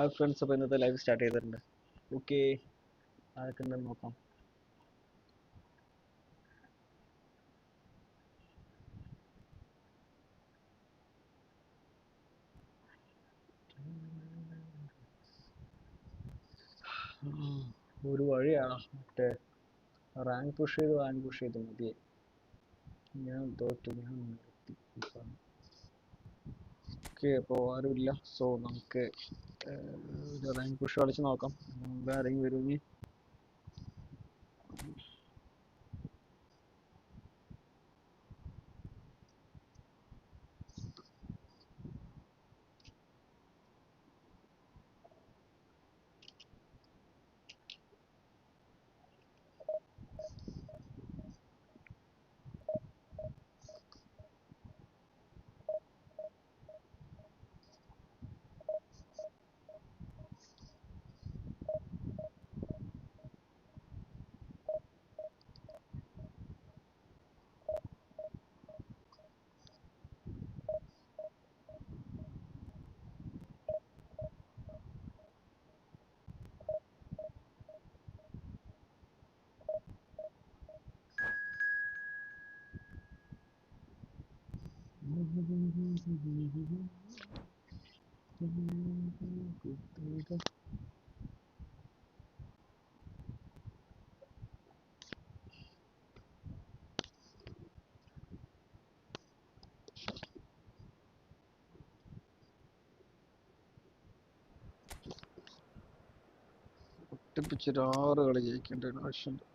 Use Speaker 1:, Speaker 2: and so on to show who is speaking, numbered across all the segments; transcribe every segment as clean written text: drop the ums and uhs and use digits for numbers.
Speaker 1: Hi friends, അപ്പോൾ ഇന്നത്തെ live start ചെയ്തിട്ടുണ്ട്. ഓക്കെ, ആരൊക്കെ ഉണ്ടെന്ന് നോക്കാം. ഒരു വഴിയാണ് മറ്റേ റാങ്ക് പുഷ് ചെയ്ത് മതിയെ. ഞാൻ തോറ്റു, ഞാൻ നിർത്തി. ഓക്കെ, അപ്പോൾ ആരുമില്ല. സോ നമുക്ക് ഒരു റാങ്ക് പുഷ് കളിച്ച് നോക്കാം. ആരെങ്കിലും വരുമെങ്കിൽ. ഒട്ടിപ്പിച്ചൊരു 6 കളി ജയിക്കേണ്ട ആവശ്യമുണ്ട്.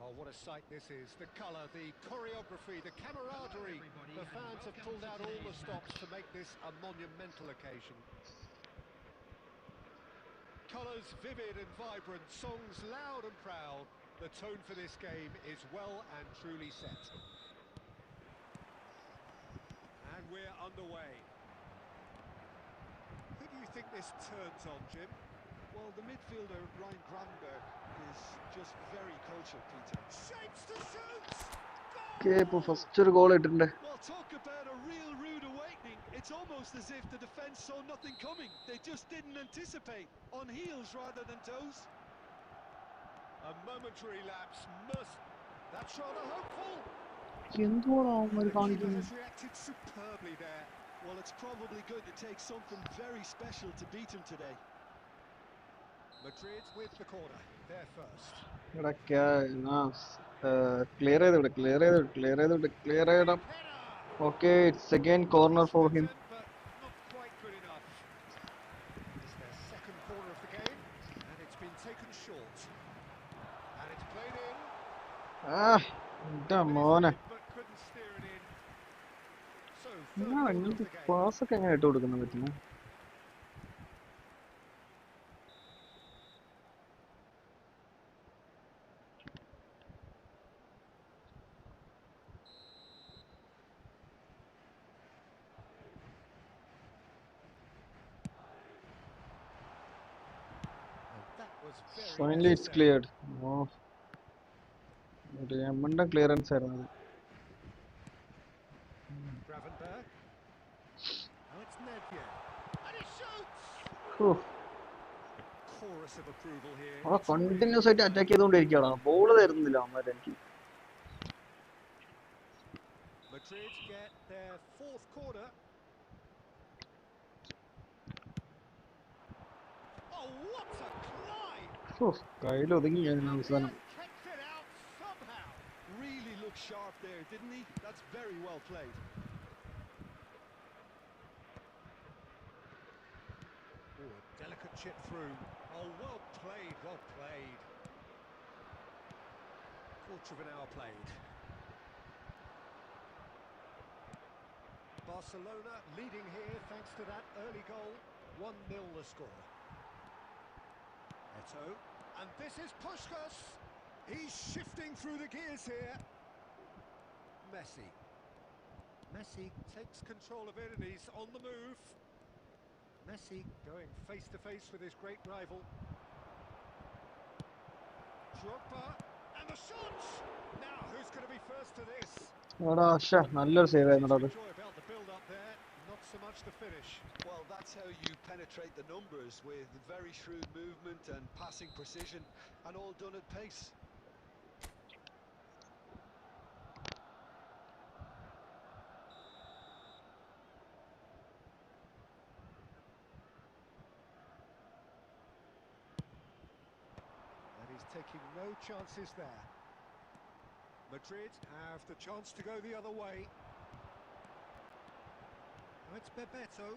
Speaker 2: Oh, what a sight this is. The colour, the choreography, the camaraderie. The fans have pulled out all the stops to make this a monumental occasion. Colours vivid and vibrant, songs loud and proud. The tone for this game is well and truly set. And we're underway. Who do you think this turns on, Jim?
Speaker 3: Well, the midfielder, Ryan Gravenberg, is just very cultured, Peter.
Speaker 2: Shapes to shoot!
Speaker 1: Okay, ഇപ്പോൾ first ഒരു goal ഇട്ടിട്ടുണ്ട്.
Speaker 3: Well, talk about a real rude awakening. It's almost as if the defence saw nothing coming. They just didn't anticipate. On heels rather than toes.
Speaker 2: A momentary lapse. That's rather hopeful.
Speaker 1: എന്തുവാണോ അവന്മാർ
Speaker 2: The keeper
Speaker 1: കാണിക്കുന്നത്?
Speaker 2: has reacted superbly there.
Speaker 3: Well, it's probably going to take something very special to beat him today.
Speaker 2: Madrid with the corner. They're first.
Speaker 1: എടാ clear ചെയ്തിടാം. Okay, it's again corner for him.
Speaker 2: But not quite good enough. It's their second corner of the game, and it's been taken short. And it's played in.
Speaker 1: എന്റെ മോനെ,
Speaker 2: But couldn't steer it in. So,
Speaker 1: അങ്ങനത്തെ pass ഒക്കെ എങ്ങനെ ഇട്ട് കൊടുക്കാൻ പറ്റുന്നു? Finally it's cleared. Oh, മണ്ട clearance ആയിരുന്നു അത്.
Speaker 2: Gravenberg. Now it's Nedved. And he shoots! Chorus of approval here.
Speaker 1: അവ കണ്ടിന്യൂസ് ആയിട്ട് അറ്റാക്ക് ചെയ്തുകൊണ്ടിരിക്കുകയാണ്. ബോൾ തരുന്നില്ല അവന്മാർ എനിക്ക്.
Speaker 2: Madrid get their fourth corner. Oh, what a climb!
Speaker 1: കയ്യിൽ ഒതുങ്ങി ഞാൻ അവസാനം.
Speaker 2: Kept it out somehow.
Speaker 3: Really looked sharp there, didn't he? That's very well played.
Speaker 2: Oh, a delicate chip through. Oh, well played, well played. Quarter of an hour played. Barcelona leading here thanks to that early goal. 1-0 the score. Eto'o, and this is Puskás. He's shifting through the gears here. Messi. Messi takes control of it and he's on the move. Messi going face to face with his great rival. Drogba and the shot! Now who's going to be first to this?
Speaker 1: നല്ലൊരു save ആയിരുന്നു അത്.
Speaker 2: Enjoy about the build up there, not so much the finish.
Speaker 3: Well, that's how you penetrate the numbers, with very shrewd movement and passing precision, and all done at pace.
Speaker 2: And he's taking no chances there. Madrid have the chance to go the other way. Now it's Bebeto.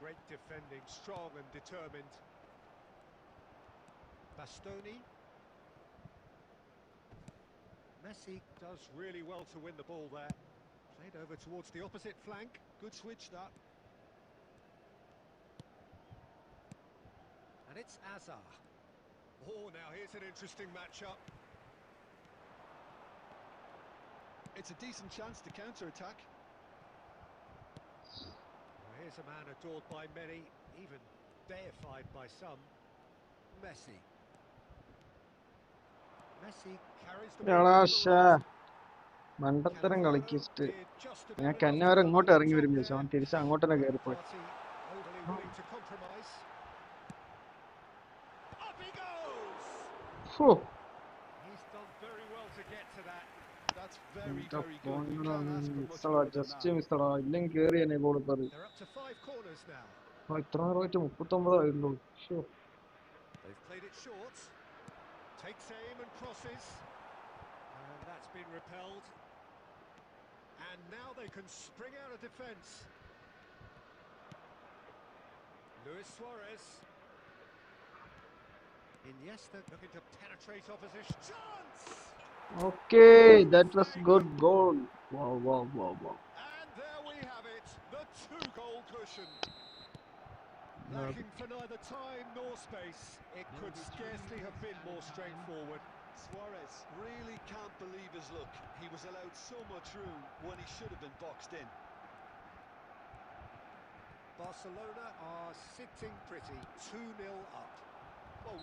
Speaker 2: Great defending, strong and determined. Bastoni. Messi does really well to win the ball there. Played over towards the opposite flank.
Speaker 3: Good switch, that.
Speaker 2: And it's Azar. Oh, now here's an interesting matchup.
Speaker 3: It's a decent chance to counter-attack.
Speaker 2: Well, here's a man adored by many, even deified by some. Messi. Messi carries the ball to the right.
Speaker 1: മണ്ടത്തരം കളിക്കിസ്റ്റ്.
Speaker 2: Did just about
Speaker 1: ഞാൻ
Speaker 2: enough
Speaker 1: കന്നവരെ
Speaker 2: to come
Speaker 1: ഇങ്ങോട്ട്
Speaker 2: out
Speaker 1: ഇറങ്ങി
Speaker 2: on
Speaker 1: വരും
Speaker 2: top
Speaker 1: ചോദിച്ചു. അവൻ
Speaker 2: there.
Speaker 1: തിരിച്ച് അങ്ങോട്ട് തന്നെ കയറിപ്പോയി.
Speaker 2: Party overly willing to compromise. Up he goes! He's done very well to get to that.
Speaker 3: That's very, very good. You can't ask for much
Speaker 1: മിസ്സടാ,
Speaker 3: more than
Speaker 1: just
Speaker 3: that.
Speaker 1: മിസ്സടാ. ഇല്ലെങ്കിൽ കയറി എന്നെ goal ഇട്ടത്.
Speaker 2: They're up to 5 corners now.
Speaker 1: ഇത്ര നേരമായിട്ട് 39 ആയിരുന്നു.
Speaker 2: They've played it short. Takes aim and crosses. And that's been repelled. And now they can spring out of defence. Luis Suarez. Iniesta looking to penetrate opposition. Chance!
Speaker 1: Okay, that was good goal. Wow.
Speaker 2: And there we have it, the 2-goal cushion. Lacking for neither time nor space. It could scarcely have been more straightforward.
Speaker 3: Suarez really can't believe his luck. He was allowed so much room when he should have been boxed in.
Speaker 2: Barcelona are sitting pretty, 2-0 up. Oh.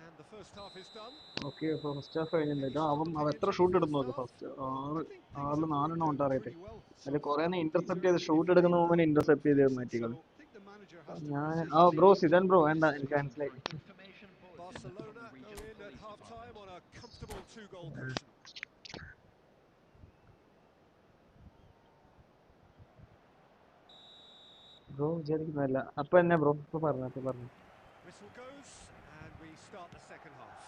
Speaker 2: And the first half is done.
Speaker 1: Okay, first half കഴിഞ്ഞിട്ട് അവൻ എത്ര shoot ഇടുന്നു first 6 4 ഉണ്ടാറിയിട്ട് അതിൽ കുറെ intercept ചെയ്ത് shoot എടുക്കുന്ന movement intercept ചെയ്ത് മാറ്റികൾ. ഞാൻ ബ്രോ സിദാൻ ബ്രോ വേണ്ട എനിക്ക് മനസ്സിലായി.
Speaker 2: Barcelona go in at half time on a comfortable 2-goal cushion.
Speaker 1: Bro വിചാരിക്കുന്നതല്ല. അപ്പൊ എന്നെ ബ്രോ ഇപ്പൊ പറഞ്ഞു.
Speaker 2: Whistle goes and we start the second half.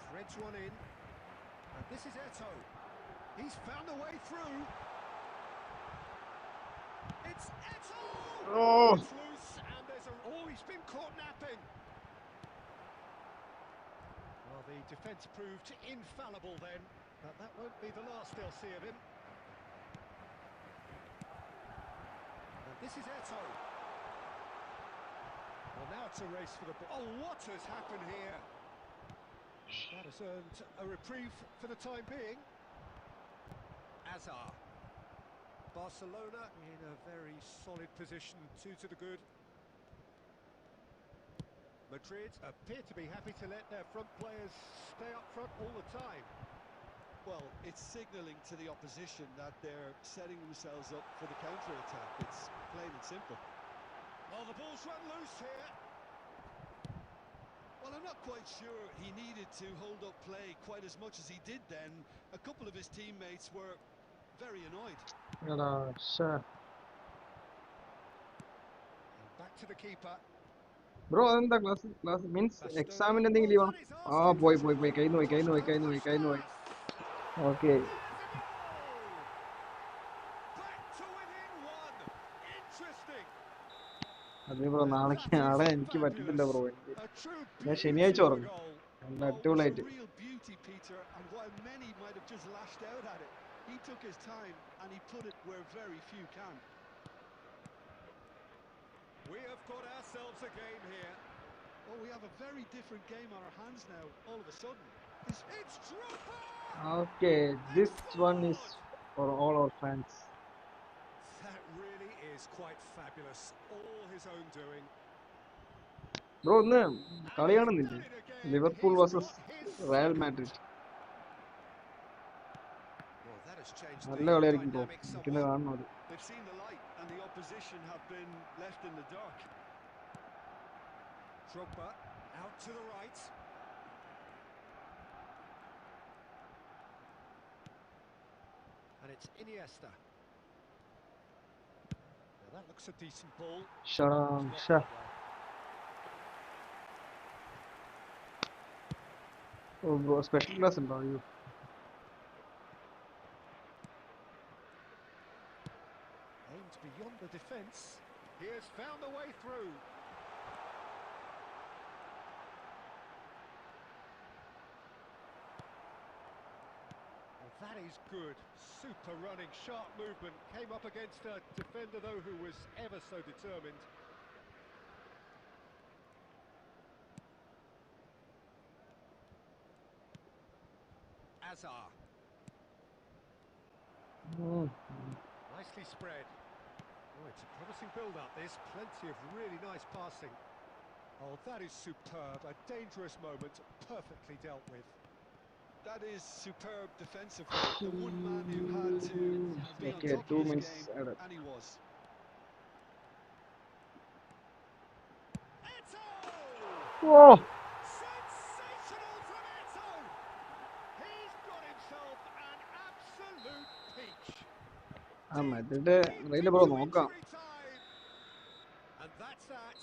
Speaker 2: Threads one in. And this is Eto. He's found a way through. It's Eto!
Speaker 1: Oh!
Speaker 2: It's loose and there's a... Oh, he's been caught napping. Well, the defence proved infallible then, but that won't be the last they'll see of him. And this is Eto. Well, now it's a race for the ball. Oh, what has happened here? That has earned a reprieve for the time being. Azar. Barcelona in a very solid position, 2 to the good. Madrid appear to be happy to let their front players stay up front all the time.
Speaker 3: Well, it's signalling to the opposition that they're setting themselves up for the counter-attack. It's plain and simple.
Speaker 2: Well, the ball's run loose here.
Speaker 3: Well, I'm not quite sure he needed to hold up play quite as much as he did then. A couple of his teammates were very annoyed.
Speaker 2: Back to the keeper.
Speaker 1: Bro അതെന്താ class means എക്സാമിന് എന്തെങ്കിലും ലീവാണോ? പോയി കഴിഞ്ഞു പോയി. Okay. അതെ bro, നാളെ എനിക്ക് പറ്റത്തില്ല ബ്രോ. ഞാൻ ശനിയാഴ്ച ഉറങ്ങും. അടിപൊളിയായിട്ട്.
Speaker 3: He took his time and he put it where very few can.
Speaker 2: We have got ourselves a game here.
Speaker 3: Oh, we have a very different game on our hands now, all of a sudden.
Speaker 2: It's Drogba!
Speaker 1: Okay,
Speaker 2: They've
Speaker 1: this one is
Speaker 2: scored!
Speaker 1: for all our fans.
Speaker 2: That really is quite fabulous. All his own doing.
Speaker 1: Bro, ഇന്ന്
Speaker 2: And
Speaker 1: കളി
Speaker 2: he's
Speaker 1: കാണുന്നില്ലേ?
Speaker 2: done it again.
Speaker 1: Liverpool
Speaker 2: He's
Speaker 1: versus
Speaker 2: got his
Speaker 1: Real
Speaker 2: second.
Speaker 1: Madrid.
Speaker 2: Well, that has changed
Speaker 1: നല്ല
Speaker 2: the
Speaker 1: കളിയായിരിക്കും bro.
Speaker 2: dynamic
Speaker 1: എനിക്കിന്ന്
Speaker 2: somewhat.
Speaker 1: കാണണം അത്.
Speaker 3: They've seen the light, and the opposition have been left in the dark.
Speaker 2: Drogba out to the right. And it's Iniesta. Now that looks a decent ball.
Speaker 1: Sharam
Speaker 2: Blocked
Speaker 1: Shah.
Speaker 2: that well.
Speaker 1: Oh, bro, special class ഉണ്ടോ? അയ്യോ.
Speaker 2: Aimed beyond the defence. He has found the way through. Well, that is good. Super running, sharp movement. Came up against a defender, though, who was ever so determined. Azar. Nicely spread. Oh, it's a promising build-up, this. Plenty of really nice passing. Oh, that is superb. A dangerous moment, perfectly dealt with.
Speaker 3: That is superb defensive work. The one man who had to be on
Speaker 1: Okay,
Speaker 3: top
Speaker 1: 2
Speaker 3: of his
Speaker 1: minutes
Speaker 3: game,
Speaker 1: added.
Speaker 3: and he was.
Speaker 1: Oh,
Speaker 2: Sensational from Eto! He's got himself an absolute peach.
Speaker 1: ആ Madrid അറിയില്ല bro, നോക്കാം.
Speaker 2: Injury time. And that's that.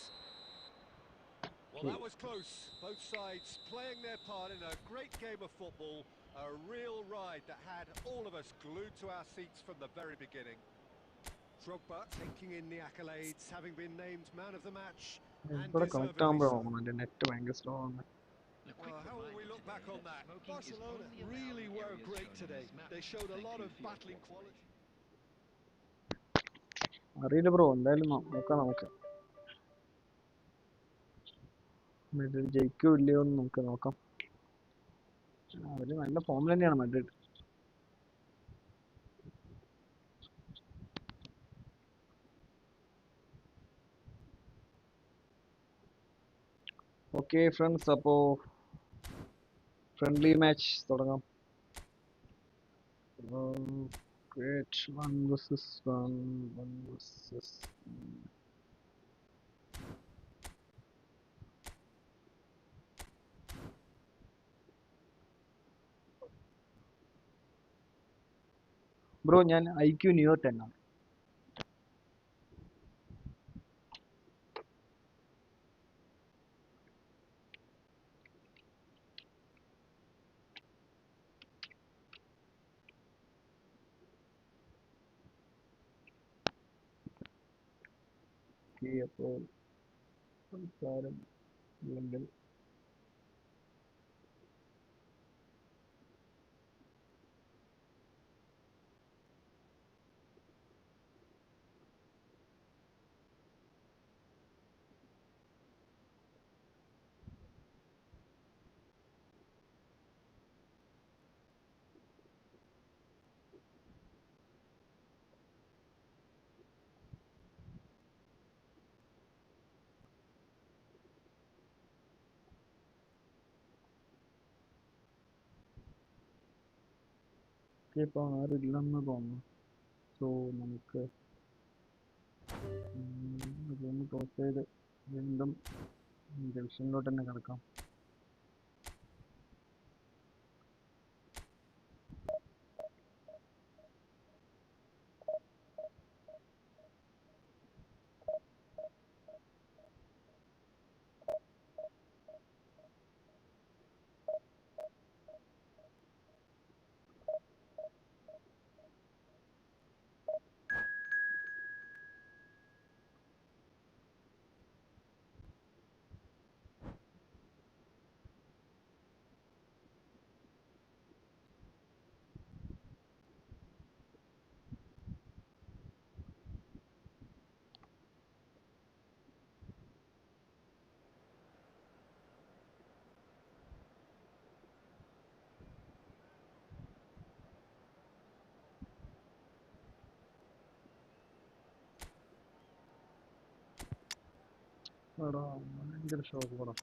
Speaker 2: Well,
Speaker 1: Okay.
Speaker 2: that was close. Both sides playing their part in a great game of football. A real ride that had all of us glued to our seats from the very beginning. Drogba taking in the accolades, having been named man of the match, and
Speaker 1: ഇവിടെ connect
Speaker 2: deservedly
Speaker 1: ആകുമ്പോഴാണ്
Speaker 2: so.
Speaker 1: നോക്കണം. എൻ്റെ net ഭയങ്കര slow ആണ്.
Speaker 2: Well, how will we look back on that?
Speaker 3: Barcelona really were great today. They showed a lot of battling quality.
Speaker 1: അറിയില്ല bro, എന്തായാലും നോക്കാം നമുക്ക്. മാഡ്രിഡ് ജയിക്കോ ഇല്ലയോ എന്ന് നമുക്ക് നോക്കാം. അവര് നല്ല ഫോമിൽ തന്നെയാണ് മാഡ്രിഡ്. ഓക്കെ ഫ്രണ്ട്സ്, അപ്പോ ഫ്രണ്ട്ലി മാച്ച് തുടങ്ങാം. Great, 1 versus 1, 1 versus ബ്രോ, ഞാൻ IQ Neo 10 ആണ്. Okay, അപ്പോൾ സംസാരം ഇല്ലെങ്കിൽ ഇപ്പോൾ ആരും ഇല്ലെന്ന് തോന്നുന്നു. സോ നമുക്ക് റൂം ക്ലോസ് ചെയ്ത് വീണ്ടും ജംഗ്ഷനിലോട്ട് തന്നെ കിടക്കാം. എടാ ഭയങ്കര ഷോക്ക് പടാ.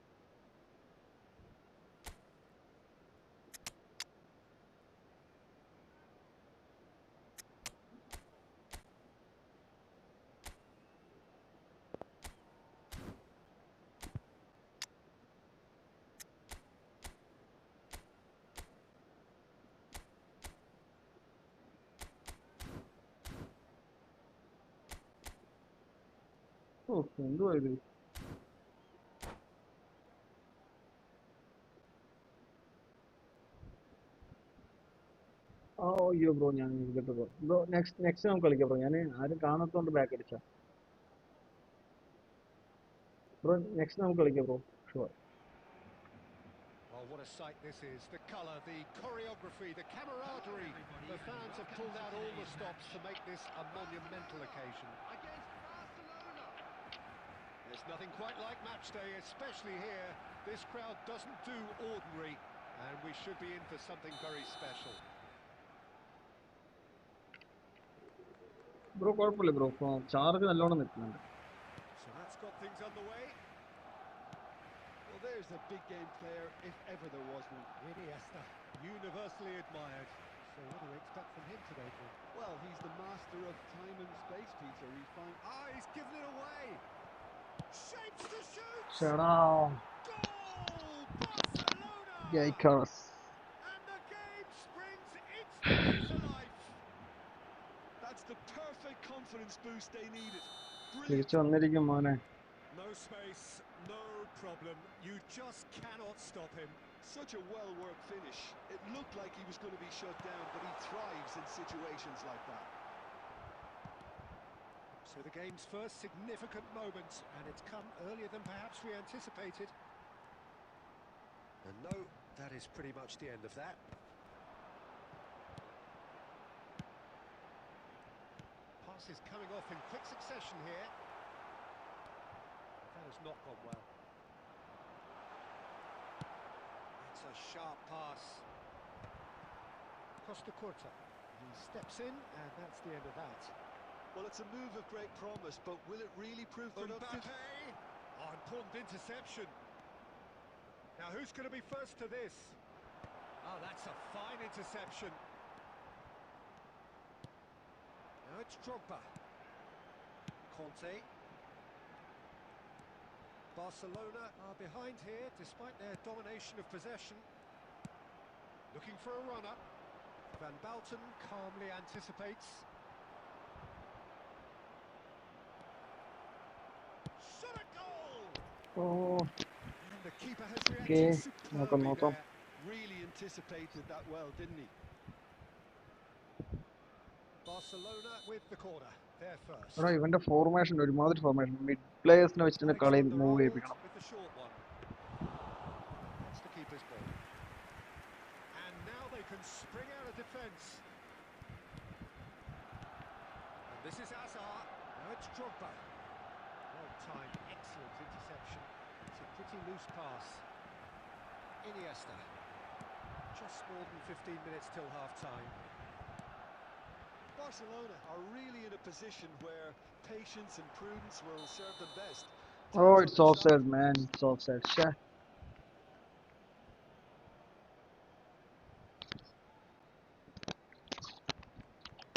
Speaker 1: ഓ എന്തുവാ ഇത്? ആ അയ്യോ ബ്രോ ഞാൻ കേട്ടോ ബ്രോ. ബ്രോ നെക്സ്റ്റ് നമുക്ക് കളിക്കാം ബ്രോ. ഞാൻ ആരും കാണാത്തോണ്ട് ബാക്ക് അടിച്ച. ബ്രോ നെക്സ്റ്റ് നമുക്ക് കളിക്കാം bro. Sure.
Speaker 2: Oh, what a sight this is. The colour, the choreography, the camaraderie. The fans have pulled out all the stops to make this a monumental occasion. There's nothing quite like match day, especially here. This crowd doesn't do ordinary, and we should be in for something very special.
Speaker 1: Bro കുഴപ്പമില്ല bro. Charge നല്ലോണം നിൽക്കുന്നുണ്ട്.
Speaker 2: So that's got things underway.
Speaker 3: Well, there's a big game player, if ever there was one.
Speaker 2: Iniesta, universally admired. So what do we expect from him today, Paul?
Speaker 3: Well, he's the master of time and space, Peter. He finds...
Speaker 2: Ah, he's given it away. Shapes to shoot.
Speaker 1: ചേടാ
Speaker 2: Goal! Barcelona!
Speaker 1: ജയിക്കാസ്.
Speaker 2: And the game springs instantly to life.
Speaker 3: That's the perfect confidence boost they needed. Brilliant.
Speaker 1: തിരിച്ചു വന്നിരിക്കും മോനെ.
Speaker 2: No space, no problem. You just cannot stop him.
Speaker 3: Such a well-worked finish. It looked like he was going to be shut down, but he thrives in situations like that.
Speaker 2: So the game's first significant moment, and it's come earlier than perhaps we anticipated. And no, that is pretty much the end of that. Pass is coming off in quick succession here. That has not gone well. It's a sharp pass. Costa Curta. He steps in, and that's the end of that.
Speaker 3: Well, it's a move of great promise, but will it really prove productive?
Speaker 2: Mbappe! Oh, important interception. Now, who's going to be first to this? Oh, that's a fine interception. Now it's Drogba. Conte. Barcelona are behind here, despite their domination of possession. Looking for a runner. Van Bauten calmly anticipates. Shot a goal!
Speaker 1: Oh
Speaker 2: And the keeper has
Speaker 1: okay
Speaker 2: reacted
Speaker 1: നോക്കാം
Speaker 2: superbly
Speaker 1: നോക്കാം.
Speaker 2: there.
Speaker 3: Really anticipated that well, didn't he?
Speaker 2: Barcelona with the corner. They're first.
Speaker 1: എടാ ഇവന്റെ formation ഒരുമാതിരി formation. Mid പ്ലേയേഴ്സിനെ വെച്ചിട്ട് കളി move
Speaker 2: Alexander-Arnold
Speaker 1: ചെയ്യിപ്പിക്കണം.
Speaker 2: with the short one. That's the keeper's ball. And now they can spring out of defence. And this is Hazard. Now it's Drogba. Well timed, excellent interception. It's a pretty loose pass. Iniesta. Just more than 15 minutes till half-time.
Speaker 3: Barcelona are really in a position where patience and prudence will serve them best.
Speaker 1: Oh, it's offside, man. It's offside. Shit.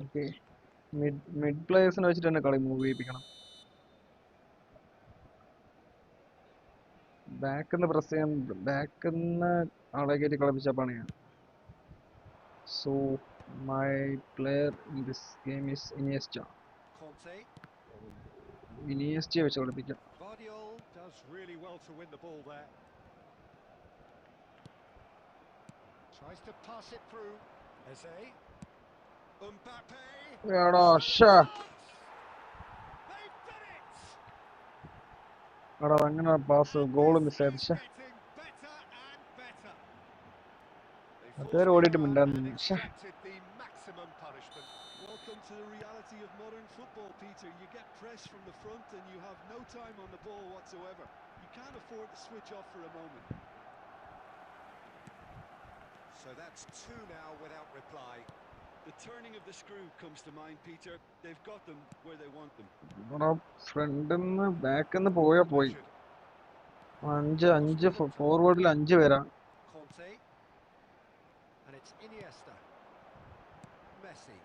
Speaker 1: Okay. Mid players വെച്ചിട്ട് തന്നെ കളി move ചെയ്യിപ്പിക്കണം. ബാക്കിന്ന് press ചെയ്യാൻ ബാക്കിന്ന് ആളെ കയറ്റി കളിപ്പിച്ച പണിയാണ്. So my player in this game is Iniesta.
Speaker 2: Conte.
Speaker 1: Iniesta വെച്ച് കളിപ്പിക്കാം.
Speaker 2: Guardiola does really well to win the ball there. Tries to pass it through. Eze. Mbappe.
Speaker 1: എടാ Shah.
Speaker 2: They've done it.
Speaker 1: എടാ അങ്ങനെ pass goal miss ആയത്. Shah.
Speaker 2: Getting better and better. They
Speaker 1: അതുവരെ
Speaker 2: forced
Speaker 1: ഓടിയിട്ട്
Speaker 2: the run
Speaker 1: മിണ്ടായിരുന്നു.
Speaker 2: and
Speaker 1: Shah.
Speaker 2: extracted the maximum punishment.
Speaker 3: Welcome to the reality of modern football, Peter. You get press from the front and you have no time on the ball whatsoever. You can't afford to switch off for a moment.
Speaker 2: So that's two now without reply.
Speaker 3: The turning of the screw comes to mind, Peter. They've got them where they want them.
Speaker 1: എടാ ഫ്രണ്ടിന്ന് ബാക്കിന്ന് പോയാ പോയി.
Speaker 2: Measured.
Speaker 1: അഞ്ച് ഫോർവേഡിൽ 5 പേരാ.
Speaker 2: Conte, and it's Iniesta, Messi.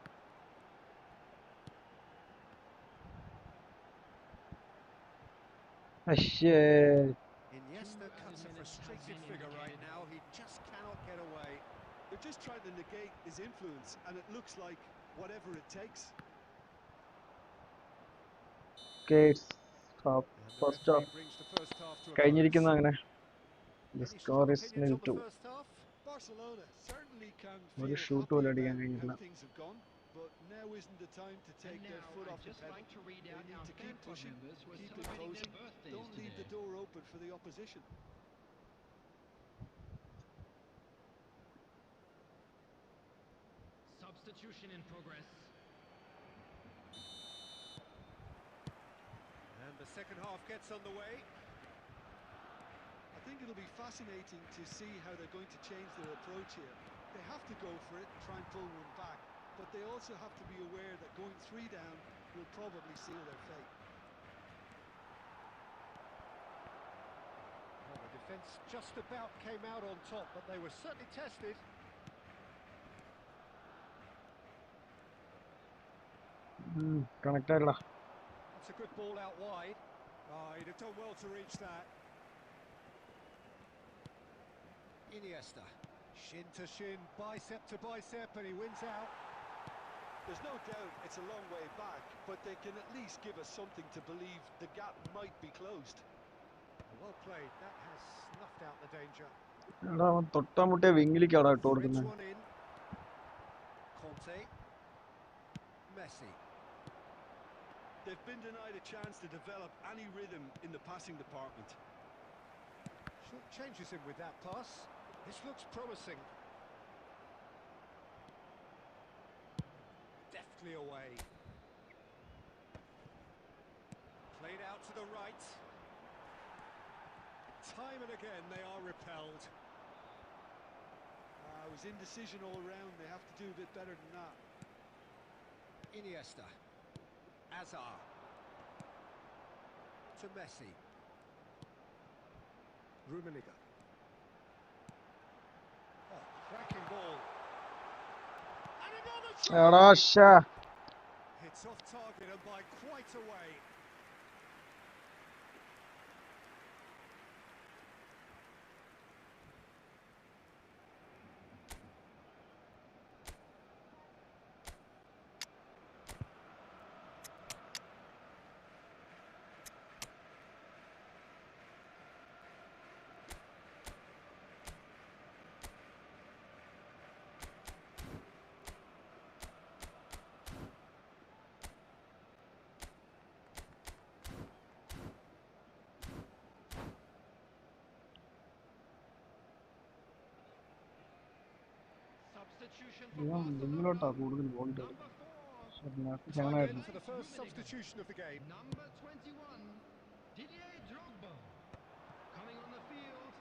Speaker 1: അശ്ശേ.
Speaker 2: Iniesta cuts a frustrated figure right now. He just cannot get away.
Speaker 3: They're just trying to negate his influence, and it looks like whatever it takes.
Speaker 2: And the
Speaker 1: first
Speaker 2: referee
Speaker 1: half
Speaker 2: brings the first half to a close.
Speaker 1: കഴിഞ്ഞിരിക്കുന്നു അങ്ങനെ. The
Speaker 2: Any
Speaker 1: score
Speaker 2: strong
Speaker 1: is
Speaker 2: opinions on the
Speaker 1: 0-2.
Speaker 2: first half?
Speaker 3: Barcelona certainly can
Speaker 1: ഒരു
Speaker 3: feel
Speaker 1: shoot
Speaker 3: happy
Speaker 1: പോലും
Speaker 3: about
Speaker 1: അടിക്കാൻ
Speaker 3: how
Speaker 1: കഴിഞ്ഞിട്ടില്ല.
Speaker 3: things have gone, but now isn't the time to take their foot off the pedal. They need to keep pushing, keep imposing. Don't leave the door open for the opposition.
Speaker 4: Substitution in progress.
Speaker 2: And the second half gets underway.
Speaker 3: I think it'll be fascinating to see how they're going to change their approach here. They have to go for it and try and pull one back, but they also have to be aware that going 3 down will probably seal their fate.
Speaker 2: Well, the defence just about came out on top, but they were certainly tested.
Speaker 1: Connect ആയില്ല.
Speaker 2: That's a good ball out wide. He'd have done well to reach that. Iniesta, shin to shin, bicep to bicep, and he wins out.
Speaker 3: There's no doubt it's a long way back, but they can at least give us something to believe the gap might be closed.
Speaker 2: Well played, that has snuffed out the danger.
Speaker 1: എടാ അവൻ തൊട്ടാമുട്ടേ വിങ്ങിലേക്കാടാ ഇട്ട്
Speaker 2: Threads
Speaker 1: കൊടുക്കുന്നത്.
Speaker 2: one in. Conte, Messi.
Speaker 3: They've been denied a chance to develop any rhythm in the passing department.
Speaker 2: Short changes in with that pass. This looks promising. Deftly away. Played out to the right. Time and again they are repelled.
Speaker 3: It was indecision all round. They have to do a bit better than that.
Speaker 2: Iniesta. Azar. To Messi. Rummenigge. Oh, cracking ball. And another
Speaker 1: എടാ
Speaker 2: try!
Speaker 1: ശ്ശേ.
Speaker 2: It's off target and by quite a way.
Speaker 4: Substitution for
Speaker 1: ഇവൻ
Speaker 4: Barcelona.
Speaker 1: മുന്നിലോട്ടാ കൂടുതൽ bold.
Speaker 4: Number 4.
Speaker 2: Time in
Speaker 1: ഞങ്ങളായിരുന്നു.
Speaker 2: for the first substitution of the game.
Speaker 4: Number 21. Didier Drogba. Coming on the field.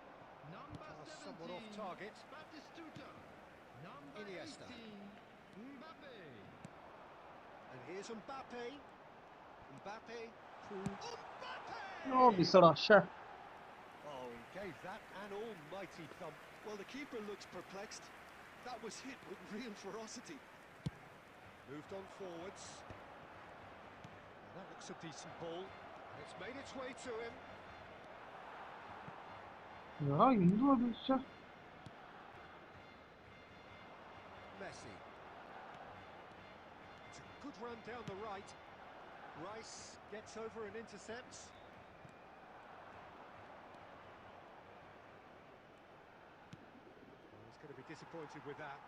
Speaker 4: Number
Speaker 2: Pass
Speaker 4: 17.
Speaker 2: somewhat off target.
Speaker 4: Batistuta. Number
Speaker 2: Iniesta.
Speaker 4: 18. Mbappe.
Speaker 2: And here's Mbappe. Mbappe. Mbappe!
Speaker 1: ഓ മിസ്സടാ. ശ്ശേ.
Speaker 2: Oh, he gave that an almighty thump.
Speaker 3: Well, the keeper looks perplexed. That was hit with real ferocity.
Speaker 2: Moved on forwards. Now that looks a decent ball. And it's made its way to him.
Speaker 1: എടാ എന്തുവാ ഇത്? ശ്ശേ.
Speaker 2: Messi. It's a good run down the right. Rice gets over and intercepts. He's going to be disappointed with that.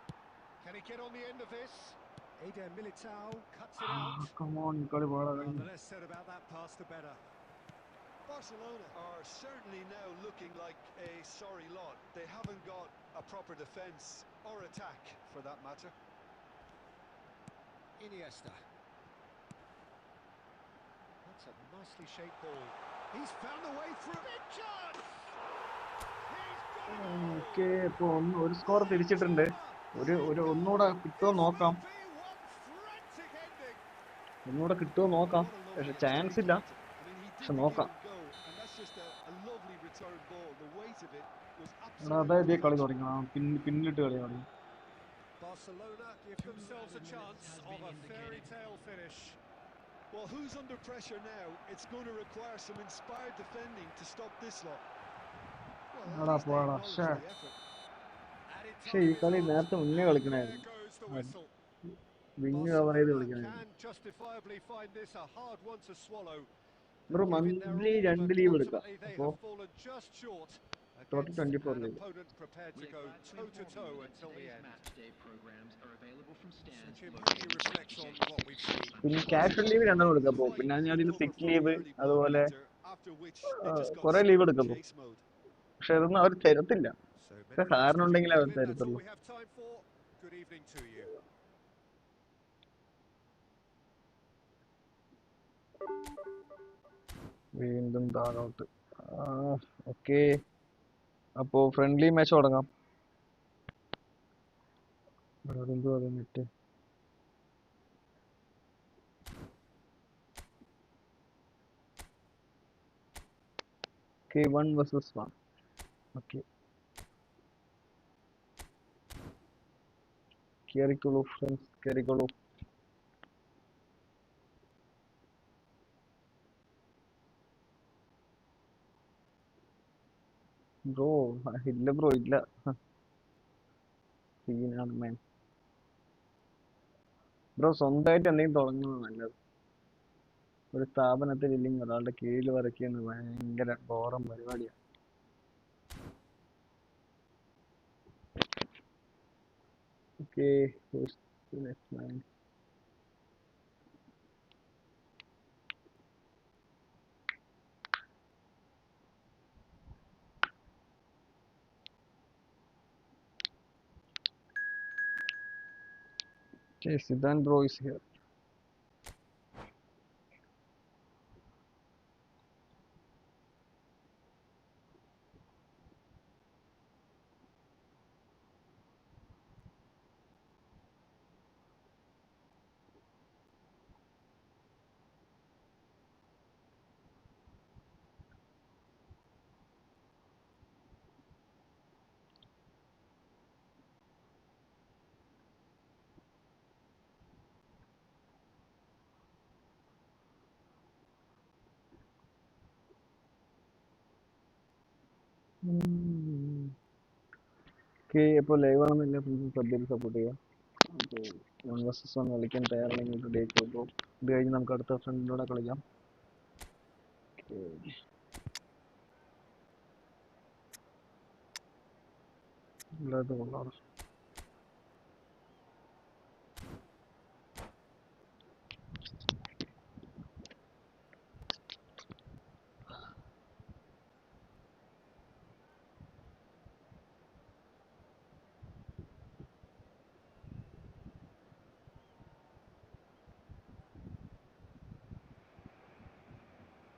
Speaker 2: Can he get on the end of this? Eder Militao cuts it out.
Speaker 1: Come on, ഈ കളി പാടാ
Speaker 2: Well,
Speaker 1: കഴിഞ്ഞു.
Speaker 2: the less said about that pass, the better.
Speaker 3: Barcelona are certainly now looking like a sorry lot. They haven't got a proper defence or attack, for that matter.
Speaker 2: Iniesta. That's a nicely shaped ball. He's found a way through. Big chance! He's got it!
Speaker 1: Okay, ഇപ്പൊ ഒരു score തിരിച്ചിട്ടുണ്ട്. ഒന്നുകൂടെ കിട്ടുമോ നോക്കാം.
Speaker 2: Frantic ending.
Speaker 1: ഒന്നുകൂടെ കിട്ടുമോ നോക്കാം. പക്ഷെ ചാൻസ് ഇല്ല.
Speaker 3: I mean, he
Speaker 1: പക്ഷെ
Speaker 3: didn't
Speaker 1: നോക്കാം.
Speaker 3: give it go, and that's just a lovely return of it was
Speaker 1: എടാ അതായത്
Speaker 3: absolutely
Speaker 1: കളി
Speaker 3: excellent.
Speaker 1: തുടങ്ങണം പിന്നിട്ട് കളി തുടങ്ങി.
Speaker 2: Barcelona give themselves a chance of a fairy tale finish.
Speaker 3: Well, who's under pressure now? It's going to require some inspired defending to stop this lot. Well, at
Speaker 1: എടാ
Speaker 3: least they
Speaker 1: പോടാ.
Speaker 3: acknowledge
Speaker 1: പക്ഷേ
Speaker 3: the effort.
Speaker 2: Added
Speaker 1: പക്ഷേ ഈ
Speaker 2: time is
Speaker 1: കളി
Speaker 2: on,
Speaker 1: നേരത്തെ മുന്നേ
Speaker 2: and there
Speaker 1: കളിക്കണായിരുന്നു.
Speaker 2: goes the whistle.
Speaker 1: Wing cover ചെയ്ത്
Speaker 2: Barcelona
Speaker 1: കളിക്കണായിരുന്നു.
Speaker 2: can justifiably find this a hard one to swallow.
Speaker 1: Bro
Speaker 2: They've given their
Speaker 1: monthly
Speaker 2: all,
Speaker 1: 2
Speaker 2: but
Speaker 1: leave എടുക്കാം.
Speaker 2: ultimately they
Speaker 1: അപ്പോൾ
Speaker 2: have fallen just short
Speaker 1: total
Speaker 2: against
Speaker 1: 24
Speaker 2: an
Speaker 1: leave.
Speaker 2: opponent prepared to go toe-to-toe until the end. So Jim, how do you reflect on what we've seen?
Speaker 1: പിന്നെ
Speaker 3: Well,
Speaker 1: casual leave 2 എടുക്കാം bro.
Speaker 3: quite
Speaker 1: പിന്നെ അതിന്
Speaker 3: cover
Speaker 1: സിക്ക്
Speaker 3: from
Speaker 1: leave
Speaker 3: the early part,
Speaker 1: അതുപോലെ
Speaker 3: Peter, after which they just got
Speaker 1: കുറെ
Speaker 3: stuck
Speaker 1: leave
Speaker 3: in
Speaker 1: എടുക്കാം bro.
Speaker 3: chase mode.
Speaker 1: പക്ഷെ അതൊന്നും അവർ തരത്തില്ല.
Speaker 2: So
Speaker 1: പക്ഷെ
Speaker 2: many thanks
Speaker 1: കാരണം
Speaker 2: to Jim
Speaker 1: ഉണ്ടെങ്കിൽ അവർ
Speaker 2: Beglin. That's all
Speaker 1: തരത്തുള്ളൂ.
Speaker 2: we have time for. Good evening to you.
Speaker 1: വീണ്ടും താഴോട്ട്. ഓക്കെ, അപ്പോ ഫ്രണ്ട്ലി മാച്ച് തുടങ്ങാം. എന്തുവാ നെറ്റ്? Okay, 1 vs 1. ഓക്കെ, കേറിക്കോളൂ ഫ്രണ്ട്സ്, കേറിക്കോളൂ. ബ്രോ ഇല്ല ബ്രോ, ഇല്ല. സീനാണ് മാൻ. ബ്രോ സ്വന്തമായിട്ട് എന്തെങ്കിലും തുടങ്ങുന്നത് നല്ലത്. ഒരു സ്ഥാപനത്തിൽ ഇല്ലെങ്കിൽ ഒരാളുടെ കീഴിൽ വരയ്ക്കുന്നത് ഭയങ്കര ബോറം പരിപാടിയാണ്. Okay, Siddhan bro is here. Okay, അപ്പോൾ ലൈവ് ആണെന്നില്ല സബ്ബിൽ സപ്പോർട്ട് ചെയ്യാം. അപ്പോൾ 1 vs 1 കളിക്കാൻ തയ്യാറാണെങ്കിൽ ഡേറ്റ് അപ്പോൾ ഇത് കഴിഞ്ഞ് നമുക്ക് അടുത്ത ഫ്രണ്ടിലൂടെ കളിക്കാം. ഇല്ലാത്ത കൊള്ളാം.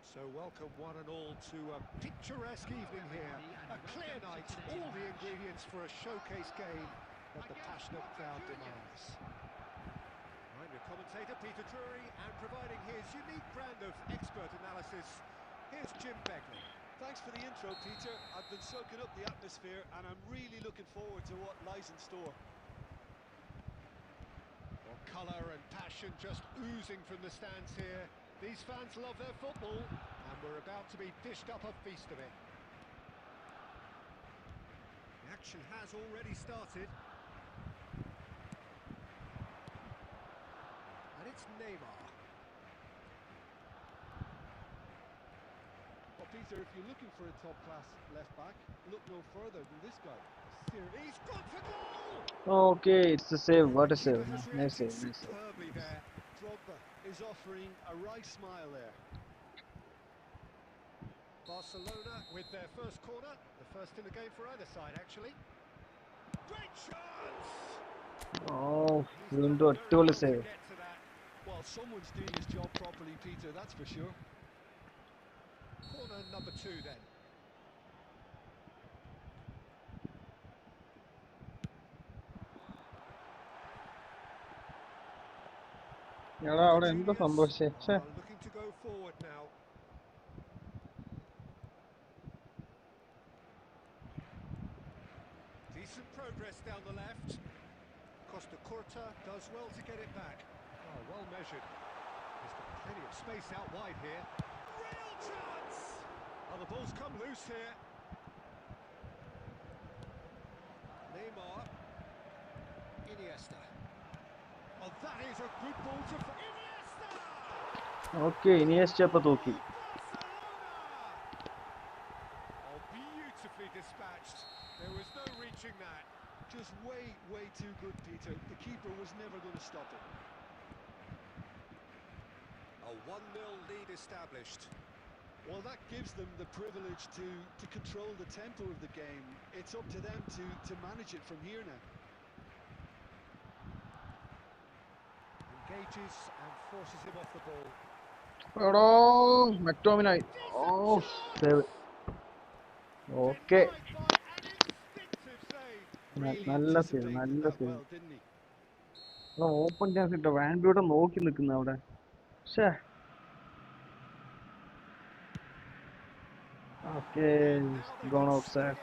Speaker 2: So welcome one and all to a picturesque evening here. A clear night, all the ingredients for a showcase game that the passionate crowd demands. I'm your commentator, Peter Drury, and providing his unique brand of expert analysis, here's Jim Beglin.
Speaker 3: Thanks for the intro, Peter. I've been soaking up the atmosphere and I'm really looking forward to what lies in store.
Speaker 2: Well, colour and passion just oozing from the stands here. These fans love their football, and we're about to be dished up a feast of it. The action has already started. And it's Neymar.
Speaker 3: Well, Peter, if you're looking for a top-class left-back, look no further than this guy.
Speaker 2: He's gone for goal!
Speaker 1: Okay, it's A save. What A save.
Speaker 2: Keeper has
Speaker 1: nice
Speaker 2: reacted
Speaker 1: save, nice save.
Speaker 2: superbly there.
Speaker 3: Drogba is offering a wry smile there.
Speaker 2: Barcelona with their first corner, the first in the game for either side, actually. Great chance!
Speaker 1: വീണ്ടും ഒറ്റ save.
Speaker 2: Get to that.
Speaker 3: Well, someone's doing his job properly, Peter, that's for sure.
Speaker 2: Corner number 2 then.
Speaker 1: എടാ അവിടെ എന്താ സംഭവിച്ചേ?
Speaker 2: Looking to go forward now. progress down the left. Costa Curta does well to get it back. Oh, well measured. He's got plenty of space out wide here. Real chance! Oh, the ball's come loose here. Neymar. Iniesta. Oh, that is a good ball to... Iniesta!
Speaker 1: Okay, Iniesta ഇപ്പൊ തൂക്കി.
Speaker 2: Oh, beautifully dispatched. There was no reaching that.
Speaker 3: Just way too good, Peter. The keeper was never going to stop it.
Speaker 2: A 1-0 lead established.
Speaker 3: Well, that gives them the privilege to control the tempo of the game. It's up to them to manage it from here now.
Speaker 2: Engages and forces him off the ball.
Speaker 1: എടോ മക്ടോമിനായി. Oh save. Okay, നല്ല save, നല്ല save. Open chance ഇട്ടോ, വാൻബിയുടെ നോക്കി നിൽക്കുന്ന അവിടെ. ഷേ, ഓക്കെ, ഗോൺ ഔട്ട് സൈഡ്.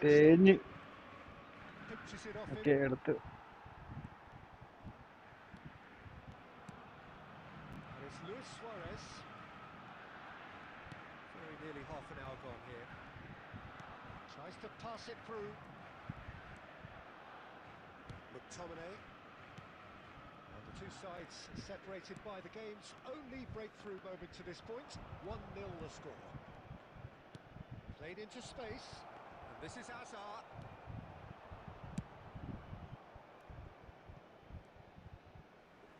Speaker 1: തേഞ്ഞ്. ഓക്കെ, എടുത്ത്.
Speaker 2: Very nearly half an hour gone here. Tries to pass it through. McTominay. And the two sides separated by the game's only breakthrough moment to this point. 1-0 the score. Played into space. And this is Hazard.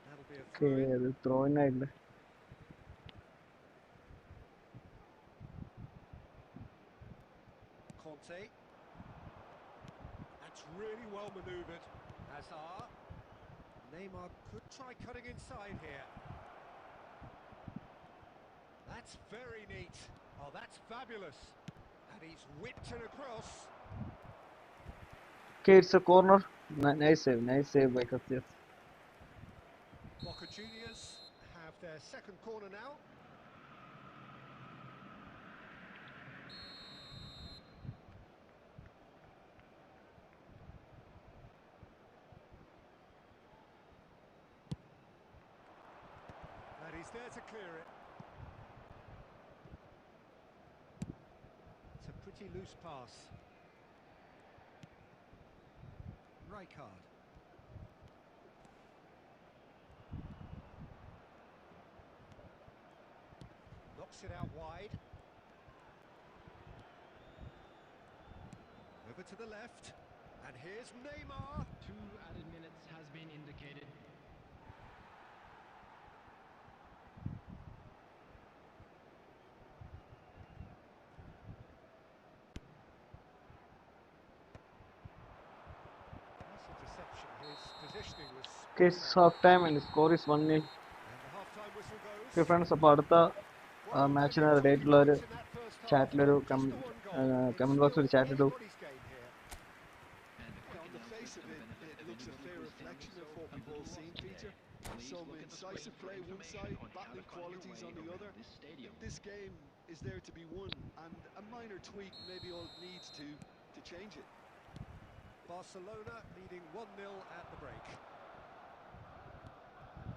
Speaker 2: That'll be a
Speaker 1: okay,
Speaker 2: throw-in.
Speaker 1: അത് throwing ആയില്ല.
Speaker 2: Conte. That's really well manoeuvred. Hazard. Neymar could try cutting inside here. That's very neat. Oh, that's fabulous. And he's whipped it across.
Speaker 1: Okay, it's a corner. Nice save by Casillas.
Speaker 2: Boca Juniors have their second corner now. And he's there to clear it. It's a pretty loose pass. Rijkaard. Knocks it out wide. Over to the left. And here's Neymar.
Speaker 4: 2 added minutes has been indicated.
Speaker 2: Nice interception. His positioning was...
Speaker 1: Okay, it's half time and the score is 1-0.
Speaker 2: And the half-time whistle goes.
Speaker 1: Okay friends, അപ്പോൾ അടുത്ത മാച്ചിന് ready ആയിട്ടുള്ളവർ ചാറ്റിലൊരു comment ബോക്സിൽ ഒരു chat ഇട്ടു.
Speaker 3: On the face of it, it looks a fair reflection of what we've all seen, Peter. Some incisive play one side, battling qualities on the other. This game is there to be won, and a minor tweak maybe all it needs to change it.
Speaker 2: Barcelona leading 1-0 at the break.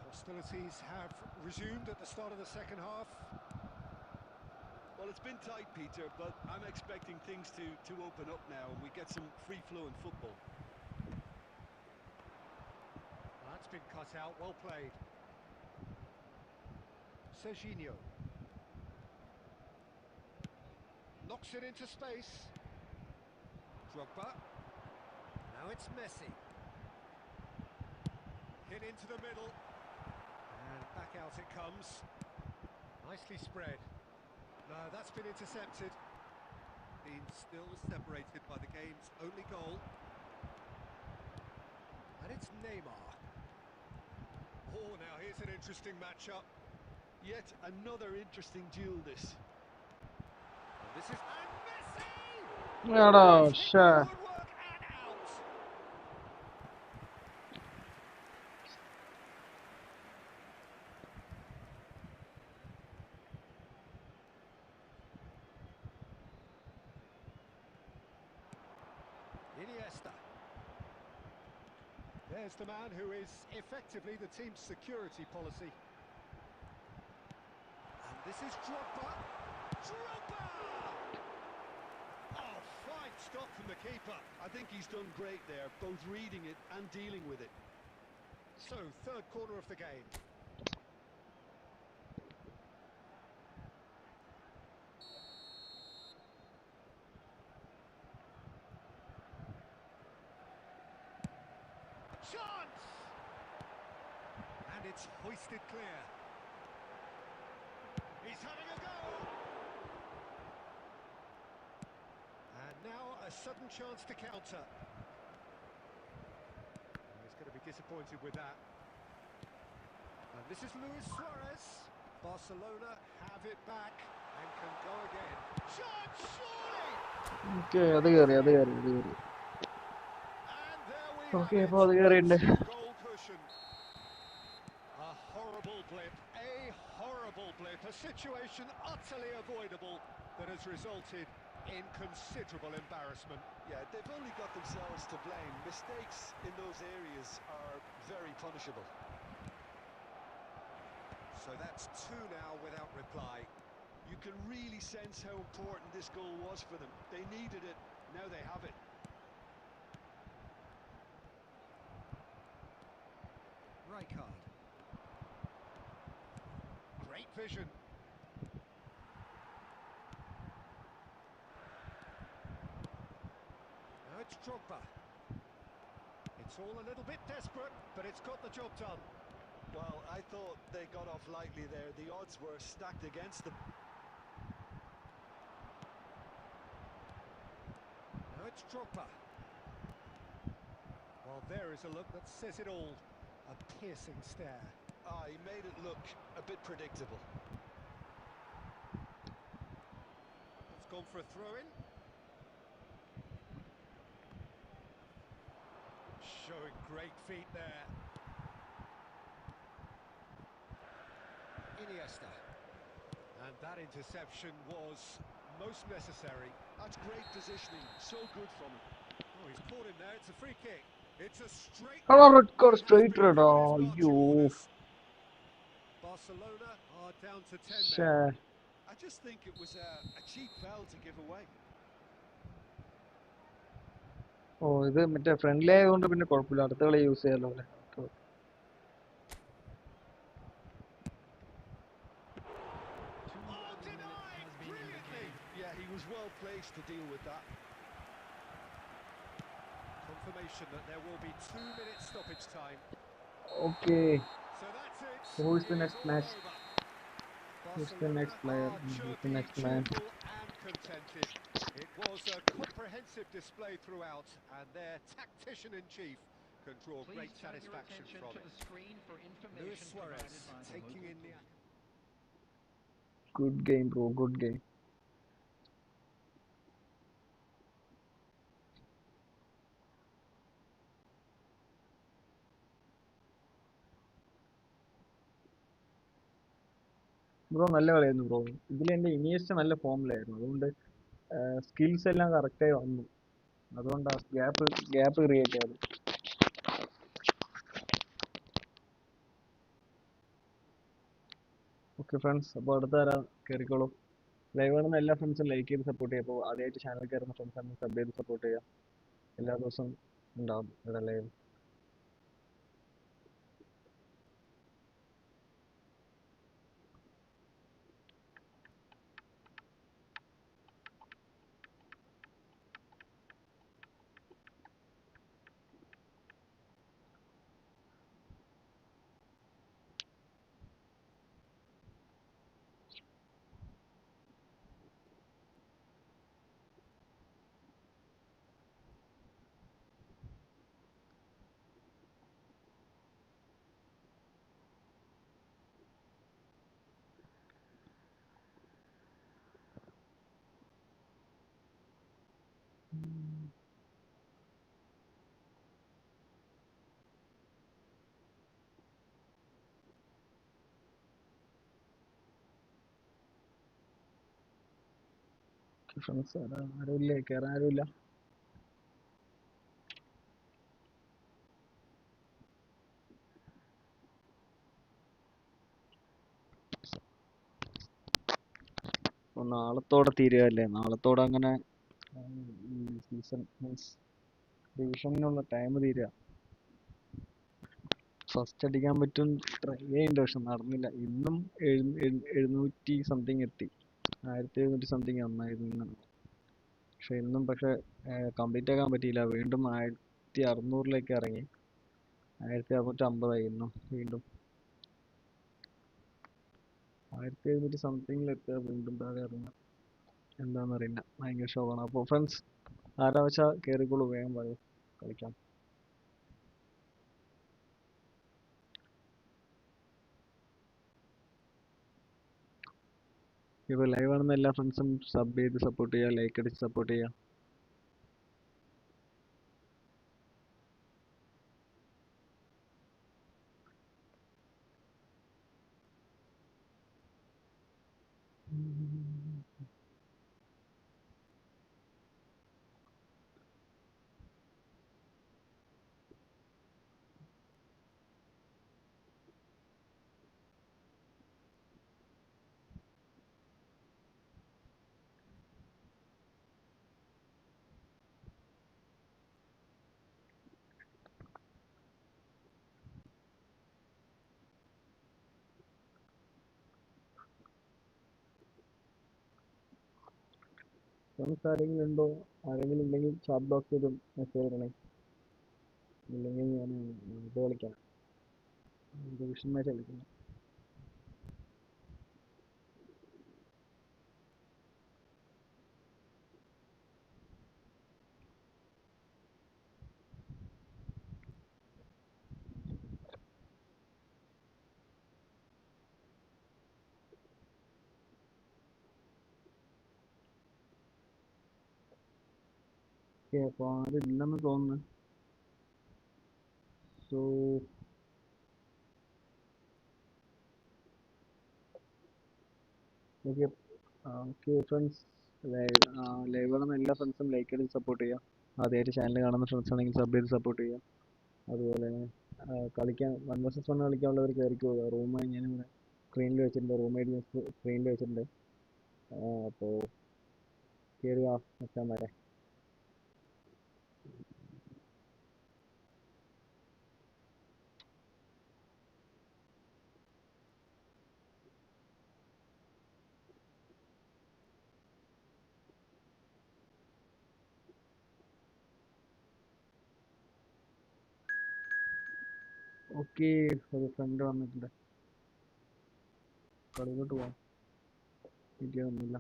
Speaker 2: Hostilities have resumed at the start of the second half.
Speaker 3: Well, it's been tight, Peter, but I'm expecting things to open up now and we get some free-flowing football.
Speaker 2: That's been cut out, well played. Serginho. Knocks it into space. Drogba. Now it's Messi. Hit into the middle. And back out it comes. Nicely spread. No, that's been intercepted. Been still separated by the game's only goal. And it's Neymar. Oh, now here's an interesting matchup.
Speaker 3: Yet another interesting duel, this.
Speaker 2: And this is... And Messi!
Speaker 1: എടാ ഷേ,
Speaker 2: Woodwork and out! There's the man who is effectively the team's security policy. And this is Drogba. Drogba! Oh, fine stop from the keeper.
Speaker 3: I think he's done great there, both reading it and dealing with it.
Speaker 2: So, third corner of the game. Chance! And it's hoisted clear. He's having a go! And now a sudden chance to counter. He's going to be disappointed with that. And this is Luis Suarez. Barcelona have it back and can go again. Chance, surely!
Speaker 1: Okay, അത് കയറി.
Speaker 2: And there we
Speaker 1: Okay,
Speaker 2: have
Speaker 1: അപ്പോൾ അത്
Speaker 2: it.
Speaker 1: കയറിയിട്ടുണ്ട്.
Speaker 2: It's a goal cushion. A horrible blip, a situation utterly avoidable that has resulted in considerable embarrassment.
Speaker 3: Yeah, they've only got themselves to blame. Mistakes in those areas are very punishable.
Speaker 2: So that's two now without reply.
Speaker 3: You can really sense how important this goal was for them. They needed it, now they have it.
Speaker 2: Rijkaard. Great vision. Now it's Drogba. It's all a little bit desperate, but it's got the job done.
Speaker 3: Well, I thought they got off lightly there. The odds were stacked against them.
Speaker 2: Now it's Drogba. Well, there is a look that says it all. A piercing stare.
Speaker 3: He made it look a bit predictable.
Speaker 2: It's gone for a throw-in. Showing great feet there. Iniesta. And that interception was most necessary.
Speaker 3: That's great positioning, so good from him.
Speaker 2: Oh, he's caught him there. It's a free kick. It's a straight.
Speaker 1: red card
Speaker 2: He has
Speaker 1: straight
Speaker 2: been
Speaker 1: red.
Speaker 2: given his marching
Speaker 1: അയ്യോ.
Speaker 2: orders. Barcelona are down to 10
Speaker 1: ശ്ശേ.
Speaker 2: men.
Speaker 3: I just think it was a cheap foul to give away.
Speaker 1: ഓ, ഇത് മറ്റേ friendly ആയതുകൊണ്ട് പിന്നെ കുഴപ്പമില്ല. അടുത്ത കളി use ചെയ്യാലോ അല്ലേ?
Speaker 2: Oh, denied! Brilliantly!
Speaker 3: Yeah, he was well placed to deal with that.
Speaker 2: Confirmation that there will be 2 minutes stoppage time.
Speaker 1: Okay.
Speaker 2: So that's it.
Speaker 1: Who is the
Speaker 2: It
Speaker 1: next
Speaker 2: all
Speaker 1: match?
Speaker 2: over.
Speaker 1: Who's the next player?
Speaker 2: Barcelona
Speaker 1: Who's
Speaker 2: are
Speaker 1: the next man?
Speaker 2: cheerful and contented. It was a comprehensive display throughout, and their tactician-in-chief can draw
Speaker 4: Please
Speaker 2: great
Speaker 4: turn your
Speaker 2: satisfaction
Speaker 4: attention
Speaker 2: from
Speaker 4: to
Speaker 2: it.
Speaker 4: the screen for
Speaker 2: Luis
Speaker 4: information
Speaker 2: Suarez
Speaker 4: provided by the
Speaker 2: taking
Speaker 4: local
Speaker 2: in the
Speaker 4: police.
Speaker 1: Good game, bro. Good game. Bro നല്ല കളിയായിരുന്നു bro. ഇതിൽ എൻ്റെ Iniesta നല്ല ഫോമിലായിരുന്നു. അതുകൊണ്ട് skills എല്ലാം കറക്റ്റായി വന്നു. അതുകൊണ്ടാണ് ഗ്യാപ്പ് ക്രിയേറ്റ് ആയത്. ഓക്കെ ഫ്രണ്ട്സ്, അപ്പോൾ അടുത്ത തരാം, കയറിക്കോളൂ. ലൈവ് കാണുന്ന എല്ലാ ഫ്രണ്ട്സും ലൈക്ക് ചെയ്ത് സപ്പോർട്ട് ചെയ്യുക. അപ്പോൾ ആദ്യമായിട്ട് ചാനൽ കയറുന്ന ഫ്രണ്ട്സ് ആണെങ്കിൽ സബ് ചെയ്ത് സപ്പോർട്ട് ചെയ്യുക. എല്ലാ ദിവസവും ഉണ്ടാവും ഇവിടെ ലൈവ്. ഫ്രണ്ട്സ് ആരുമില്ലേ? കയറാൻ ആരുമില്ല. അപ്പോൾ നാളത്തോടെ തീരുകയല്ലേ, നാളത്തോടെ അങ്ങനെ സീസൺ മീൻസ് ഡിവിഷനിലുള്ള ടൈം തീരുക. ഫസ്റ്റ് അടിക്കാൻ പറ്റും ട്രൈ ചെയ്യുന്നുണ്ട്, പക്ഷെ നടന്നില്ല. ഇന്നും 700 സംതിങ് എത്തി, 1700 സംതിങ് വന്നായിരുന്നു ഇന്ന്. പക്ഷെ ഇന്നും കംപ്ലീറ്റ് ആക്കാൻ പറ്റിയില്ല. വീണ്ടും 1600 ഇറങ്ങി, 1650 ഇന്നും. വീണ്ടും 1700 സംതിങ്ങിലെത്തുക, വീണ്ടും താഴെ ഇറങ്ങുക. എന്താണെന്നറിയില്ല, ഭയങ്കര ഷോക്കാണ്. അപ്പോൾ ഫ്രണ്ട്സ്, ആരാ വെച്ചാൽ കയറിക്കോളൂ, വേഗം പറയൂ, കളിക്കാം. ഇപ്പോൾ ലൈവ് ആണെന്ന് എല്ലാ ഫ്രണ്ട്സും സബ് ചെയ്ത് സപ്പോർട്ട് ചെയ്യുക, ലൈക്ക് അടിച്ച് സപ്പോർട്ട് ചെയ്യുക. ഫ്രണ്ട്സ് ആരെങ്കിലും ഉണ്ടോ? ആരെങ്കിലും ഉണ്ടെങ്കിൽ ചാറ്റ് ബോക്സിൽ മെസ്സേജ് ഇടണേ, ഇല്ലെങ്കിൽ ഞാൻ ഇത് കളിക്കാം, ഡിവിഷൻ മാച്ച് കളിക്കണം. ഓക്കെ, അപ്പോൾ ആരും ഇല്ലെന്ന് തോന്നുന്നു. So okay, okay friends, live കാണുന്ന എല്ലാ ഫ്രണ്ട്സും ലൈക്ക് അടിച്ച് സപ്പോർട്ട് ചെയ്യുക. ആദ്യമായിട്ട് ചാനൽ കാണുന്ന ഫ്രണ്ട്സ് ആണെങ്കിൽ സബ് ചെയ്ത് സപ്പോർട്ട് ചെയ്യുക. അതുപോലെ കളിക്കാൻ 1 vs 1 കളിക്കാനുള്ളവർ കയറിക്കോ. റൂം ഞാനിവിടെ സ്ക്രീനിൽ വെച്ചിട്ടുണ്ട്, റൂം ഐ ഡി സ്ക്രീനിൽ വെച്ചിട്ടുണ്ട്. അപ്പോൾ കയറുക മച്ചാന്മാരെ. ഓക്കെ, ഒരു ഫ്രണ്ട് വന്നിട്ടുണ്ട്, കളിയിലോട്ട് പോകാം. വീഡിയോ ഒന്നുമില്ല.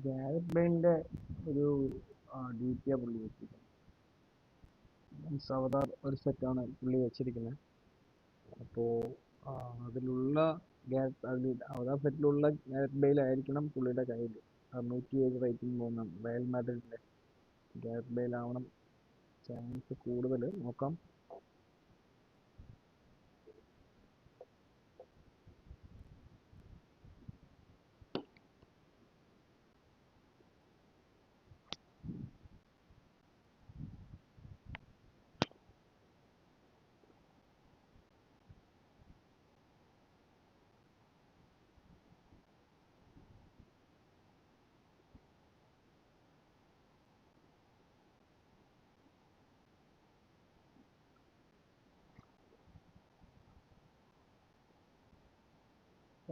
Speaker 1: ഗാരറ്റ് ബെയിലിൻ്റെ ഒരു DP പുള്ളി വെച്ചിരിക്കുന്നത്. മീൻസ് അവതാർ ഒരു സെറ്റാണ് പുള്ളി വെച്ചിരിക്കുന്നത്. അപ്പോൾ അതിലുള്ള അവതാർ സെറ്റിലുള്ള ഗാരറ്റ് ബെയിൽ ആയിരിക്കണം പുള്ളിയുടെ കയ്യിൽ. 107 റേറ്റിംഗ് പോകുന്ന റയൽ മാഡ്രിഡിൻ്റെ ഗാരറ്റ് ബെയിൽ ആവണം ചാൻസ് കൂടുതൽ. നോക്കാം.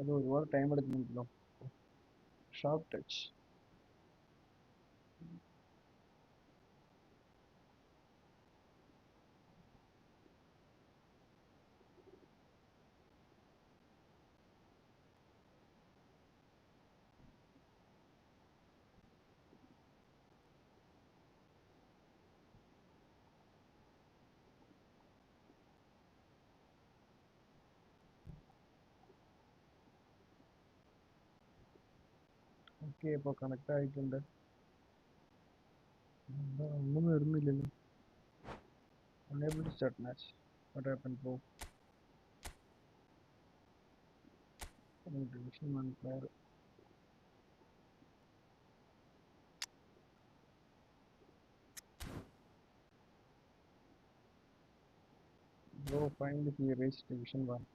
Speaker 1: അത് ഒരുപാട് ടൈം എടുക്കുന്നുണ്ടല്ലോ. Sharp touch. ഓക്കെ, ഇപ്പോൾ കണക്ട് ആയിട്ടുണ്ട്. എന്താ ഒന്നും വരുന്നില്ലല്ലോ. Unable to start match. What happened, bro? Division 1 player. Bro, finally he reached Division 1.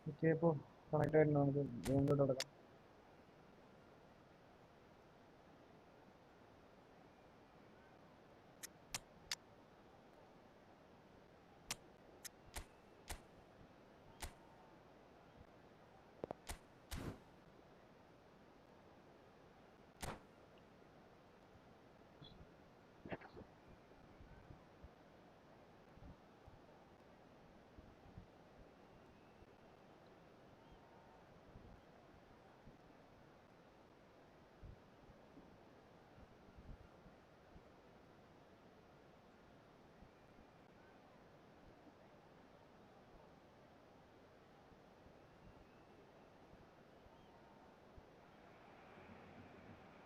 Speaker 1: Okay, bro. Connected now.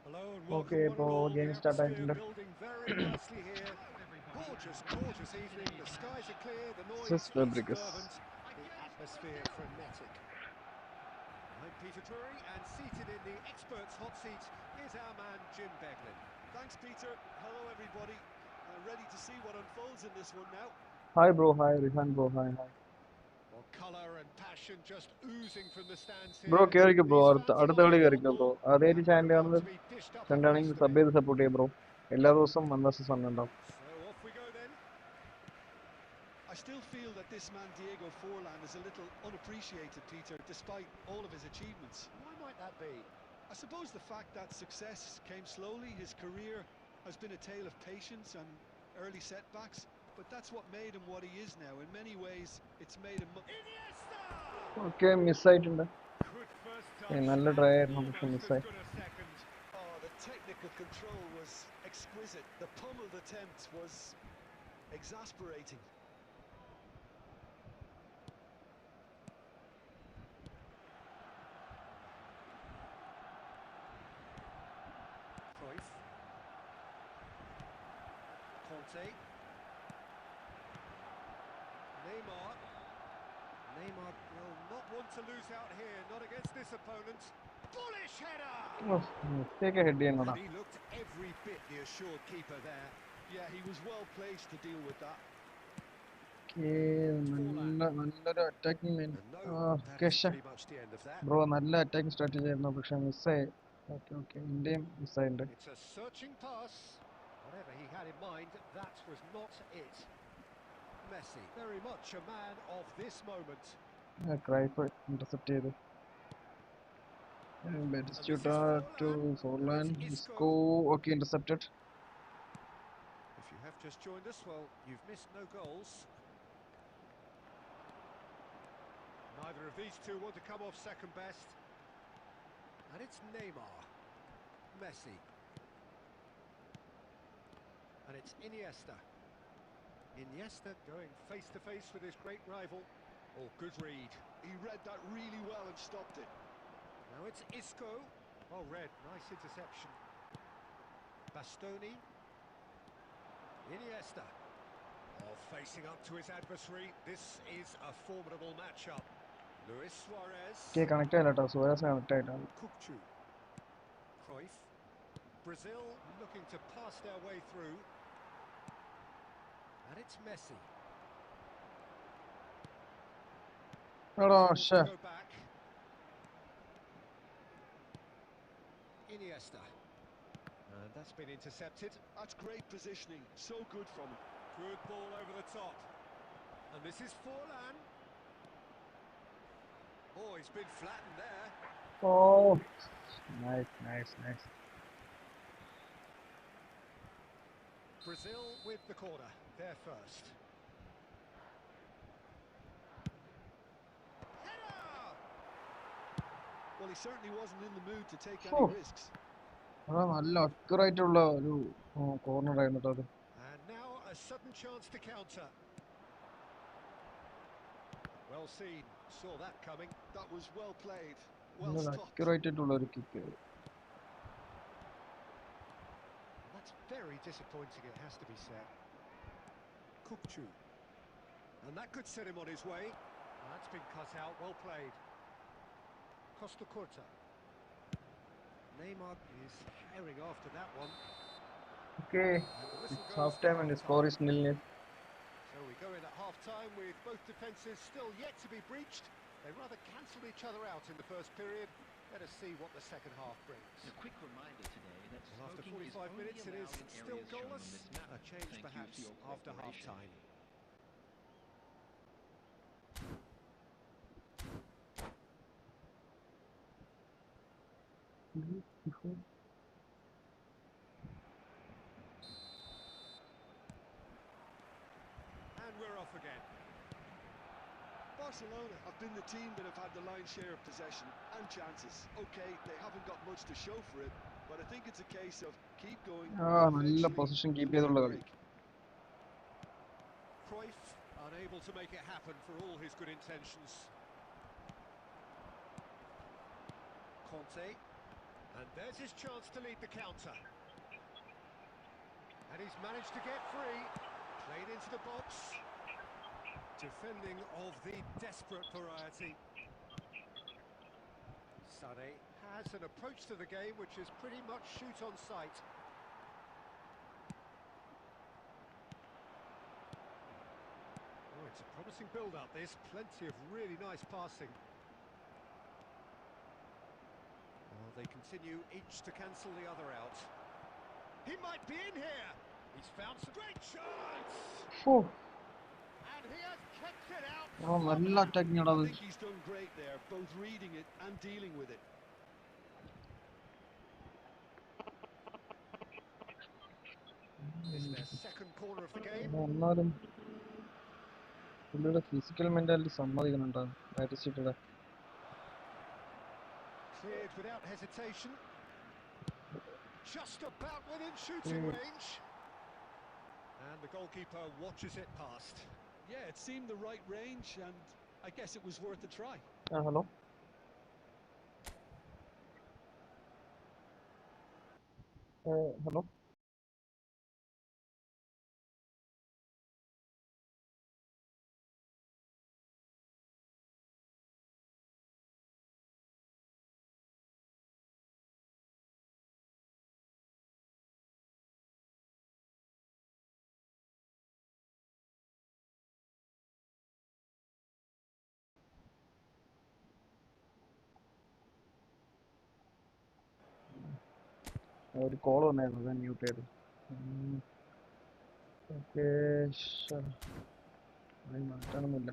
Speaker 2: Hello and welcome
Speaker 1: Okay,
Speaker 2: one and
Speaker 1: bro.
Speaker 2: all. The
Speaker 1: Game start
Speaker 2: atmosphere
Speaker 1: ആയിട്ടുണ്ട്.
Speaker 2: building very nicely here. Gorgeous, gorgeous evening. The skies are clear, the noise
Speaker 1: Sis
Speaker 2: is
Speaker 1: Fabregas.
Speaker 2: fervent, the atmosphere frenetic. I'm Peter Drury, and seated in the experts' hot seat is our man Jim Beglin.
Speaker 3: Thanks, Peter. Hello, everybody. Ready to see what unfolds in this one now.
Speaker 1: Hi, bro. Hi, Rihan, bro. Hi, hi.
Speaker 2: Well, colour and passion just oozing from the stands here.
Speaker 1: Bro കേറിക്കോ bro.
Speaker 2: These
Speaker 1: അടുത്ത
Speaker 2: fans
Speaker 1: അടുത്ത
Speaker 2: love
Speaker 1: കളി കേറിക്കോ bro.
Speaker 2: football,
Speaker 1: അതേ
Speaker 2: and
Speaker 1: channel
Speaker 2: we're about
Speaker 1: കാണുന്നത്
Speaker 2: to be dished up a
Speaker 1: രണ്ടാണെങ്കിൽ
Speaker 2: feast of
Speaker 1: sub
Speaker 2: it.
Speaker 1: ചെയ്ത് support ചെയ്യും bro. എല്ലാ ദിവസവും 1 vs 1 ഉണ്ടാവും.
Speaker 2: So off we go then.
Speaker 3: I still feel that this man Diego Forlan is a little unappreciated, Peter, despite all of his achievements.
Speaker 2: Why might that be?
Speaker 3: I suppose the fact that success came slowly, his career has been a tale of patience and early setbacks, but that's what made him what he is now. In many ways, it's made him...
Speaker 2: Iniesta!
Speaker 1: Okay മിസ്സായിട്ടുണ്ട്.
Speaker 2: Good first touch
Speaker 1: നല്ല
Speaker 2: and
Speaker 1: try ആയിരുന്നു പക്ഷെ
Speaker 2: almost as
Speaker 1: മിസ്സായി.
Speaker 2: good a second.
Speaker 3: Oh, the technical control was exquisite. The pummeled attempt was exasperating.
Speaker 2: Cruyff. Conte. Neymar. Neymar will not want to lose out here, not against this opponent. Bullish header!
Speaker 1: Mistake head ചെയ്യുന്നതാ.
Speaker 2: And he looked every bit the assured keeper there.
Speaker 3: Yeah, he was well placed to deal with that.
Speaker 1: നല്ലൊരു attacking
Speaker 2: And no, that is pretty much the end of that.
Speaker 1: Bro നല്ല attacking strategy ആയിരുന്നു പക്ഷെ മിസ്സായി. Okay okay ഇന്ത്യയും മിസ്സായിട്ടുണ്ട്.
Speaker 2: It's a searching pass. Whatever he had in mind, that was not it. Messi, very much a man of this moment.
Speaker 1: Cruyff intercept ചെയ്തു. Batistuta to Forlan. Isco. Okay, intercepted.
Speaker 2: If you have just joined us, well, you've missed no goals. Neither of these two want to come off second best. And it's Neymar. Messi. And it's Iniesta. Iniesta going face to face with his great rival. Oh, good read.
Speaker 3: He read that really well and stopped it.
Speaker 2: Now it's Isco. Well read, nice interception. Bastoni. Iniesta. Oh, facing up to his adversary. This is a formidable matchup. Luis Suarez.
Speaker 1: Okay, connect ആയിട്ടോ. Suarez connect ആയിട്ടാണ്.
Speaker 2: Kukcu. Cruyff. Brazil looking to pass their way through. And it's Messi.
Speaker 1: എടാ
Speaker 2: Forced
Speaker 1: ശ്ശേ.
Speaker 2: to go back. Iniesta. And that's been intercepted.
Speaker 3: That's great positioning. So good from him.
Speaker 2: Good ball over the top. And this is Forlan. Oh, he's been flattened there.
Speaker 1: Oh, nice.
Speaker 2: Brazil with the corner. They're first. Header!
Speaker 3: Well, he certainly wasn't in the mood to take
Speaker 1: Oh.
Speaker 3: any risks.
Speaker 1: അതാ നല്ല accurate ഉള്ള ഒരു corner ആയിരുന്നു കേട്ടോ അത്.
Speaker 2: And now a sudden chance to counter. Well seen. Saw that coming.
Speaker 3: That was well played. Well
Speaker 1: നല്ല
Speaker 3: stopped.
Speaker 1: Accurate ആയിട്ടുള്ള ഒരു kick.
Speaker 2: That's very disappointing, it has to be said. Kukchu. And that could set him on his way. That's been cut out, well played. Costa Curta. Neymar is firing after that one.
Speaker 1: Okay,
Speaker 2: And the whistle
Speaker 1: it's
Speaker 2: goes
Speaker 1: half
Speaker 2: for
Speaker 1: time and the score is 0-0.
Speaker 2: So we go in at half-time with both defences still yet to be breached. They rather cancelled each other out in the first period. Let us see what the second half brings.
Speaker 4: A quick reminder today that
Speaker 2: Well, after
Speaker 4: smoking is
Speaker 2: 45
Speaker 4: only
Speaker 2: minutes, it is
Speaker 4: allowed in
Speaker 2: still
Speaker 4: areas shown on
Speaker 2: goalless.
Speaker 4: this map.
Speaker 2: A change
Speaker 4: Thank you
Speaker 2: perhaps
Speaker 4: for your
Speaker 2: after
Speaker 4: cooperation.
Speaker 2: half-time. And we're off again.
Speaker 3: Barcelona have been the team that have had the lion's share of possession and chances. Okay, they haven't got much to show for it, but I think it's a case of keep going.
Speaker 1: നല്ല position keep ചെയ്തുള്ള കളി.
Speaker 2: Cruyff unable to make it happen for all his good intentions. Conte, and there's his chance to lead the counter. And he's managed to get free, played into the box. Defending of the desperate variety. Sané has an approach to the game which is pretty much shoot on sight. Oh, it's a promising build-up this, plenty of really nice passing. Oh, they continue each to cancel the other out. He might be in here! He's found some great chance!
Speaker 1: Oh,
Speaker 2: And he has kept it out!
Speaker 1: നല്ല attacking ആണ്
Speaker 3: I
Speaker 1: അത്.
Speaker 3: think he's done great there, both reading it and dealing with it.
Speaker 2: It's their second corner of the game.
Speaker 1: എന്നാലും പുള്ളിയുടെ physical mentality സമ്മതിക്കുന്നുണ്ടോ പാരിസിറ്റിയുടെ.
Speaker 2: Cleared without hesitation. Just about within shooting range. And the goalkeeper watches it past.
Speaker 3: Yeah, it seemed the right range, and I guess it was worth a try.
Speaker 1: Hello. Hello. ഒരു call വന്നായിരുന്നു അതാ mute ചെയ്ത്. Okay, മാറ്റാനൊന്നുമില്ല.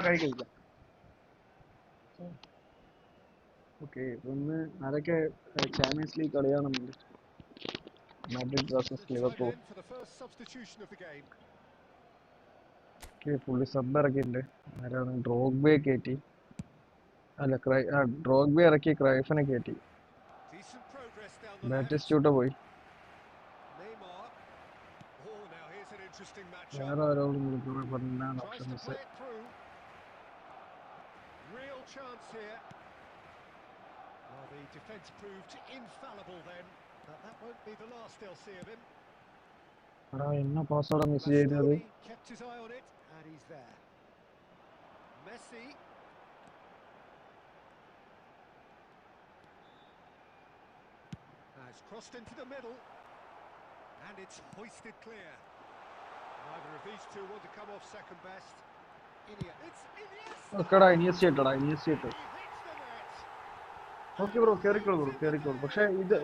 Speaker 1: കഴിക്കാം. Okay, ഇന്ന് ആരൊക്കെ champions league കളിയാണെന്നുണ്ട്. Madrid versus
Speaker 2: The time
Speaker 1: Liverpool.
Speaker 2: in for the first substitution of the game.
Speaker 1: പുള്ളി സബ് ഇറക്കിയിട്ടുണ്ട്. ആരാണ്? ഡ്രോഗ്ബയെ കയറ്റി. അല്ല, ഡ്രോഗ്ബെ ഇറക്കി, ക്രൈഫിനെ കയറ്റി.
Speaker 2: Decent progress down the left.
Speaker 1: Batistuta പോയി.
Speaker 2: Neymar. Oh, now here's an interesting matchup.
Speaker 1: വേറെ ആരോടും പറഞ്ഞാണ്
Speaker 2: Tries
Speaker 1: option
Speaker 2: to
Speaker 1: miss.
Speaker 2: play it through. Real chance here. Well, the defence proved infallible then. But that won't be the last they'll see of him.
Speaker 1: എന്നാ പാസ്സാണ് miss ചെയ്തത്.
Speaker 2: Bastoni kept his eye on it, and he's there. Messi. Has It's crossed into the middle, and it's hoisted clear. Neither of these two want to come off second best. It's Iniesta!
Speaker 1: ഓക്കെടാ Iniesta ഇട്ടടാ Iniesta ഇട്ട്.
Speaker 2: He hits the net.
Speaker 1: Okay bro കേറിക്കോളൂ bro കേറിക്കോളൂ. പക്ഷെ ഇത്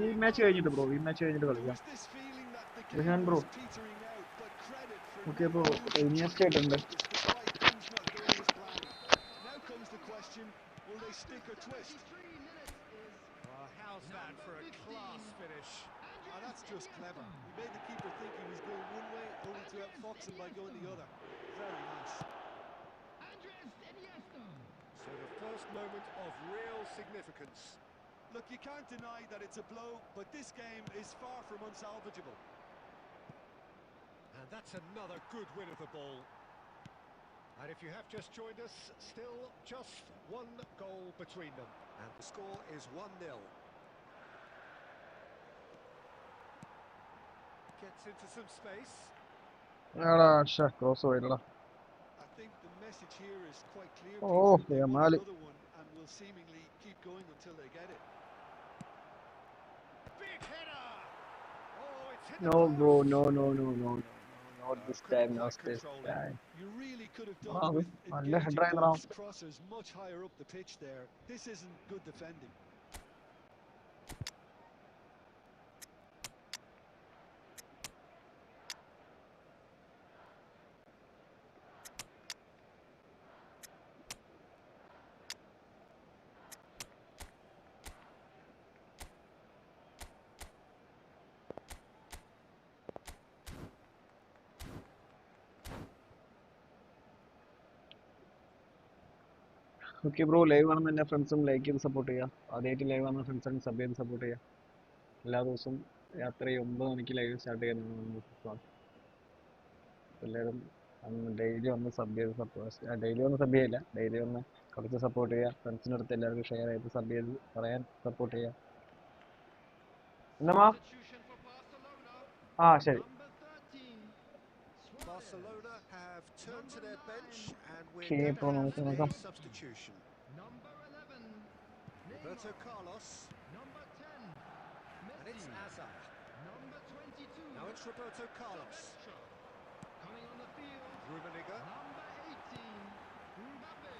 Speaker 1: ഈ match കഴിഞ്ഞിട്ട് bro ഈ മാച്ച് കഴിഞ്ഞിട്ട്
Speaker 3: There
Speaker 1: കളിക്കാം.
Speaker 3: was this feeling that the
Speaker 1: Rihan
Speaker 3: game
Speaker 1: bro.
Speaker 3: was petering out, but credit for
Speaker 1: okay
Speaker 3: never
Speaker 1: bro
Speaker 3: losing
Speaker 1: Iniesta ആയിട്ടുണ്ട്.
Speaker 3: focus despite things not going as planned. Now comes the question, will they stick or twist?
Speaker 4: 33 minutes is
Speaker 2: Well, how's that for a class finish?
Speaker 3: That's just clever. He made the keeper think he was going one way, only to outfox him by going the other. Very nice.
Speaker 4: Andres Iniesta.
Speaker 2: So the first moment of real significance.
Speaker 3: Look, you can't deny that it's a blow, but this game is far from unsalvageable.
Speaker 2: And that's another good win of the ball. And if you have just joined us, still just one goal between them. And the score is 1-0. Gets into some space.
Speaker 1: എടാ Shaw cross പോയില്ലടാ.
Speaker 3: I think the message here is quite clear,
Speaker 1: Oh,
Speaker 3: Peter. They
Speaker 1: yeah,
Speaker 3: want
Speaker 1: Mali.
Speaker 3: another one and will seemingly keep going until they get it.
Speaker 2: Big header! Oh, it's hit
Speaker 1: No
Speaker 2: the
Speaker 1: bro
Speaker 2: post.
Speaker 1: no not this time,
Speaker 2: Couldn't
Speaker 1: not
Speaker 2: quite
Speaker 1: this
Speaker 2: control it.
Speaker 1: time.
Speaker 3: You really could have
Speaker 1: Ah,
Speaker 3: done with
Speaker 1: നല്ല
Speaker 3: engaging
Speaker 1: header ആയിരുന്നടാ.
Speaker 3: those crosses much higher up the pitch there. This isn't good defending.
Speaker 1: Okay bro live കാണുന്ന എല്ലാ ഫ്രണ്ട്സും like ചെയ്ത് support ചെയ്യുക. ആദ്യമായിട്ട് live കാണുന്ന ഫ്രണ്ട്സും sub ചെയ്ത് സപ്പോർട്ട് ചെയ്യുക. എല്ലാ ദിവസവും രാത്രി 9 മണിക്ക് ലൈവ് സ്റ്റാർട്ട് ചെയ്യുന്നതാണ്. എല്ലാവരും ഡെയിലി ഒന്ന് സബ് ചെയ്ത് ഡെയിലി ഒന്ന് സബ് ചെയ്യില്ല, ഡെയിലി ഒന്ന് കളിച്ച് സപ്പോർട്ട് ചെയ്യുക. ഫ്രണ്ട്സിൻ്റെ അടുത്ത് എല്ലാവർക്കും ഷെയർ ചെയ്ത് സബ് ചെയ്ത് പറയാൻ സപ്പോർട്ട് ചെയ്യുക. എന്നമ്മാ
Speaker 4: Substitution for Barcelona.
Speaker 1: ആ ശരി.
Speaker 4: Number 13.
Speaker 2: Barcelona have turned to their bench and we're
Speaker 1: Okay,
Speaker 2: going to
Speaker 1: bro,
Speaker 2: have
Speaker 1: നോക്കാം.
Speaker 2: a substitution.
Speaker 4: Number 11.
Speaker 2: Roberto
Speaker 4: Neymar.
Speaker 2: Carlos,
Speaker 4: Number 10.
Speaker 2: and it's
Speaker 4: Messi.
Speaker 2: Hazard.
Speaker 4: Number 22.
Speaker 2: Now it's Roberto Carlos.
Speaker 4: Silvestre. Coming on the field.
Speaker 2: Rummenigge.
Speaker 4: Number 18. Mbappe.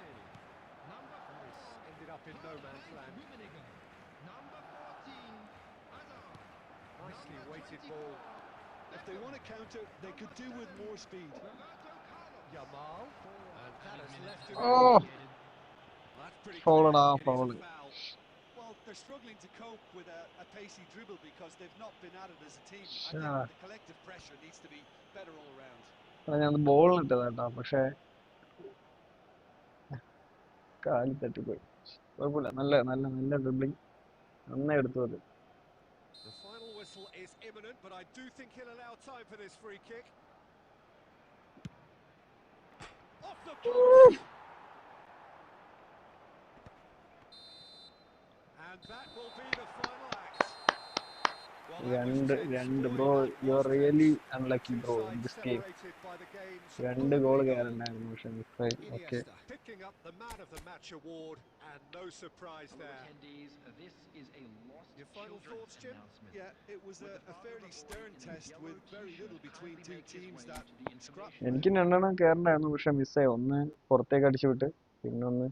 Speaker 4: Number 4.
Speaker 2: Ended up in no man's land.
Speaker 4: Rummenigge. Number 14. Hazard.
Speaker 2: Nicely
Speaker 4: Number
Speaker 2: weighted
Speaker 4: 24.
Speaker 2: ball.
Speaker 3: If they want to counter, they could do with more speed.
Speaker 4: Roberto Carlos.
Speaker 2: Yamal. And that has left him.
Speaker 1: Oh,
Speaker 2: That's pretty
Speaker 1: foul
Speaker 2: clear.
Speaker 1: ടാ,
Speaker 2: It is
Speaker 1: foul.
Speaker 2: a foul.
Speaker 3: Well, they're struggling to cope with a pacey dribble because they've not been at it as a team. I
Speaker 1: Sure.
Speaker 3: think the collective pressure needs to be better all around.
Speaker 1: ഞാൻ ബോളിന് ഇട്ടത് കേട്ടോ, പക്ഷേ കാലി തട്ടിപ്പോയി. കുഴപ്പമില്ല, നല്ല നല്ല നല്ല dribbling നന്നായി എടുത്തു അത്.
Speaker 2: The final whistle is imminent, but I do think he'll allow time for this free kick. Off the post! And that will be the final act. Well, that was tense.
Speaker 1: രണ്ട്
Speaker 2: Boy,
Speaker 1: bro,
Speaker 2: that
Speaker 1: you are
Speaker 2: was
Speaker 1: really
Speaker 2: tense.
Speaker 1: Unlucky
Speaker 2: Two
Speaker 1: bro in
Speaker 2: sides
Speaker 1: this game.
Speaker 2: separated by the game's
Speaker 1: 2 goal
Speaker 2: only goal.
Speaker 1: കയറുണ്ടായിരുന്നു, പക്ഷെ മിസ്സായി. Okay
Speaker 2: Iniesta picking up the man of the match award, and no surprise there.
Speaker 5: Attendees, this is a lost
Speaker 2: Your final
Speaker 5: children
Speaker 2: thoughts, Jim?
Speaker 5: announcement.
Speaker 3: Yeah, it was a fairly stern test with very little between two teams that scrapped.
Speaker 1: എനിക്ക് 2 എണ്ണം കയറണ്ടായിരുന്നു, പക്ഷെ മിസ്സായി. ഒന്ന് പുറത്തേക്ക് അടിച്ചു വിട്ട്, പിന്നെ ഒന്ന്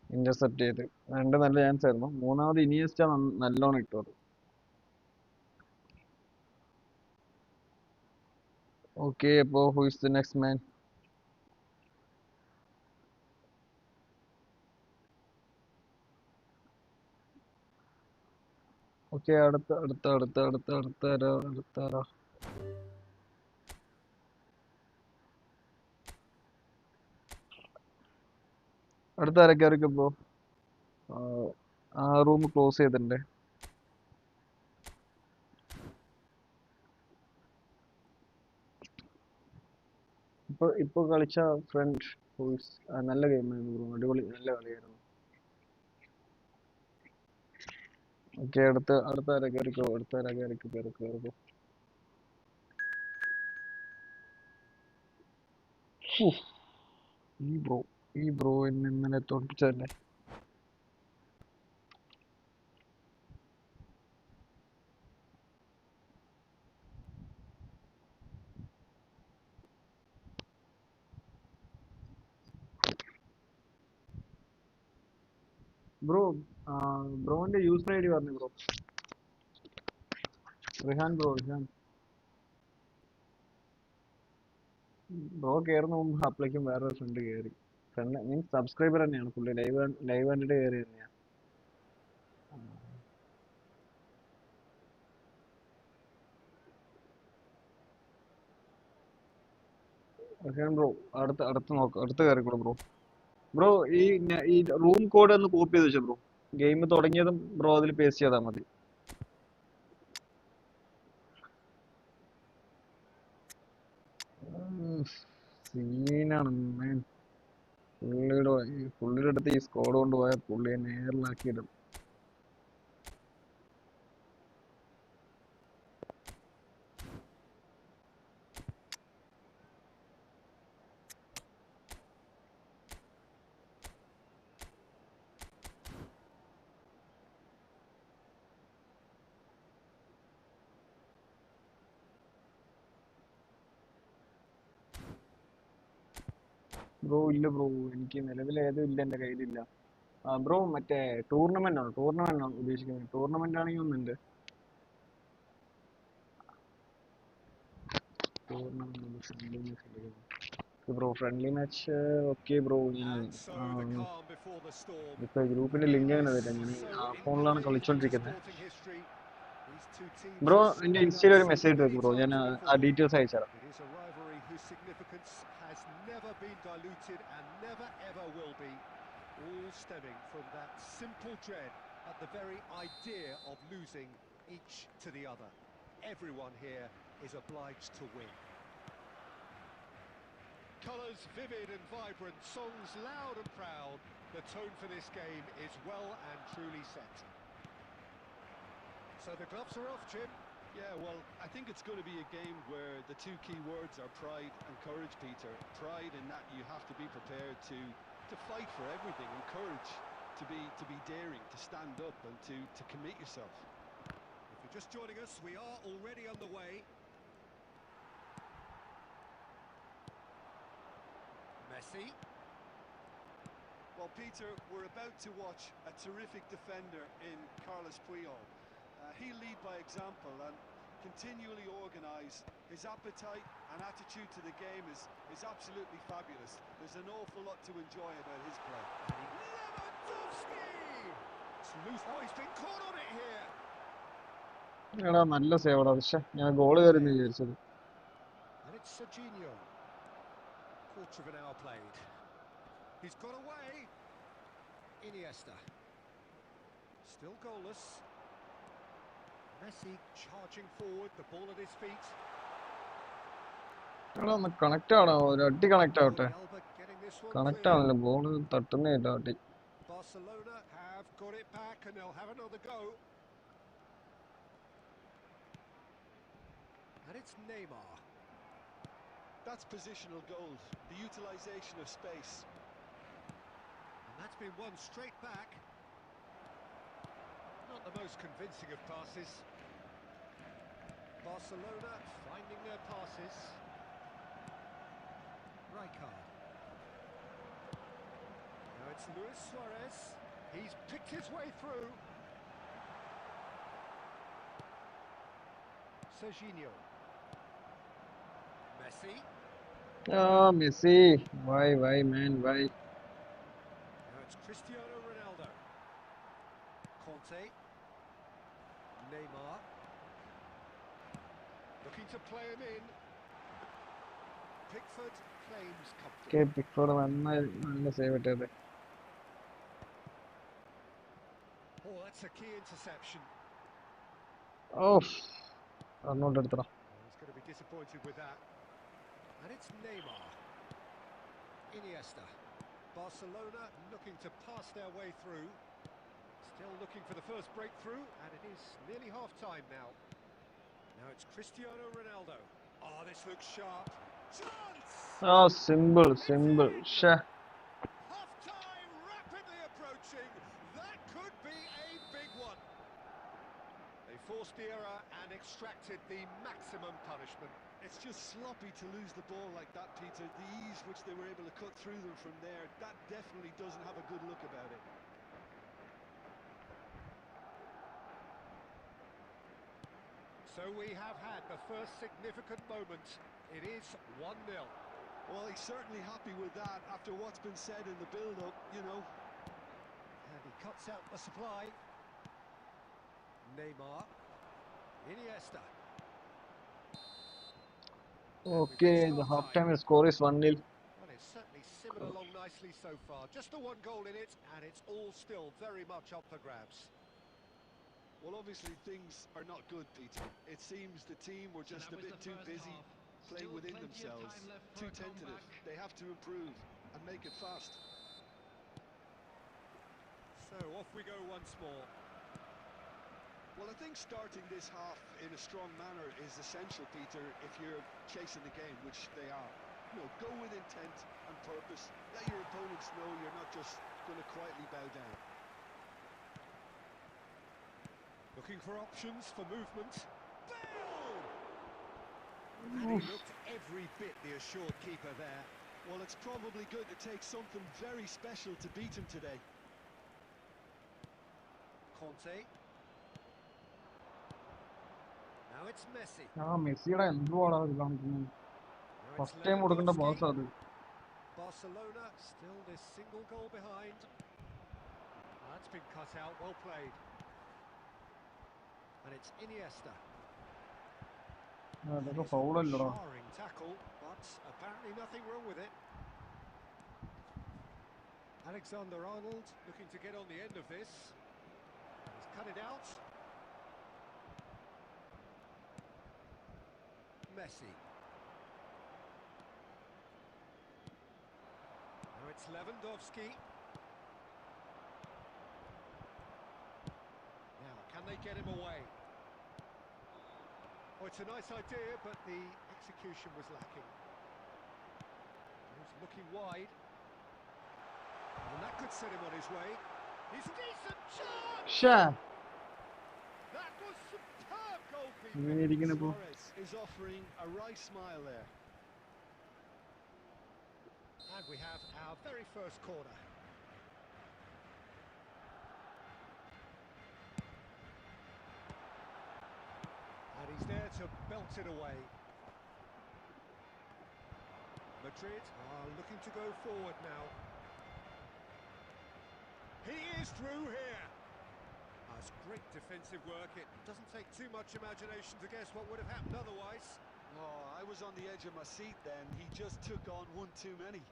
Speaker 1: ഇന്റർസെപ്റ്റ് ചെയ്ത്. 2 നല്ല ചാൻസ് ആയിരുന്നു. മൂന്നാമത് ഇനിയസ്റ്റ നല്ലോണം ഇട്ടു അത്. ഓക്കെ, അപ്പോൾ who is the next man? Okay, അടുത്താരാ? അടുത്താരൊക്കെ ബ്രോ? ആ റൂം ക്ലോസ് ചെയ്തിട്ടുണ്ട്. ഇപ്പൊ കളിച്ച ഫ്രണ്ട് നല്ല ഗെയിമായിരുന്നു ബ്രോ, അടിപൊളി നല്ല കളിയായിരുന്നു. ഓക്കെ, അടുത്താരൊക്കെ ഈ ബ്രോ ഇന്നലെ തോൽപ്പിച്ചതല്ലേ. ബ്രോ ബ്രോന്റെ യൂസർ ഐ ഡി പറഞ്ഞു bro. Rihan bro, Rihan bro കയറുന്ന മുമ്പ് അപ്പളേക്കും വേറൊരു ഫ്രണ്ട് കയറി. ഫ്രണ്ട് മീൻസ് സബ്സ്ക്രൈബർ തന്നെയാണ് പുള്ളി. ലൈവ് കണ്ടിട്ട് കയറി തന്നെയാണ്. റിഹാൻ ബ്രോ അടുത്ത് നോക്കാം, അടുത്ത് കയറിക്കോളൂ ബ്രോ. ബ്രോ ഈ റൂം കോഡ് ഒന്ന് കോപ്പി ചെയ്ത് വെച്ചോ ബ്രോ. ഗെയിം തുടങ്ങിയതും ബ്രോ അതിൽ പേസ്റ്റ് ചെയ്താൽ മതി. സീനാണ് man. പുള്ളിയുടെ അടുത്ത് ഈ സ്കോഡ് കൊണ്ടുപോയാൽ പുള്ളിയെ നേരിലാക്കിയിടും. ബ്രോ ഇല്ല ബ്രോ, എനിക്ക് നിലവിൽ ഏതും ഇല്ല, എൻ്റെ കയ്യിലില്ല. ബ്രോ മറ്റേ ടൂർണമെന്റ് ആണ് ഉദ്ദേശിക്കുന്നത്. ടൂർണമെന്റ് ആണെങ്കിൽ ഒന്നുണ്ട്. Bro friendly match okay bro. ഞാൻ
Speaker 2: And so the calm before the storm.
Speaker 1: ഇപ്പൊ ഗ്രൂപ്പിന്റെ ലിങ്ക് അങ്ങനെ തരാം. ഞാൻ
Speaker 2: So
Speaker 1: ആ ഫോണിലാണ്
Speaker 2: embodied into
Speaker 1: കളിച്ചോണ്ടിരിക്കുന്നത്.
Speaker 2: sporting history. These two teams
Speaker 1: bro
Speaker 2: have
Speaker 1: എന്റെ
Speaker 2: squared off
Speaker 1: ഇൻസ്റ്റയിൽ ഒരു
Speaker 2: so
Speaker 1: മെസ്സേജ്
Speaker 2: many
Speaker 1: വെക്കും ബ്രോ, ഞാൻ
Speaker 2: times
Speaker 1: ആ
Speaker 2: before.
Speaker 1: ഡീറ്റെയിൽസ് അയച്ചുതരാം.
Speaker 2: It is a rivalry whose significance has never been diluted and never ever will be, all stemming from that simple dread at the very idea of losing each to the other. Everyone here is obliged to win. Colours vivid and vibrant, songs loud and proud. The tone for this game is well and truly set. So the gloves are off, Jim.
Speaker 3: Yeah, well, I think it's going to be a game where the two key words are pride and courage, Peter. Pride in that you have to be prepared to fight for everything, and courage to be daring, to stand up and to commit yourself.
Speaker 2: If you're just joining us, we are already underway. Messi.
Speaker 3: Well, Peter, we're about to watch a terrific defender in Carlos Puyol. He'll lead by example and continually organise. His appetite and attitude to the game is absolutely fabulous. There's an awful lot to enjoy about his play.
Speaker 2: Lewandowski! It's loose. Oh, he's been caught on it here.
Speaker 1: എടാ നല്ല സേവടാ. പക്ഷെ ഞാൻ goal കയറുന്നു വിചാരിച്ചത്.
Speaker 2: And it's Serginho. Quarter of an hour played. He's got away. Iniesta. Still goalless. Messi charging forward, the ball at his feet.
Speaker 1: എടാ ഒന്ന് connect ആവണോ, ഒരു അടി കണക്ട് ആവട്ടെ.
Speaker 2: Alba getting this one
Speaker 1: connect
Speaker 2: clear.
Speaker 1: ആവുന്നില്ല, ball തട്ടുന്നില്ല അടി.
Speaker 2: Barcelona have got it back and they'll have another go. And it's Neymar.
Speaker 3: That's positional gold, the utilisation of space.
Speaker 2: And that's been won straight back. Not the most convincing of passes. Barcelona finding their passes. Rijkaard. Now it's Luis Suarez. He's picked his way through. Serginho. Messi.
Speaker 1: Messi, why man why.
Speaker 2: Now it's Cristiano Ronaldo. Conte. Neymar. Looking to play him in. Pickford claims comfort.
Speaker 1: Pickford നല്ല save ഇട്ടത്.
Speaker 2: Oh, that's a key interception.
Speaker 1: അങ്ങോട്ട് എടുത്തടാ.
Speaker 2: He's going to be disappointed with that. And it's Neymar. Iniesta. Barcelona looking to pass their way through. Still looking for the first breakthrough, and it is nearly half-time now. Now it's Cristiano Ronaldo. Oh, this looks sharp. Chance!
Speaker 1: Simple
Speaker 2: It's
Speaker 1: ഷേ.
Speaker 2: in! Half-time rapidly approaching. That could be a big one. They forced the error and extracted the maximum punishment.
Speaker 3: It's just sloppy to lose the ball like that, Peter. The ease which they were able to cut through them from there, that definitely doesn't have a good look about it.
Speaker 2: So we have had the first significant moment. It is 1-0.
Speaker 3: Well, he's certainly happy with that after what's been said in the build-up, you know.
Speaker 2: And he cuts out the supply. Neymar. Iniesta.
Speaker 1: Okay, the half-time score is 1-0.
Speaker 2: Well, it's certainly simmered along nicely so far. Just the one goal in it, and it's all still very much up for grabs.
Speaker 3: Well, obviously things are not good, Peter. It seems the team were just a bit too busy playing within themselves, too tentative. They have to improve and make it fast.
Speaker 2: So off we go once more.
Speaker 3: Well, I think starting this half in a strong manner is essential, Peter, if you're chasing the game, which they are. You know, go with intent and purpose. Let your opponents know you're not just going to quietly bow down.
Speaker 2: Looking for options for movement. Bale! And he looked every bit the assured keeper there.
Speaker 3: Well, it's probably going to take something very special to beat him today.
Speaker 2: Conte. Now it's Messi.
Speaker 1: മെസ്സിയുടെ എന്തുവാടാ ഇത് കാണിക്കുന്നത്?
Speaker 2: Now it's
Speaker 1: first time കൊടുക്കേണ്ട pass
Speaker 2: Lewandowski.
Speaker 1: അത്.
Speaker 2: Barcelona still this single goal behind. That's been cut out, well played. And it's Iniesta.
Speaker 1: അതൊക്കെ
Speaker 2: It's a
Speaker 1: ഫൗളല്ലടാ.
Speaker 2: jarring tackle, but apparently nothing wrong with it. Alexander-Arnold looking to get on the end of this. He's cut it out. Messi. Now it's Lewandowski. Now, can they get him away? Oh, it's a nice idea, but the execution was lacking. He's looking wide. And that could set him on his way. He's a decent chance!
Speaker 1: ഷേ
Speaker 2: That was superb goalkeeping.
Speaker 1: ഇങ്ങനെ ഇരിക്കുന്നപ്പോ
Speaker 3: Suarez is offering a right smile there.
Speaker 2: And we have our very first corner. And he's there to belt it away. Madrid are looking to go forward now. He is through here. That's great defensive work. It doesn't take too much imagination to guess what would have happened otherwise.
Speaker 3: Oh, I was on the edge of my seat then. He just took on one too many.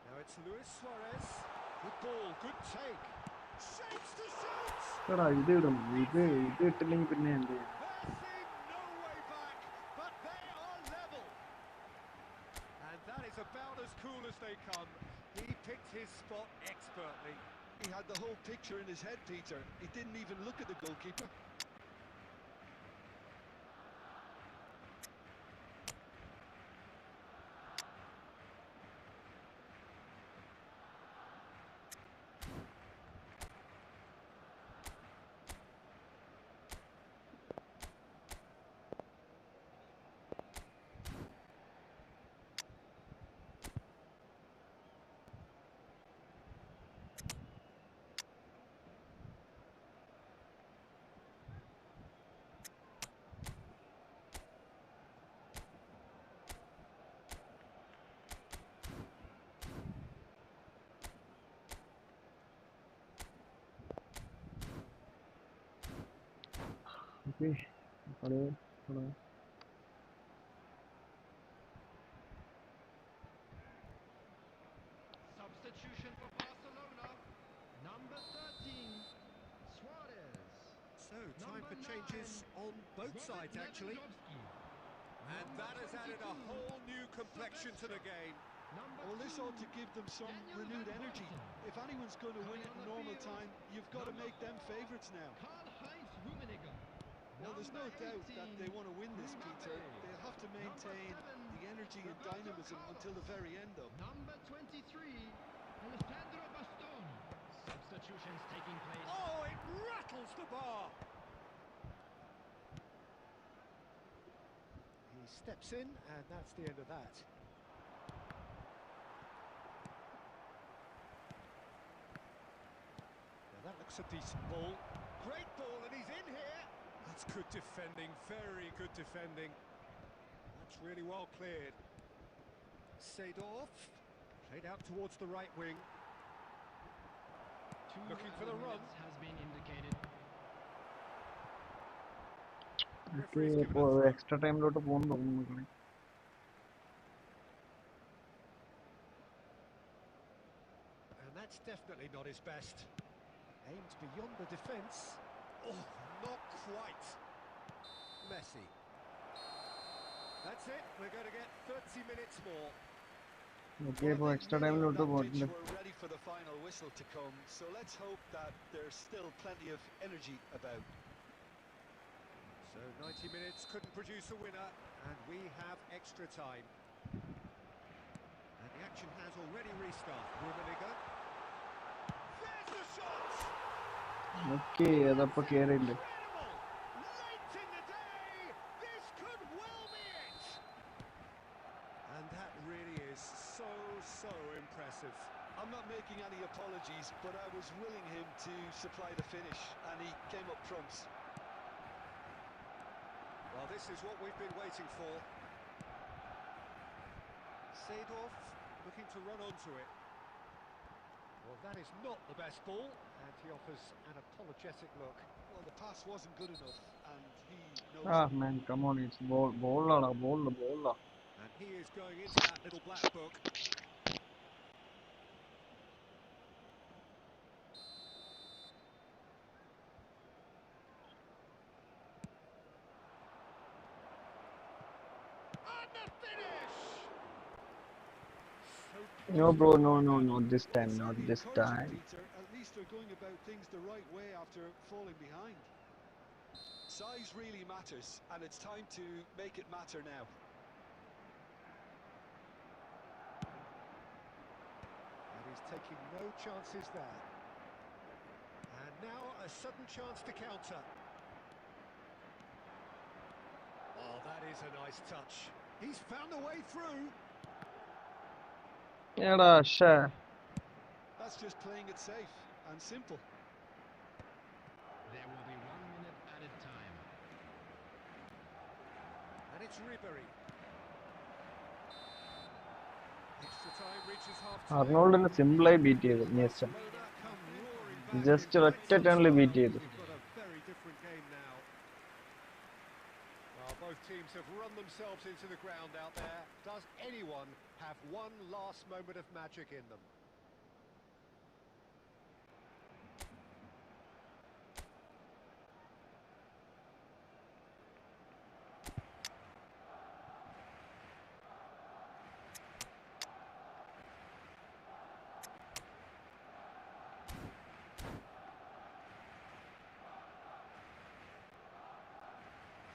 Speaker 2: Now it's Luis Suarez. Good ball, good take. Shapes to shoot!
Speaker 1: എടാ ഇത് ഇടും ഇത് ഇട്ടില്ലെങ്കിൽ പിന്നെ എന്ത് ചെയ്യും?
Speaker 2: There seemed no way back, but they are level. And that is about as cool as they come. He picked his spot expertly.
Speaker 3: He had the whole picture in his head, Peter. He didn't even look at the goalkeeper.
Speaker 1: Okay. Hello. Hello.
Speaker 4: Substitution for Barcelona. Number 13, Suarez.
Speaker 2: So, time for changes on both sides, actually. And that has added a whole new complexion to the game.
Speaker 3: Well, this ought to give them some renewed energy. If anyone's going to win it in normal time, you've got to make them favourites now. Well, there's no doubt that they want to win this, Peter. They'll have to maintain the energy and dynamism until the very end, though.
Speaker 4: Number 23, Alejandro Bastoni. Substitutions taking place.
Speaker 2: Oh, it rattles the bar. He steps in, and that's the end of that. Now that looks a decent ball. Great ball, and he's in here. That's good defending, very good defending. That's really well cleared. Seedorf played out towards the right wing. Looking for the run.
Speaker 4: Has been indicated.
Speaker 2: Referee's given a throw.
Speaker 1: extra time ലോട്ട് പോകുന്നു തോന്നുന്നു.
Speaker 2: And that's definitely not his best. Aimed beyond the defence. Oh, not quite. Messi. That's it. We're going to get 30 minutes more.
Speaker 1: Okay, ഇപ്പോൾ extra time ലോട്ട് പോയിട്ടുണ്ട്.
Speaker 3: We're ready for the final whistle to come, so let's hope that there's still plenty of energy about.
Speaker 2: So 90 minutes couldn't produce a winner, and we have extra time. And the action has already restarted. Rummenigge. There's the shot!
Speaker 1: Okay, അതപ്പോൾ കേറിയില്ലേ.
Speaker 2: Incredible! Late in the day, this could well be it! And that really is so impressive.
Speaker 3: I'm not making any apologies, but I was willing him to supply the finish, and he came up trumps.
Speaker 2: Well, this is what we've been waiting for. Seedorf looking to run onto it. Well, that is not the best ball, and he offers an apologetic look.
Speaker 3: Well, the pass wasn't good enough, and he knows
Speaker 1: Ah man, come on, it's ball ആടാ, ball.
Speaker 2: And he is going into that little black book. And the finish!
Speaker 1: No bro, no, not this time,
Speaker 3: It's
Speaker 1: not
Speaker 3: only
Speaker 1: this
Speaker 3: encouraging,
Speaker 1: time.
Speaker 3: Peter. At least they're going about things the right way after falling behind. Size really matters, and it's time to make it matter now.
Speaker 2: And he's taking no chances there. And now a sudden chance to counter. Oh, that is a nice touch. He's found a way through.
Speaker 1: എടാ ശ്ശേ.
Speaker 3: That's just playing it safe and simple.
Speaker 4: There will be 1 minute added time.
Speaker 2: And it's Ribery. Extra time reaches half-time.
Speaker 1: അർണോൾഡിനെ സിമ്പിളായി beat ചെയ്തു next
Speaker 2: Barcelona come roaring back
Speaker 1: just
Speaker 2: with
Speaker 1: ഒരൊറ്റ
Speaker 2: great
Speaker 1: ടേണിൽ
Speaker 2: style.
Speaker 1: Beat ചെയ്തു.
Speaker 2: We've got a very different game now. Well, both teams have run themselves into the ground out there. Does anyone have one last moment of magic in them?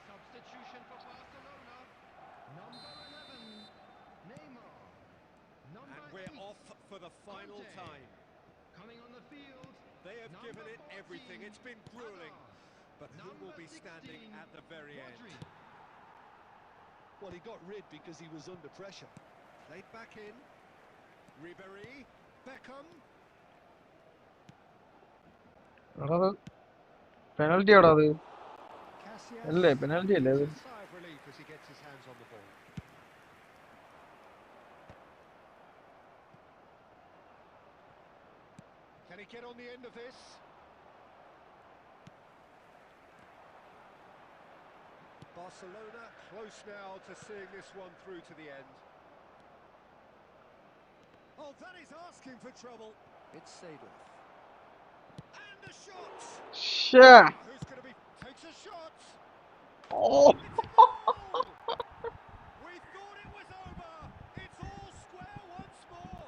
Speaker 4: Substitution for Barcelona. Number 11, Neymar. Number
Speaker 2: And we're
Speaker 4: 8,
Speaker 2: off for the final
Speaker 4: Conte.
Speaker 2: time.
Speaker 4: Coming on the field.
Speaker 2: They have
Speaker 4: Number
Speaker 2: given it everything.
Speaker 4: 14,
Speaker 2: It's been grueling.
Speaker 4: Hazard.
Speaker 2: But who will
Speaker 4: Number
Speaker 2: be standing
Speaker 4: 16,
Speaker 2: at the very end?
Speaker 4: Rodri.
Speaker 3: Well, he got rid because he was under pressure.
Speaker 2: Played back in. Ribery. Beckham.
Speaker 1: എടാ penalty ആടാ അത്.
Speaker 2: Cassius.
Speaker 1: അല്ലേ penalty അല്ലേ അത്?
Speaker 2: A sigh of relief as he gets his hands on the ball. Can he get on the end of this? Barcelona close now to seeing this one through to the end. Oh, that is asking for trouble. It's Seedorf. And a shot!
Speaker 1: ശ്ശേ.
Speaker 2: Who's going to be... takes a shot!
Speaker 1: Oh.
Speaker 2: It's a goal! We thought it was over. It's all square once more.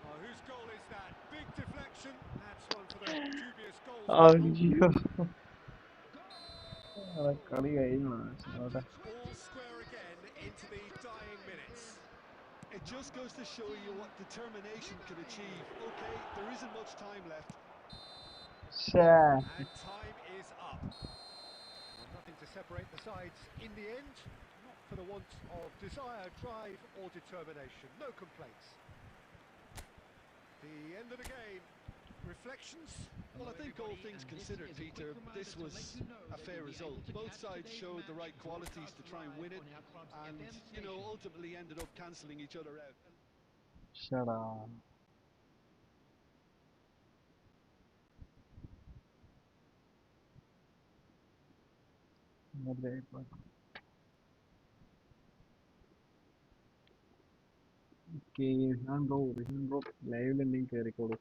Speaker 2: Oh, whose goal is that? Big deflection. That's one for the dubious goals.
Speaker 1: അയ്യോ. കളി കഴിഞ്ഞു.
Speaker 2: All square again into the dying minutes.
Speaker 3: It just goes to show you what determination can achieve. Okay, there isn't much time left.
Speaker 1: ശ്ശേ.
Speaker 2: And time is up. Well, nothing to separate the sides in the end. Not for the want of desire, drive or determination. No complaints. The end of the game reflects directions.
Speaker 3: Well, I think all things considered, Peter, this was a fair result. Both sides showed the right qualities to try and win it, and, ultimately ended up cancelling each other out.
Speaker 1: ഷടാ. Okay, bro ലൈവിൽ എന്തെങ്കിലും കയറിക്കോളൂ.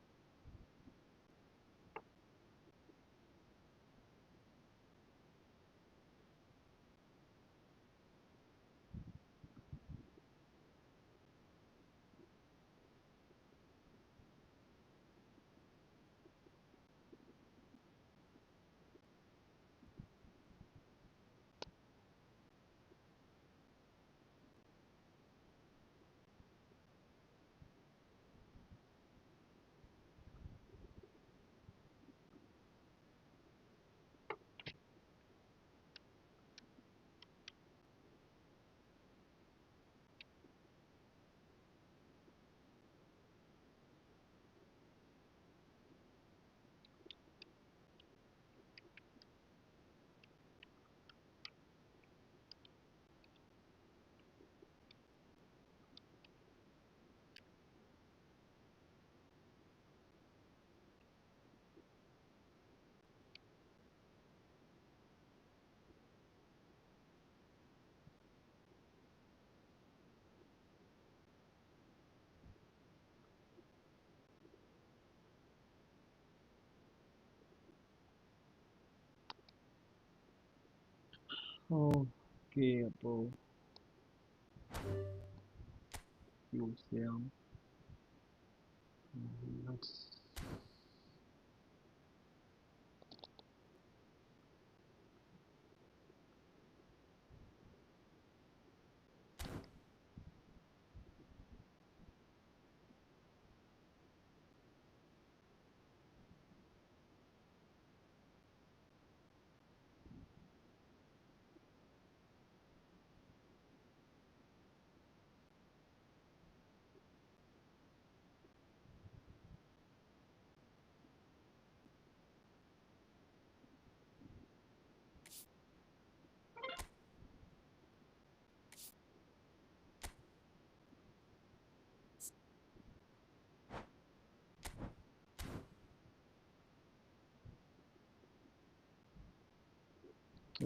Speaker 1: Okay, അപ്പോൾ use ചെയ്യാം.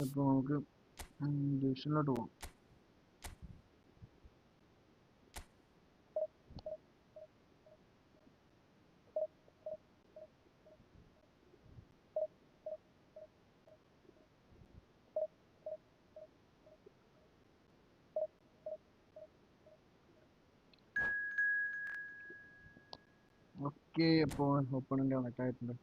Speaker 1: അപ്പോൾ നമുക്ക് ഡിവിഷനിലോട്ട് പോകാം. Okay, അപ്പോൾ ഓപ്പണിൻ്റെ connect ആയിട്ടുണ്ട്.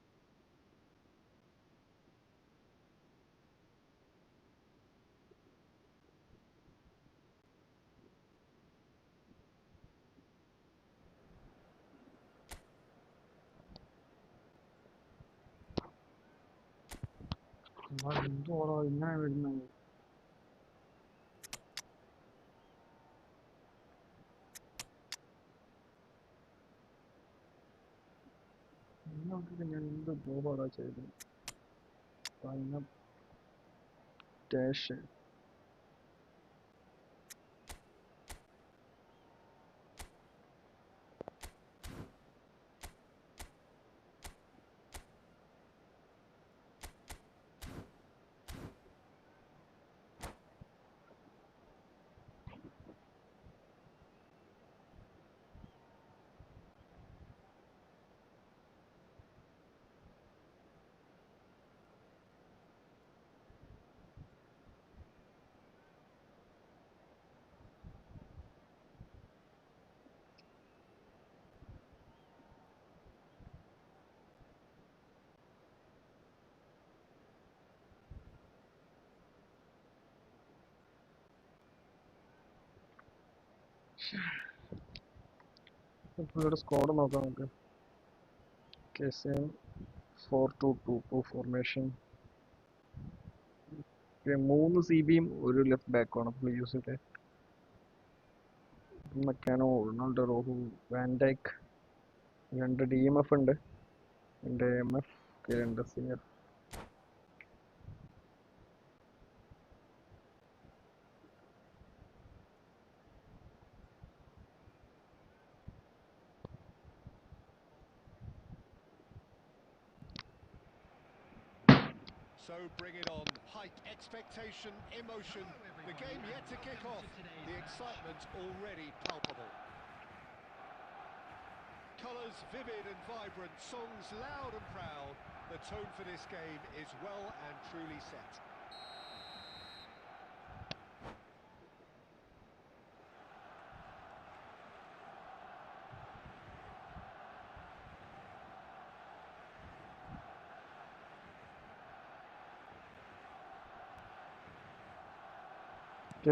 Speaker 1: എന്തോടോ ഇങ്ങനെ വരുന്നത്? ഞാൻ എന്ത് ദ്രോഹമാടാ ചെയ്തത്? ഡാഷ് ഇവിടെ സ്കോഡ് നോക്കാം നമുക്ക്. KCM 4-2-2-2 formation. 3 CBയും ഒരു ലെഫ്റ്റ് ബാക്കുമാണ് പുള്ളി യൂസ് ചെയ്തത്. മെക്കാനോ, റൊണാൾഡോ, റോഹു, വാൻഡൈക്ക്, 2 DMF ഉണ്ട്. എൻ്റെ MF Kiran singer.
Speaker 2: So bring it on. Hype, expectation, emotion. The game yet to kick off. The excitement already palpable. Colours vivid and vibrant, songs loud and proud. The tone for this game is well and truly set.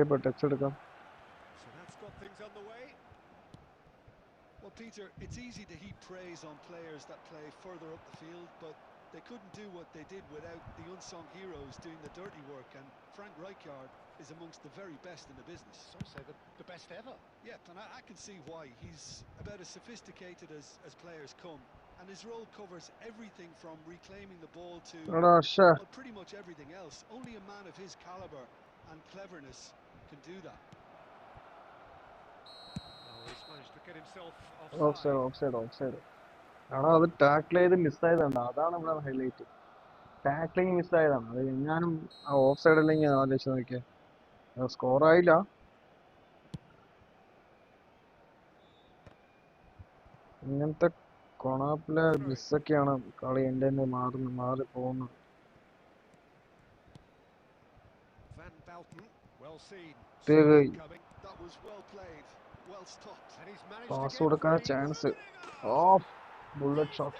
Speaker 1: ഇപ്പോൾ touch എടുക്കാം.
Speaker 2: So that's got things underway.
Speaker 3: Well, Peter, it's easy to heap praise on players that play further up the field, but they couldn't do what they did without the unsung heroes doing the dirty work, and Frank Rijkaard is amongst the very best in the business.
Speaker 2: Some say the best ever.
Speaker 3: Yeah, and I can see why. He's about as sophisticated as players come, and his role covers everything from reclaiming the ball to
Speaker 1: എടാ ഷേ,
Speaker 3: well, pretty much everything else. Only a man of his caliber and cleverness can do that.
Speaker 2: Oh, he's managed to get himself
Speaker 1: of
Speaker 2: offside.
Speaker 1: Side. എടാ അത് tackle ചെയ്ത് മിസ്സായതാണ്. അതാണ് ഇവിടെ highlight. Tackling മിസ്സായതാണ്. അത് എങ്ങാനും ആ ഓഫ് സൈഡ് അല്ലെങ്കിൽ ആലോചിച്ച് നോക്കിയാൽ സ്കോർ ആയില്ല. ഇങ്ങനത്തെ കൊണാപ്പിലെ മിസ്സൊക്കെയാണ് കളി എൻ്റെ മാറി പോകുന്നത്.
Speaker 2: Van Bouten, well seen.
Speaker 3: That was well played, well stopped.
Speaker 2: And he's managed to
Speaker 1: pass
Speaker 2: get
Speaker 1: കൊടുക്കാൻ
Speaker 2: free.
Speaker 1: Chance. Of bullet shot.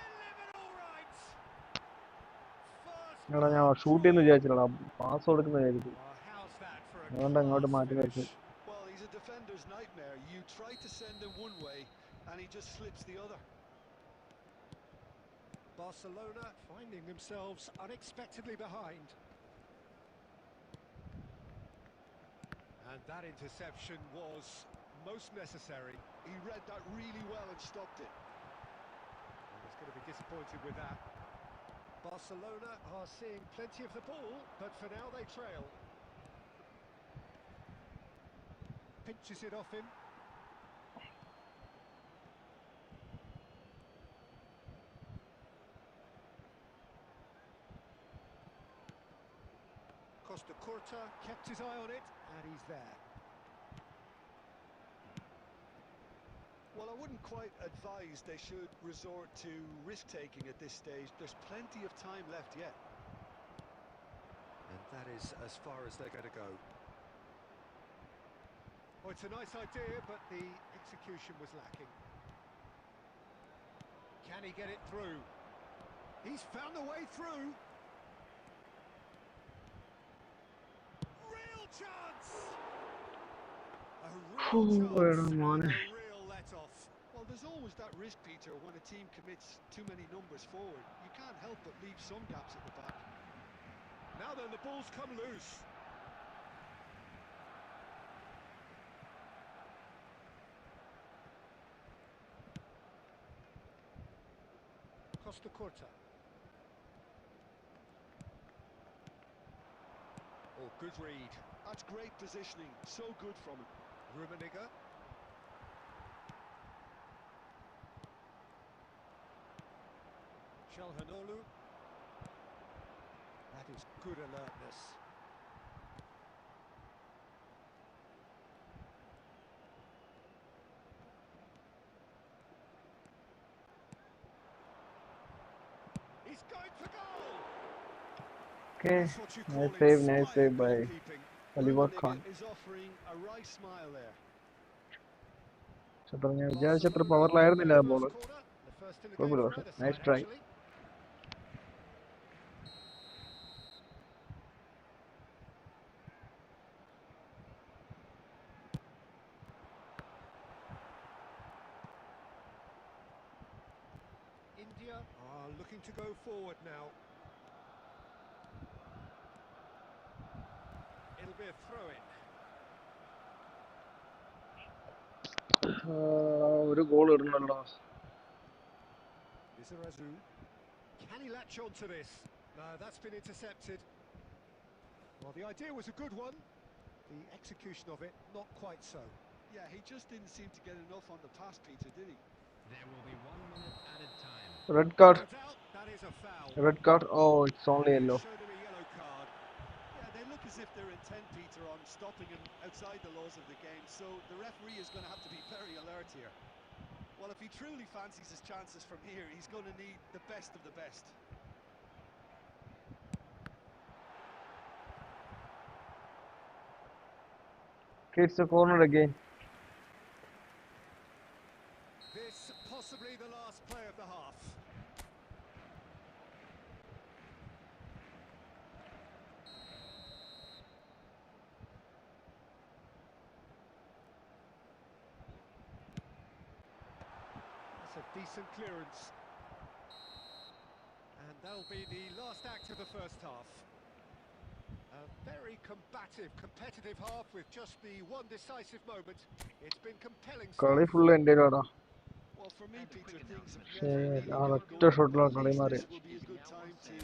Speaker 1: എടാ ഞാൻ ഷൂട്ട് ചെയ്യുന്ന വിചാരിച്ചില്ലടാ, പാസ് കൊടുക്കുന്ന വിചാരിച്ചു.
Speaker 2: How's that for a
Speaker 1: അതുകൊണ്ട് അങ്ങോട്ട്
Speaker 2: class
Speaker 1: മാറ്റി
Speaker 2: finish?
Speaker 1: വെച്ചു.
Speaker 3: Well, he's a defender's nightmare. You try to send him one way, and he just slips the other.
Speaker 2: Barcelona finding themselves unexpectedly behind. And that interception was most necessary.
Speaker 3: He read that really well and stopped it.
Speaker 2: And he's going to be disappointed with that. Barcelona are seeing plenty of the ball, but for now they trail. Pinches it off him. Costa Curta kept his eye on it, and he's there.
Speaker 3: Well, I wouldn't quite advise they should resort to risk-taking at this stage. There's plenty of time left yet.
Speaker 2: And that is as far as they're going to go. Oh, it's a nice idea, but the execution was lacking. Can he get it through? He's found a way through. Real chance! A real chance and a real let-off.
Speaker 3: Well, there's always that risk, Peter, when a team commits too many numbers forward. You can't help but leave some gaps at the back.
Speaker 2: Now then, the ball's come loose. Costa Curta. Oh, good read.
Speaker 3: That's great positioning. So good from him.
Speaker 2: Rummenigge. Çalhanoğlu. That is good alertness. He's going for goal.
Speaker 1: Okay,
Speaker 2: That's what you call
Speaker 1: nice save by
Speaker 2: goalkeeping.
Speaker 1: Oliver Kahn.
Speaker 3: Rummenigge is offering a wry smile there.
Speaker 1: ഞാൻ വിചാരിച്ചത്ര പവറിലായിരുന്നില്ല ആ ball.
Speaker 2: The first in the game
Speaker 1: കുഴപ്പമില്ല,
Speaker 2: for
Speaker 1: പക്ഷെ
Speaker 2: either
Speaker 1: nice
Speaker 2: side,
Speaker 1: try.
Speaker 2: actually. India are looking to go forward now. It'll be a throw-in.
Speaker 1: ഒരു goal ഇടണല്ലോ.
Speaker 2: Lizarazu. Can he latch on to this? No, that's been intercepted. Well, the idea was a good one. The execution of it, not quite so.
Speaker 3: Yeah, he just didn't seem to get enough on the pass, Peter, did he?
Speaker 4: There will be 1 minute added time.
Speaker 1: Red card.
Speaker 2: No doubt, that is a foul.
Speaker 1: Red card. Oh, it's only
Speaker 2: They've
Speaker 1: yellow.
Speaker 2: shown him a yellow card.
Speaker 3: Yeah, they look as if they're intent, Peter, on stopping him outside the laws of the game, so the referee is going to have to be very alert here. Well, if he truly fancies his chances from here, he's going to need the best of the best.
Speaker 1: Okay, it's a corner again.
Speaker 2: This possibly the last play of the half. That's a decent clearance. And that'll be the last act of the first half. A very combative, competitive half with just the one decisive moment. It's been compelling
Speaker 1: കളി
Speaker 2: stuff.
Speaker 1: full എൻ്റെ കടാ.
Speaker 3: Well, for me, Peter, things have
Speaker 1: Shit,
Speaker 3: never really
Speaker 1: ആ
Speaker 3: got
Speaker 1: ഒറ്റ
Speaker 3: going,
Speaker 1: ഷോട്ടിലാണ്
Speaker 3: but at
Speaker 1: കളി
Speaker 3: least
Speaker 1: മാറിയത്.
Speaker 3: this will be a good time to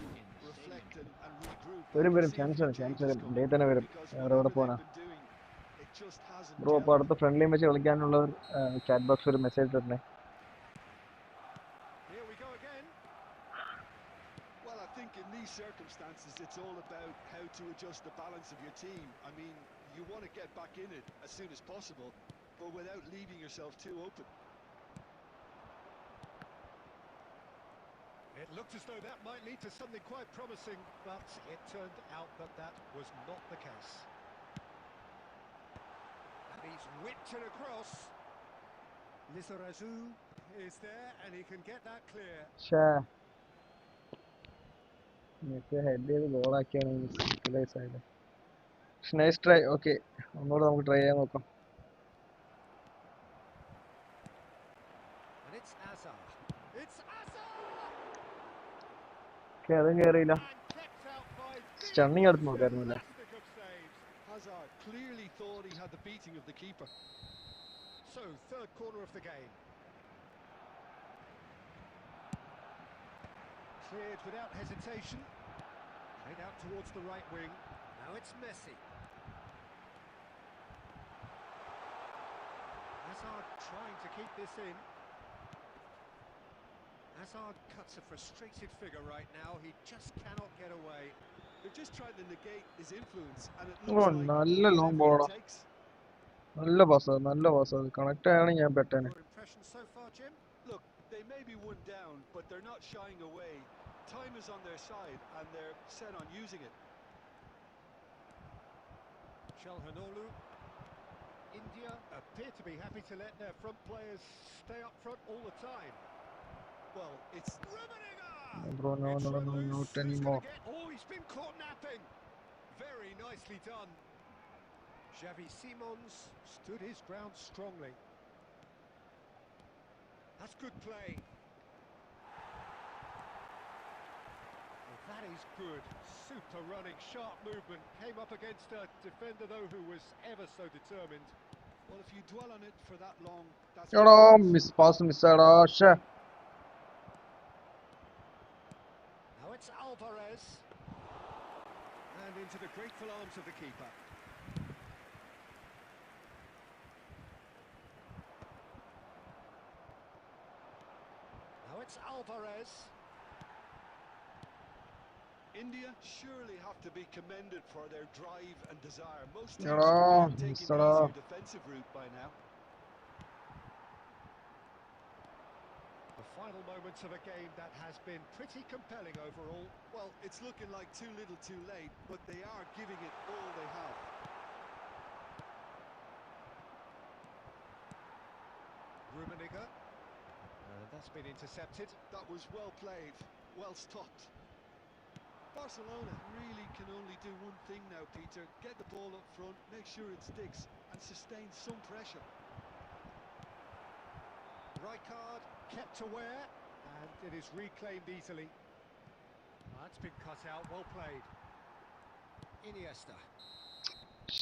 Speaker 3: reflect and regroup. I
Speaker 1: വരും
Speaker 3: can
Speaker 1: വരും
Speaker 3: see a
Speaker 1: chance
Speaker 3: few
Speaker 1: വരും chance
Speaker 3: changes
Speaker 1: വരും
Speaker 3: coming
Speaker 1: day തന്നെ വരും.
Speaker 3: because
Speaker 1: വേറെ എവിടെ
Speaker 3: whatever
Speaker 1: പോകാനാ?
Speaker 3: they've been doing, it just hasn't
Speaker 1: bro അപ്പോൾ
Speaker 3: gelled.
Speaker 1: അടുത്ത ഫ്രണ്ട്ലി മാച്ച് കളിക്കാനുള്ളവർ ചാറ്റ് ബോക്സിൽ ഒരു മെസ്സേജ് തരണേ.
Speaker 2: Here we go again.
Speaker 3: Well, I think in these circumstances, it's all about how to adjust the balance of your team. I mean, you want to get back in it as soon as possible, but without leaving yourself too open.
Speaker 2: It looked as though that might lead to something quite promising, but it turned out that that was not the case. And he's whipped it across. Lizarazu is there, and he can get that clear.
Speaker 1: ഷേ Messi head ചെയ്ത് ഗോളാക്കിയാണ് utilise ആയത്. Nice try. Okay, ഒന്നുകൂടെ നമുക്ക് try ചെയ്യാൻ നോക്കാം.
Speaker 2: And it's Azar. It's Azar!
Speaker 1: Okay, അതും കയറിയില്ല.
Speaker 2: And kept out by the
Speaker 1: stunning എടുത്ത്
Speaker 2: most
Speaker 1: നോക്കായിരുന്നു അല്ലേ?
Speaker 2: elastic of saves.
Speaker 3: Hazard clearly thought he had the beating of the keeper.
Speaker 2: So, third corner of the game. Cleared without hesitation. Played out towards the right wing. Now it's Messi. Hazard trying to keep this in. Hazard cuts a frustrated figure right now. He just cannot get away.
Speaker 3: They're just trying to negate his influence, and it
Speaker 1: oh,
Speaker 3: looks like
Speaker 1: നല്ല long
Speaker 3: whatever
Speaker 1: ബോളാ.
Speaker 3: it takes.
Speaker 1: നല്ല pass, നല്ല pass. അത് connect ആയാണ് ഞാൻ പെട്ടേനെ.
Speaker 2: Your impression so far, Jim?
Speaker 3: Look, they may be one down, but they're not shying away. Time is on their side, and they're set on using it.
Speaker 2: Chalhanoglu. India appear to be happy to let their front players stay up front all the time.
Speaker 3: Well, it's
Speaker 2: Rummenigge!
Speaker 1: Bro, no,
Speaker 2: It's
Speaker 1: no,
Speaker 2: run
Speaker 1: no,
Speaker 2: loose.
Speaker 1: not
Speaker 2: Who's gonna
Speaker 1: anymore.
Speaker 2: get? Oh, he's been caught napping. Very nicely done. Xavi Simons stood his ground strongly. That's good play. Well, that is good. Super running, sharp movement. Came up against a defender, though, who was ever so determined.
Speaker 3: well, if you dwell on it for that long, that's
Speaker 1: എടാ miss pass മിസ്സാടാ. ഷേ
Speaker 2: Now it's Alvarez. And into the grateful arms of the keeper. Now it's Alvarez.
Speaker 3: India surely have to be commended for their drive and desire. Most teams
Speaker 1: എടാ
Speaker 3: would be taking the
Speaker 1: മിസ്സടാ.
Speaker 3: easier defensive route by now.
Speaker 2: The final moments of a game that has been pretty compelling overall.
Speaker 3: Well, it's looking like too little too late, but they are giving it all they have.
Speaker 2: Rummenigge. That's been intercepted.
Speaker 3: That was well played, well stopped. Barcelona really can only do one thing now, Peter. Get the ball up front, make sure it sticks, and sustain some pressure.
Speaker 2: Rijkaard kept aware, and it is reclaimed easily. That's been cut out, well played. Iniesta.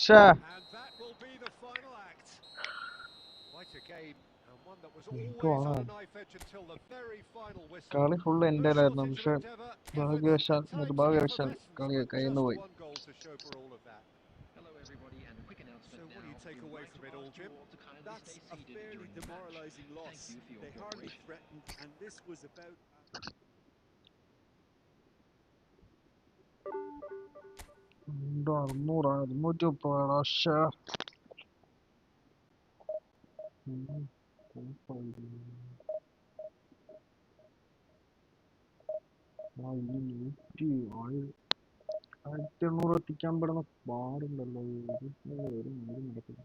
Speaker 1: ഷേ
Speaker 2: And that will be the final act. Quite a game, and One that was always
Speaker 1: എന്തുവാണ്
Speaker 2: on a knife edge until the very final whistle.
Speaker 1: കളി full
Speaker 2: No
Speaker 1: എൻ്റെ ആയിരുന്നു.
Speaker 2: shortage of
Speaker 1: പക്ഷെ
Speaker 2: endeavour, effort,
Speaker 1: ഭാഗ്യവശാൽ
Speaker 2: and times of
Speaker 1: നിർഭാഗ്യവശാൽ
Speaker 2: effervescence,
Speaker 1: കളി
Speaker 2: but
Speaker 1: കയ്യിൽ നിന്ന്
Speaker 2: just
Speaker 1: പോയി.
Speaker 2: one goal to show for all of that.
Speaker 5: Hello everybody, and a quick announcement
Speaker 2: So
Speaker 5: now.
Speaker 2: what do you take
Speaker 5: We would
Speaker 2: away
Speaker 5: like
Speaker 2: from
Speaker 5: to
Speaker 2: it all,
Speaker 5: ask you
Speaker 2: Jim?
Speaker 5: all to kindly
Speaker 3: That's
Speaker 5: stay
Speaker 3: a
Speaker 5: seated
Speaker 3: fairly
Speaker 5: during the match.
Speaker 3: demoralising
Speaker 5: Thank
Speaker 3: loss.
Speaker 5: you for your
Speaker 3: They hardly
Speaker 5: cooperation.
Speaker 3: threatened, and this was about.
Speaker 1: അറുന്നൂറ് 230 ശ്ശേ. ആ ഈ 1800 എത്തിക്കാൻ പെടുന്ന പാടുണ്ടല്ലോ. ഒരു നടക്കില്ല.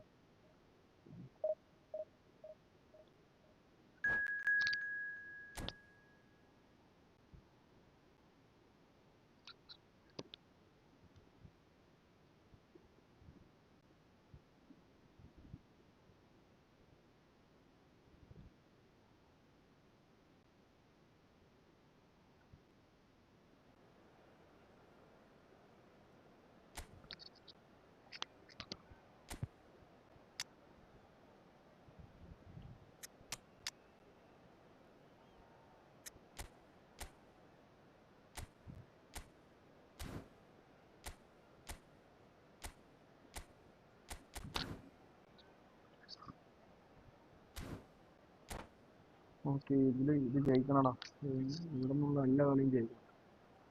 Speaker 1: Okay, ഇത് ജയിക്കണടാ. ഇവിടെ നിന്നുള്ള എല്ലാ കളിയും ജയിക്കണം.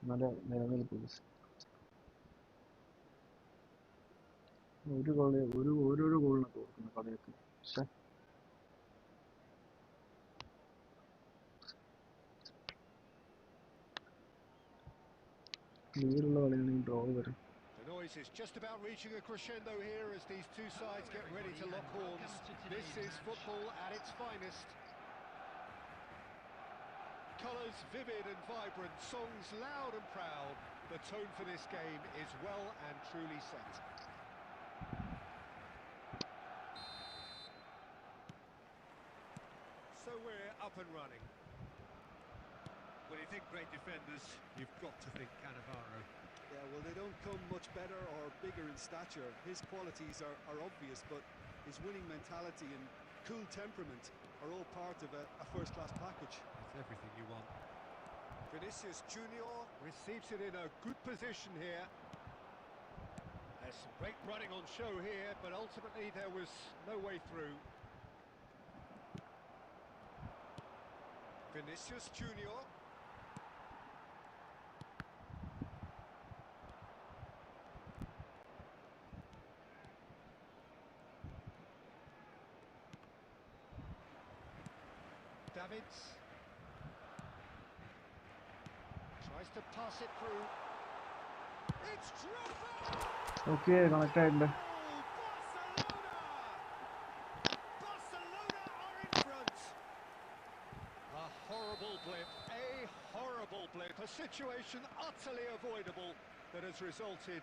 Speaker 1: നല്ല നിലനിൽപ്പുള്ളൂ. ഓരോരോ ഗോളിനാണ് തോൽക്കുന്നത് കളിയൊക്കെ. പക്ഷെ നേരുള്ള കളിയാണെങ്കിൽ ഡ്രോ വരും.
Speaker 2: The noise is just about reaching a crescendo here as these two sides get ready to lock horns. This is football at its finest. Colours vivid and vibrant, songs loud and proud. The tone for this game is well and truly set. So we're up and running.
Speaker 6: When you think great defenders, you've got to think Cannavaro.
Speaker 3: Yeah, well, they don't come much better or bigger in stature. His qualities are obvious, but his winning mentality and cool temperament are all part of a first-class package.
Speaker 6: It's everything you want.
Speaker 2: Vinicius Junior receives it in a good position here. There's some great running on show here, but ultimately there was no way through. Vinicius Junior. Davids tries to pass it through. It's Drogba!
Speaker 1: Okay, connect ആയിട്ടുണ്ട്.
Speaker 2: Barcelona are in front. A horrible blip, a situation utterly avoidable that has resulted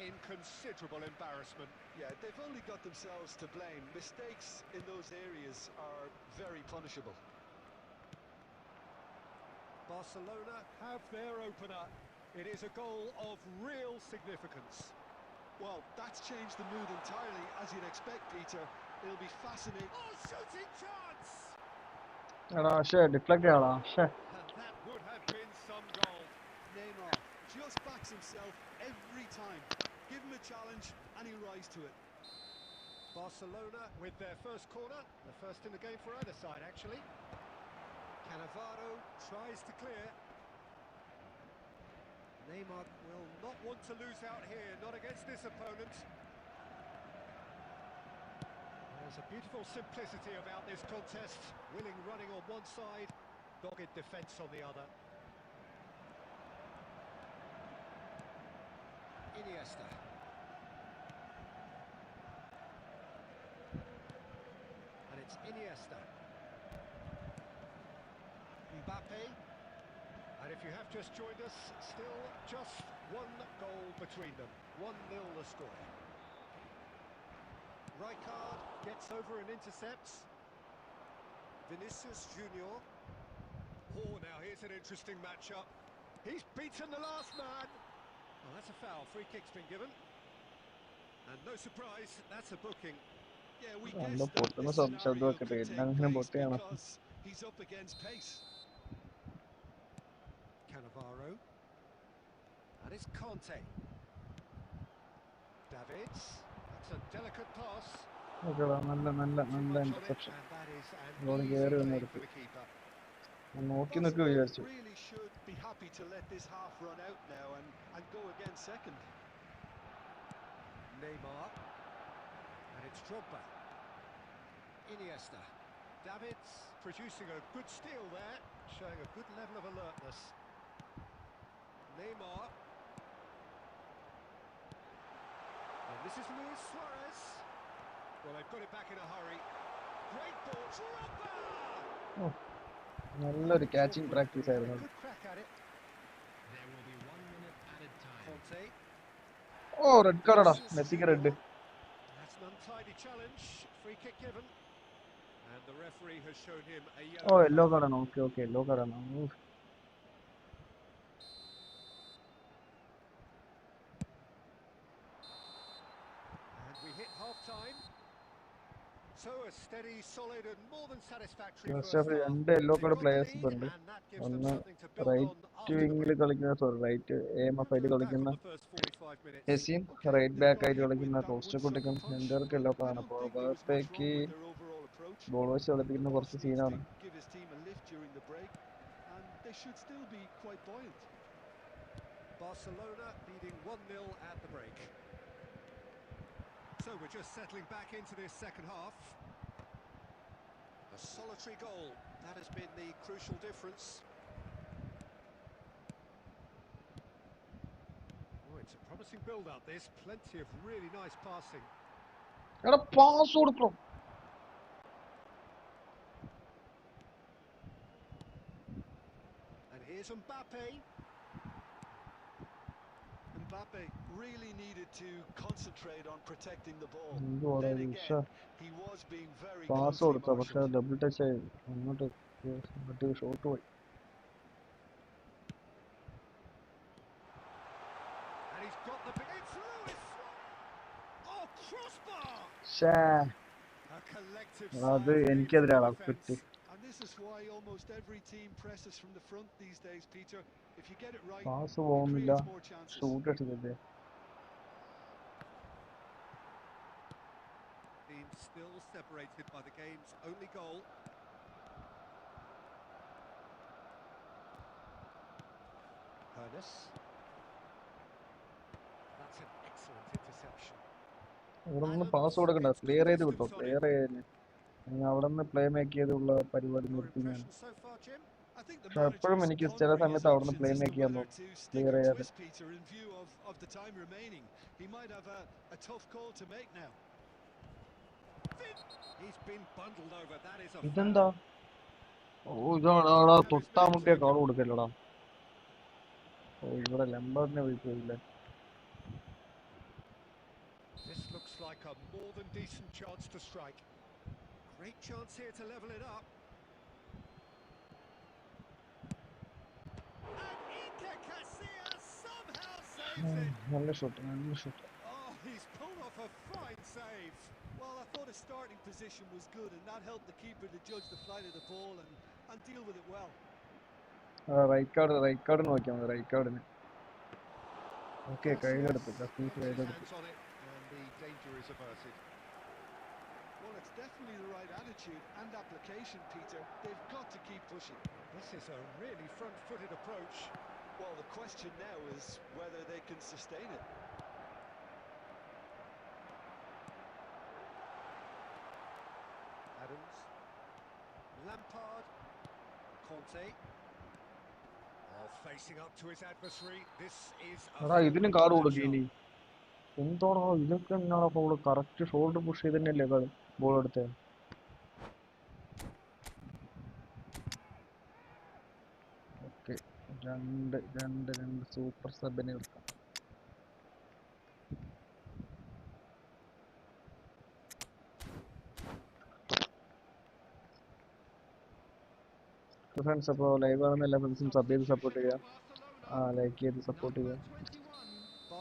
Speaker 2: in considerable embarrassment.
Speaker 3: Yeah, they've only got themselves to blame. Mistakes in those areas are very punishable.
Speaker 2: Barcelona have their opener. It is a goal of real significance.
Speaker 3: Well, that's changed the mood entirely, as you'd expect, Peter. It'll be fascinating.
Speaker 2: Oh, shooting chance!
Speaker 1: എടാ പക്ഷേ deflect ചെയ്യടാ. പക്ഷേ
Speaker 2: And that would have been some goal.
Speaker 3: Neymar just backs himself every time. Give him a challenge and he'll rise to it.
Speaker 2: Barcelona with their first corner, the first in the game for either side actually. Cannavaro tries to clear. Neymar will not want to lose out here, not against this opponent. There's a beautiful simplicity about this contest. Willing running on one side, dogged defence on the other. Iniesta. And it's Iniesta. Mbappe. And if you have just joined us, still just one goal between them. 1-0 the score. Rijkaard gets over and intercepts. Vinicius Junior. Oh, now here's an interesting matchup. He's beaten the last man. Well, that's a foul. Free kick's been given. And no surprise, that's a booking.
Speaker 3: Yeah, we
Speaker 1: നല്ല
Speaker 3: guessed that
Speaker 1: പൊട്ടുന്ന
Speaker 3: this
Speaker 1: ശബ്ദം
Speaker 3: scenario
Speaker 1: ഒക്കെ
Speaker 3: could
Speaker 1: ഇട്ട്
Speaker 3: take
Speaker 1: അങ്ങനെ
Speaker 3: place
Speaker 1: പൊട്ടുകയാണ്.
Speaker 3: because he's up against pace.
Speaker 2: Cannavaro. And it's Conte. Davids. That's a delicate pass.
Speaker 1: ഓക്കെടാ, നല്ല നല്ല
Speaker 2: Too
Speaker 1: നല്ല
Speaker 2: much on it,
Speaker 1: interception.
Speaker 2: and that is an
Speaker 1: ball
Speaker 2: easy
Speaker 1: കയറി
Speaker 2: clean
Speaker 1: വന്നെടുത്ത്
Speaker 2: for the keeper.
Speaker 1: നോക്കി നിൽക്കുക
Speaker 3: Barcelona
Speaker 1: വിചാരിച്ചു.
Speaker 3: really should be happy to let this half run out now and go again second.
Speaker 2: Neymar. And it's Drogba. Iniesta. Davids producing a good steal there, showing a good level of alertness. Neymar. And this is Luis Suarez. Well, they've got it back in a hurry. Great ball, Drogba!
Speaker 1: നല്ലൊരു catching practice
Speaker 2: Had a
Speaker 1: ആയിരുന്നു.
Speaker 2: good crack at it.
Speaker 5: There will be 1 minute added time.
Speaker 2: Conte.
Speaker 1: Oh red കാർഡാ, മെസ്സിക്ക് red.
Speaker 2: That's an untidy challenge. Free kick given. And the referee has shown him a
Speaker 1: oh
Speaker 2: yellow
Speaker 1: yellow
Speaker 2: card.
Speaker 1: കാർഡാണ്. Okay okay, yellow കാർഡാണ്.
Speaker 2: And we hit half-time. So a steady, solid and more than satisfactory first half.
Speaker 1: രണ്ട് yellow
Speaker 2: They've
Speaker 1: card
Speaker 2: got the
Speaker 1: players
Speaker 2: lead
Speaker 1: ഇപ്പൊ ഉണ്ട്.
Speaker 2: and that gives them
Speaker 1: ഒന്ന്
Speaker 2: something to build on
Speaker 1: right
Speaker 2: after the
Speaker 1: വിങ്ങിൽ
Speaker 2: break.
Speaker 1: കളിക്കുന്ന, sorry right AMF
Speaker 2: Good
Speaker 1: ആയിട്ട്
Speaker 2: to look back
Speaker 1: കളിക്കുന്ന
Speaker 2: on the first 45 minutes.
Speaker 1: എസിയും
Speaker 3: Okay,
Speaker 1: right
Speaker 3: they
Speaker 1: back
Speaker 3: got
Speaker 1: ആയിട്ട്
Speaker 3: hit with
Speaker 1: കളിക്കുന്ന
Speaker 3: that
Speaker 1: കോസ്റ്റ്
Speaker 3: one-sucker
Speaker 1: കുട്ടിക്കും
Speaker 3: punch,
Speaker 1: രണ്ടുപേർക്ക്
Speaker 3: but
Speaker 1: യെല്ലോ
Speaker 3: I
Speaker 1: കാർഡാണ്.
Speaker 3: don't
Speaker 1: അപ്പോൾ
Speaker 3: think there was much
Speaker 1: ഭാഗത്തേക്ക്
Speaker 3: wrong with their overall approach.
Speaker 1: Ball വെച്ച്
Speaker 3: The
Speaker 1: കളിപ്പിക്കുന്ന
Speaker 3: boss
Speaker 1: കുറച്ച്
Speaker 3: needs
Speaker 1: സീനാണ്.
Speaker 3: to give his team a lift during the break, and they should still be quite buoyant.
Speaker 2: Barcelona leading 1-0 at the break. So we're just settling back into this second half. A solitary goal, that has been the crucial difference. Oh, it's a promising build-up this, plenty of really nice passing.
Speaker 1: എടാ pass കൊടുക്കണം.
Speaker 2: And here's Mbappe.
Speaker 3: Mbappe really needed to concentrate on protecting the ball.
Speaker 1: എന്തുവാടാ
Speaker 3: Then
Speaker 1: ഇത്?
Speaker 3: again, he was being very
Speaker 1: pass
Speaker 3: closely
Speaker 1: കൊടുത്ത പക്ഷെ
Speaker 3: marshalled.
Speaker 1: Double touch ആയി അങ്ങോട്ട് shot പോയി.
Speaker 2: And he's got the... It's Luis! Oh, crossbar!
Speaker 1: ശ്ശേ,
Speaker 2: A collective
Speaker 1: അത്
Speaker 2: sigh of relief
Speaker 1: എനിക്കെതിരാണ്
Speaker 2: from the
Speaker 1: കിട്ടി.
Speaker 2: defence.
Speaker 3: And this is why almost every team presses from the front these days, Peter. If you get it right,
Speaker 1: pass
Speaker 3: it
Speaker 1: പോകുന്നില്ല,
Speaker 3: creates more chances.
Speaker 1: Shoot അടിച്ചില്ലേ.
Speaker 2: Team still separated by the game's only goal. Hernus. That's an excellent interception.
Speaker 1: അവിടെ നിന്ന് pass കൊടുക്കണ്ട, clear ചെയ്ത് വിട്ടോ, clear ചെയ്ത് അവിടെ നിന്ന് പ്ലേ മേക്ക് ചെയ്തുള്ള പരിപാടി
Speaker 2: Your
Speaker 1: നിർത്തി ഞാൻ.
Speaker 2: impression so far, Jim?
Speaker 3: I think the
Speaker 1: പക്ഷെ എപ്പോഴും
Speaker 3: manager's
Speaker 1: എനിക്ക് ചില
Speaker 3: pondering his
Speaker 1: സമയത്ത് അവിടെ നിന്ന്
Speaker 3: options
Speaker 1: play
Speaker 3: as
Speaker 1: make
Speaker 3: to
Speaker 1: ചെയ്യാൻ
Speaker 3: whether
Speaker 1: തോന്നും,
Speaker 3: to stick
Speaker 1: ക്ലിയർ
Speaker 3: or
Speaker 1: ചെയ്യാതെ.
Speaker 3: twist, Peter, in view of the time remaining. He might have a tough call to make now.
Speaker 2: He's been bundled over. That is a
Speaker 1: ഇതെന്താ?
Speaker 2: foul.
Speaker 1: ഓ ഇതാടാ, തൊട്ടാമുട്ടിയ call കൊടുക്കല്ലടാ. ഓ ഇവിടെ ലംബറിനെ വിളിച്ചില്ലേ.
Speaker 2: This looks like a more than decent chance to strike. Great chance here to level it up. And Iker Casillas somehow saves it.
Speaker 1: നല്ല shot, നല്ല shot.
Speaker 2: Oh, he's pulled off a fine save.
Speaker 3: Well, I thought his starting position was good, and that helped the keeper to judge the flight of the ball and deal with it well.
Speaker 1: Right card നോക്കിയാൽ മതി, right കാർഡിന്. Okay, കയ്യിലെടുത്ത് കസീസ്
Speaker 2: Gets his
Speaker 1: കയ്യിലെടുത്ത്.
Speaker 2: hands on it, and the danger is averted.
Speaker 3: Well, it's definitely the right attitude and application, Peter. They've got to keep pushing.
Speaker 2: This is a really front-footed approach.
Speaker 3: Well, the question now is whether they can sustain it.
Speaker 2: Adams, Lampard, Conte. Oh, facing up to his adversary. This is
Speaker 1: എടാ
Speaker 2: a
Speaker 1: ഇതിനും card കൊടുക്കും ഇനി. എന്തോടാ ഇതൊക്കെ എന്നാണ് foul? Correct shoulder push ചെയ്ത് തന്നെയല്ലേ ball എടുത്തത്. ഓക്കെ, രണ്ട് സൂപ്പർ സബിനെ എടുക്കാം. ഫ്രണ്ട്സ്, അപ്പോൾ ലൈവ് ആണെന്ന് എല്ലാ ഫ്രണ്ട്സും സബ് ചെയ്ത് സപ്പോർട്ട് ചെയ്യുക, ലൈക്ക് ചെയ്ത് സപ്പോർട്ട് ചെയ്യുക.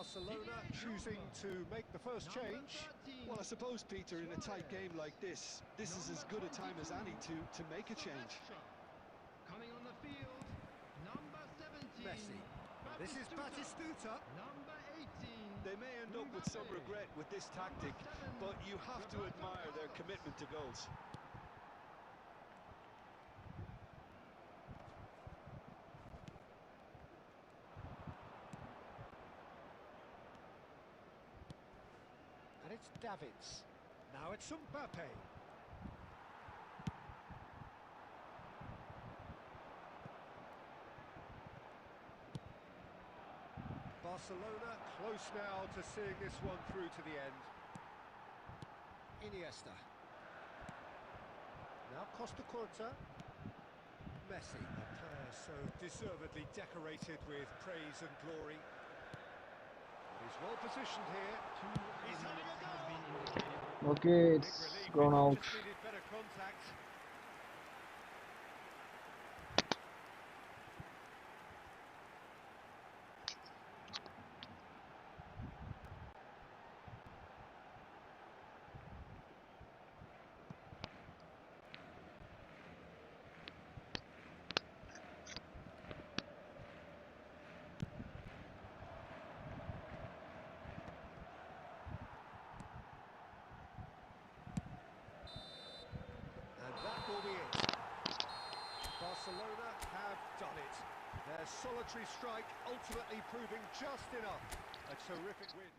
Speaker 2: Barcelona choosing to make the first change.
Speaker 3: Well, I suppose, Peter, in a tight game like this is as good a time as any to make a change.
Speaker 4: Coming on the field, number 17.
Speaker 2: Messi. This is Batistuta.
Speaker 4: Number 18.
Speaker 3: They may end up with some regret with this tactic, but you have to admire their commitment to goals.
Speaker 2: And it's Davids. Now it's Mbappe. Barcelona close now to seeing this one through to the end. Iniesta. Now Costa Curta. Messi, a player so deservedly decorated with praise and glory. He's well positioned here. He's having a go.
Speaker 1: Okay,
Speaker 2: Big
Speaker 1: it's
Speaker 2: relief,
Speaker 1: gone
Speaker 2: it
Speaker 1: out.
Speaker 2: just needed better contact. And that will be it. Barcelona have done it. Their solitary strike ultimately proving just enough. A terrific win.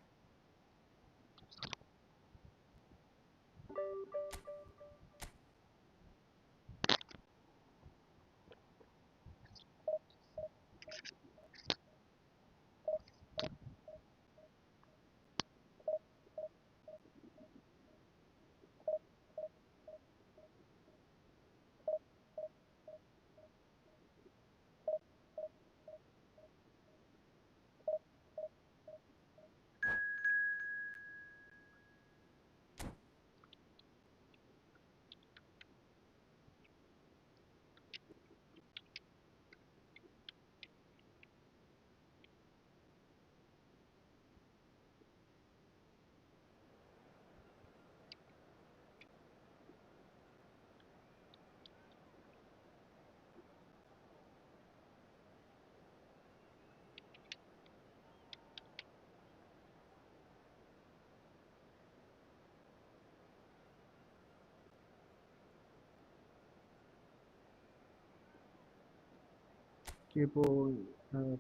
Speaker 1: ഇപ്പോൾ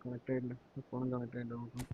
Speaker 1: connect ആയിട്ടുണ്ട്, ഫോണും connect ആയിട്ട് നോക്കാം.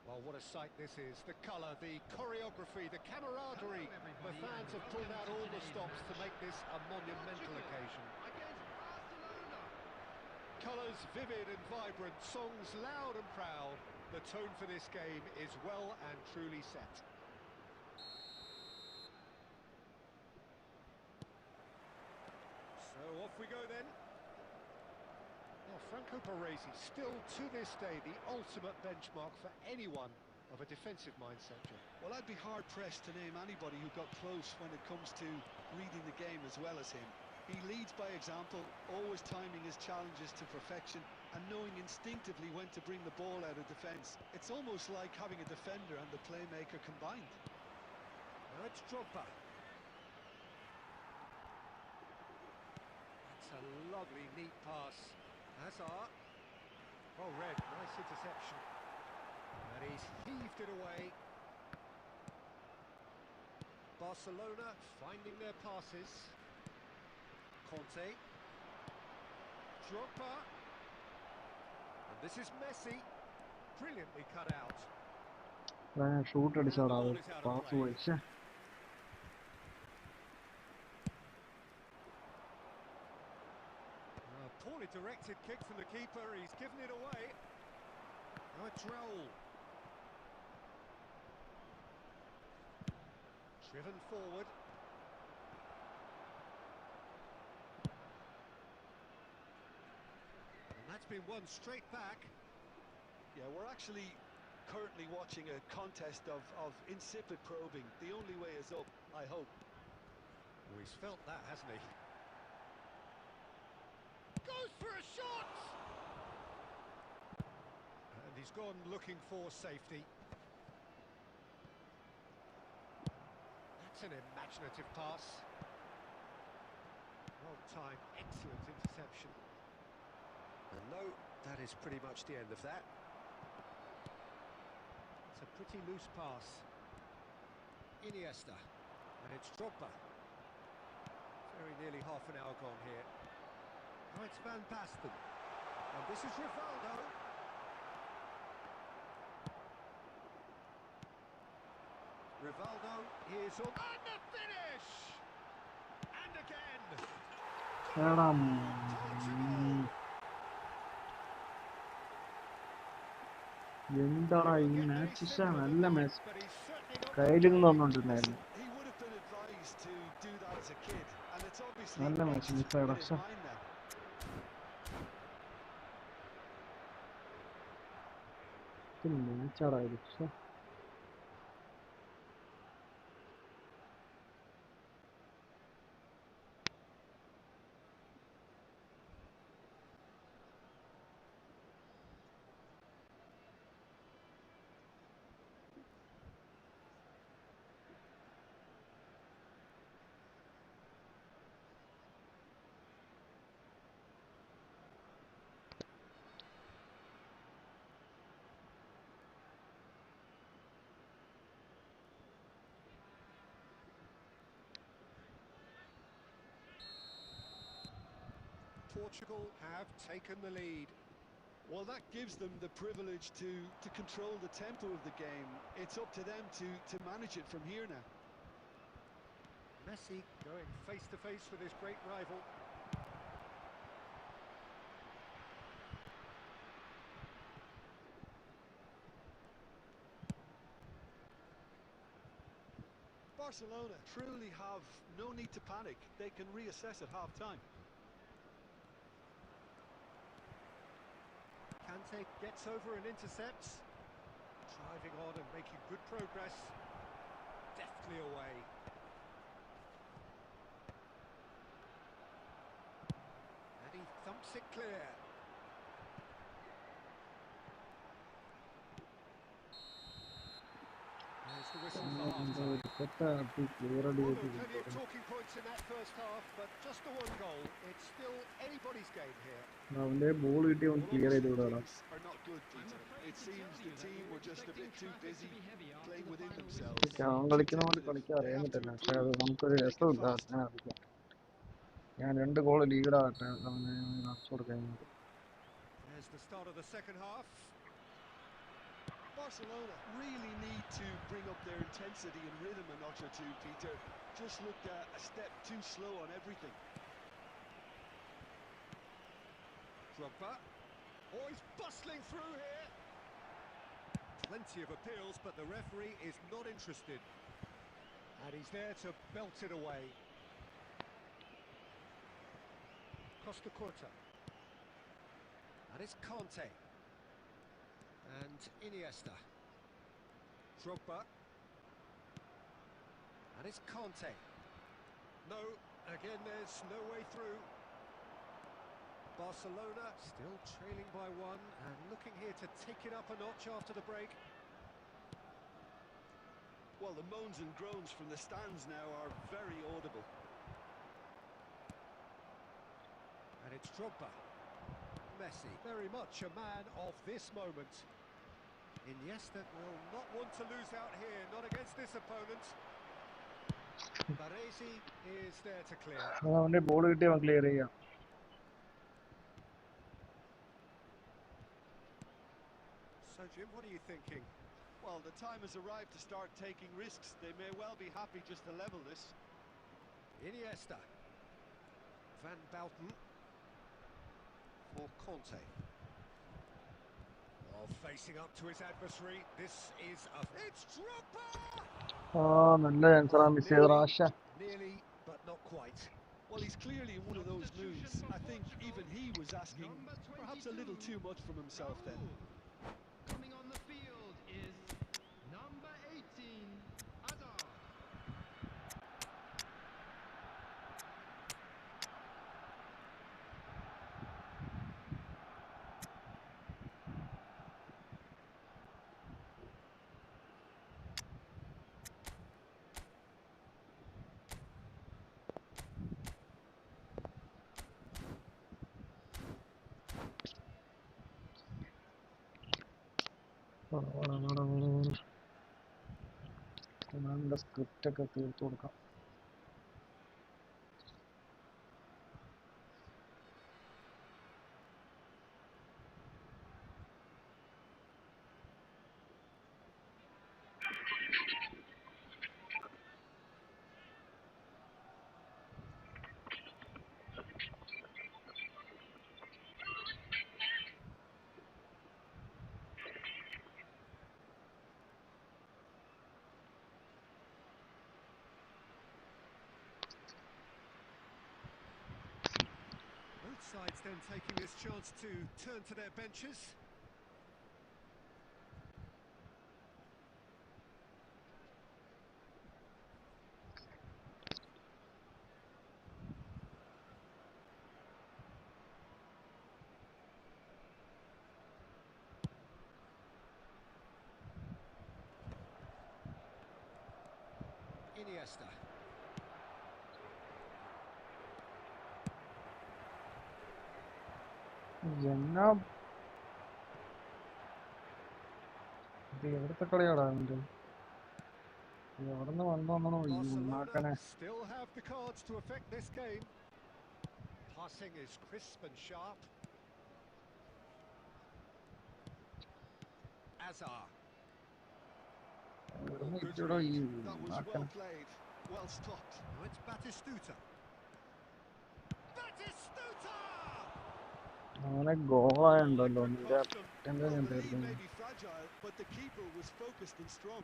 Speaker 2: Well, what a sight this is. The colour, the choreography, the camaraderie. The fans have pulled out all the stops to make this a monumental occasion. Colours vivid and vibrant, songs loud and proud. The tone for this game is well and truly set. So off we go then. Well, Franco Baresi, still to this day the ultimate benchmark for anyone of a defensive mindset, Jim.
Speaker 3: Well, I'd be hard-pressed to name anybody who got close when it comes to reading the game as well as him. He leads by example, always timing his challenges to perfection and knowing instinctively when to bring the ball out of defence. It's almost like having a defender and the playmaker combined.
Speaker 2: Now it's Drogba. That's a lovely, neat pass. Hazard. Well read, nice interception. And he's heaved it away. Barcelona finding their passes. Conte. Drogba. And this is Messi. Brilliantly cut out.
Speaker 1: Shoot
Speaker 2: And the
Speaker 1: അടിച്ചാടാ
Speaker 2: ball is out of
Speaker 1: pass
Speaker 2: play.
Speaker 1: പോയി. ശ്ശെ.
Speaker 2: Poorly directed kick from the keeper. He's given it away. Now it's Raul. Driven forward. And that's been won straight back.
Speaker 3: Yeah, we're actually currently watching a contest of insipid probing. The only way is up, I hope.
Speaker 2: Oh, he's felt that, hasn't he? Goes for a shot! And he's gone looking for safety. That's an imaginative pass. Well timed, excellent interception. And no, that is pretty much the end of that. It's a pretty loose pass. Iniesta. And it's Drogba. Very nearly half an hour gone here. Now it's Van Basten. And this is Rivaldo. Rivaldo is on. And the finish! And again!
Speaker 1: എടാ എന്താടാ ഈ match നല്ല match
Speaker 2: But he's certainly not
Speaker 1: കയ്യിലിരുന്ന് തന്നോണ്ടിരുന്നായിരുന്നു.
Speaker 3: He would have been advised to do that as a kid, and it's obviously
Speaker 1: നല്ല
Speaker 3: etched
Speaker 1: match
Speaker 3: in
Speaker 1: മിസ്സായടാ.
Speaker 3: his
Speaker 1: ശ്ശെ.
Speaker 3: mind now.
Speaker 1: മാച്ചാടാ ഇത്. ശ്ശെ.
Speaker 2: Portugal have taken the lead.
Speaker 3: Well, that gives them the privilege to control the tempo of the game. It's up to them to manage it from here now.
Speaker 2: Messi going face to face with his great rival.
Speaker 3: Barcelona truly have no need to panic. They can reassess at half-time.
Speaker 2: Kante gets over and intercepts. Driving on and making good progress. Deftly away. And he thumps it clear. There's the whistle for half-time.
Speaker 1: Clear അടി
Speaker 2: Well, there
Speaker 1: ചെയ്ത്
Speaker 2: were plenty of talking points in that first half, but just the one goal. It's still anybody's game here.
Speaker 1: അവന്റെ ball കിട്ടി അവൻ
Speaker 3: Well,
Speaker 1: clear ചെയ്ത്
Speaker 3: obviously
Speaker 1: വിടാടാ.
Speaker 3: things are not good, Peter. It seems the team were just a bit too busy playing within themselves.
Speaker 1: അവൻ കളിക്കുന്ന പോലെ കളിക്കാൻ അറിയാൻ പറ്റില്ല. പക്ഷെ അത് നമുക്കൊരു രസമില്ല അങ്ങനെ കളിക്കാൻ. ഞാൻ 2 ഗോൾ ലീഡാകട്ടെ അവന് കാണിച്ചു കൊടുക്കാൻ.
Speaker 2: There's the start of the second half.
Speaker 3: Barcelona really need to bring up their intensity and rhythm a notch or two, Peter. Just looked a step too slow on everything.
Speaker 2: Drogba. Oh, he's bustling through here. Plenty of appeals, but the referee is not interested. And he's there to belt it away. Costa Curta. And it's Conte. And Iniesta. Drogba. And it's Conte. No, again there's no way through. Barcelona still trailing by one and looking here to take it up a notch after the break.
Speaker 3: Well, the moans and groans from the stands now are very audible.
Speaker 2: And it's Drogba. Messi, very much a man of this moment. Iniesta will not want to lose out here, not against this opponent. Baresi is there to clear.
Speaker 1: അവന്റെ ball കിട്ടി അവൻ clear ചെയ്യാം.
Speaker 2: So Jim, what are you thinking?
Speaker 3: Well, the time has arrived to start taking risks. They may well be happy just to level this.
Speaker 2: Iniesta. Van Bouten. For Conte. Oh, facing up to his adversary. This is a... It's Drogba!
Speaker 1: നല്ല ചാൻസറാ miss ചെയ്ത ആശ.
Speaker 2: Nearly, but not quite.
Speaker 3: Well, he's clearly in one of those moods. I think even he was asking perhaps a little too much from himself then.
Speaker 4: Coming on the field is number 18, Hazard.
Speaker 1: Script ഒക്കെ തീർത്തു കൊടുക്കാം.
Speaker 2: Both sides then taking this chance to turn to their benches. Iniesta.
Speaker 1: ഇത് എവിടുത്തെ കളിയാടാ അവൻ്റെ? എവിടുന്ന് വന്നോന്നോ ഉണ്ടാക്കണേ.
Speaker 2: Barcelona still have the cards to affect this game. Passing is crisp and sharp. Hazard.
Speaker 1: എവിടുന്ന്
Speaker 3: Good
Speaker 1: കിട്ടിയടോ ഈ
Speaker 3: read. That was well
Speaker 1: ഉണ്ടാക്കണേ?
Speaker 3: played. Well stopped.
Speaker 2: Now it's Batistuta. Batistuta!
Speaker 1: അവനെ ഗോളായുണ്ടല്ലോ.
Speaker 3: Well,
Speaker 1: നിന്റെ
Speaker 3: cost them.
Speaker 1: എന്താ
Speaker 3: Well,
Speaker 1: ഞാൻ
Speaker 3: the lead
Speaker 1: തീർക്കുന്നു.
Speaker 3: may be fragile, but the keeper was focused and strong.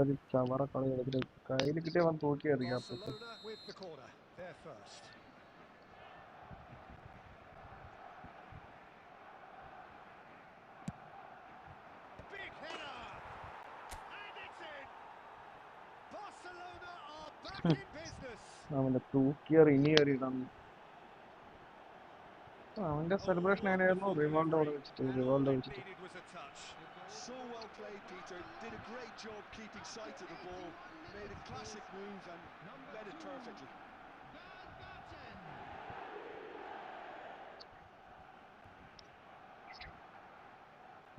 Speaker 1: ഒരു ചവറ കളി കളിച്ചിട്ട് കയ്യിൽ കിട്ടിയ അവൻ തൂക്കി അറിയാം.
Speaker 2: Barcelona with the corner. They're first. Big header! And it's in! Barcelona are back in business!
Speaker 1: അവന്റെ തൂക്കിയർ ഇനി അറിയണം. അവന്റെ സെലിബ്രേഷൻ എങ്ങനെയായിരുന്നു? റിവാൾഡോ അവിടെ വെച്ചിട്ട്
Speaker 2: And all
Speaker 1: റിവാൾഡോ
Speaker 2: it
Speaker 1: വെച്ചിട്ട്
Speaker 2: needed was a touch.
Speaker 3: So well played, Peter. Did a great job keeping sight of the ball. Made a classic move and read it perfectly.
Speaker 4: Van Basten.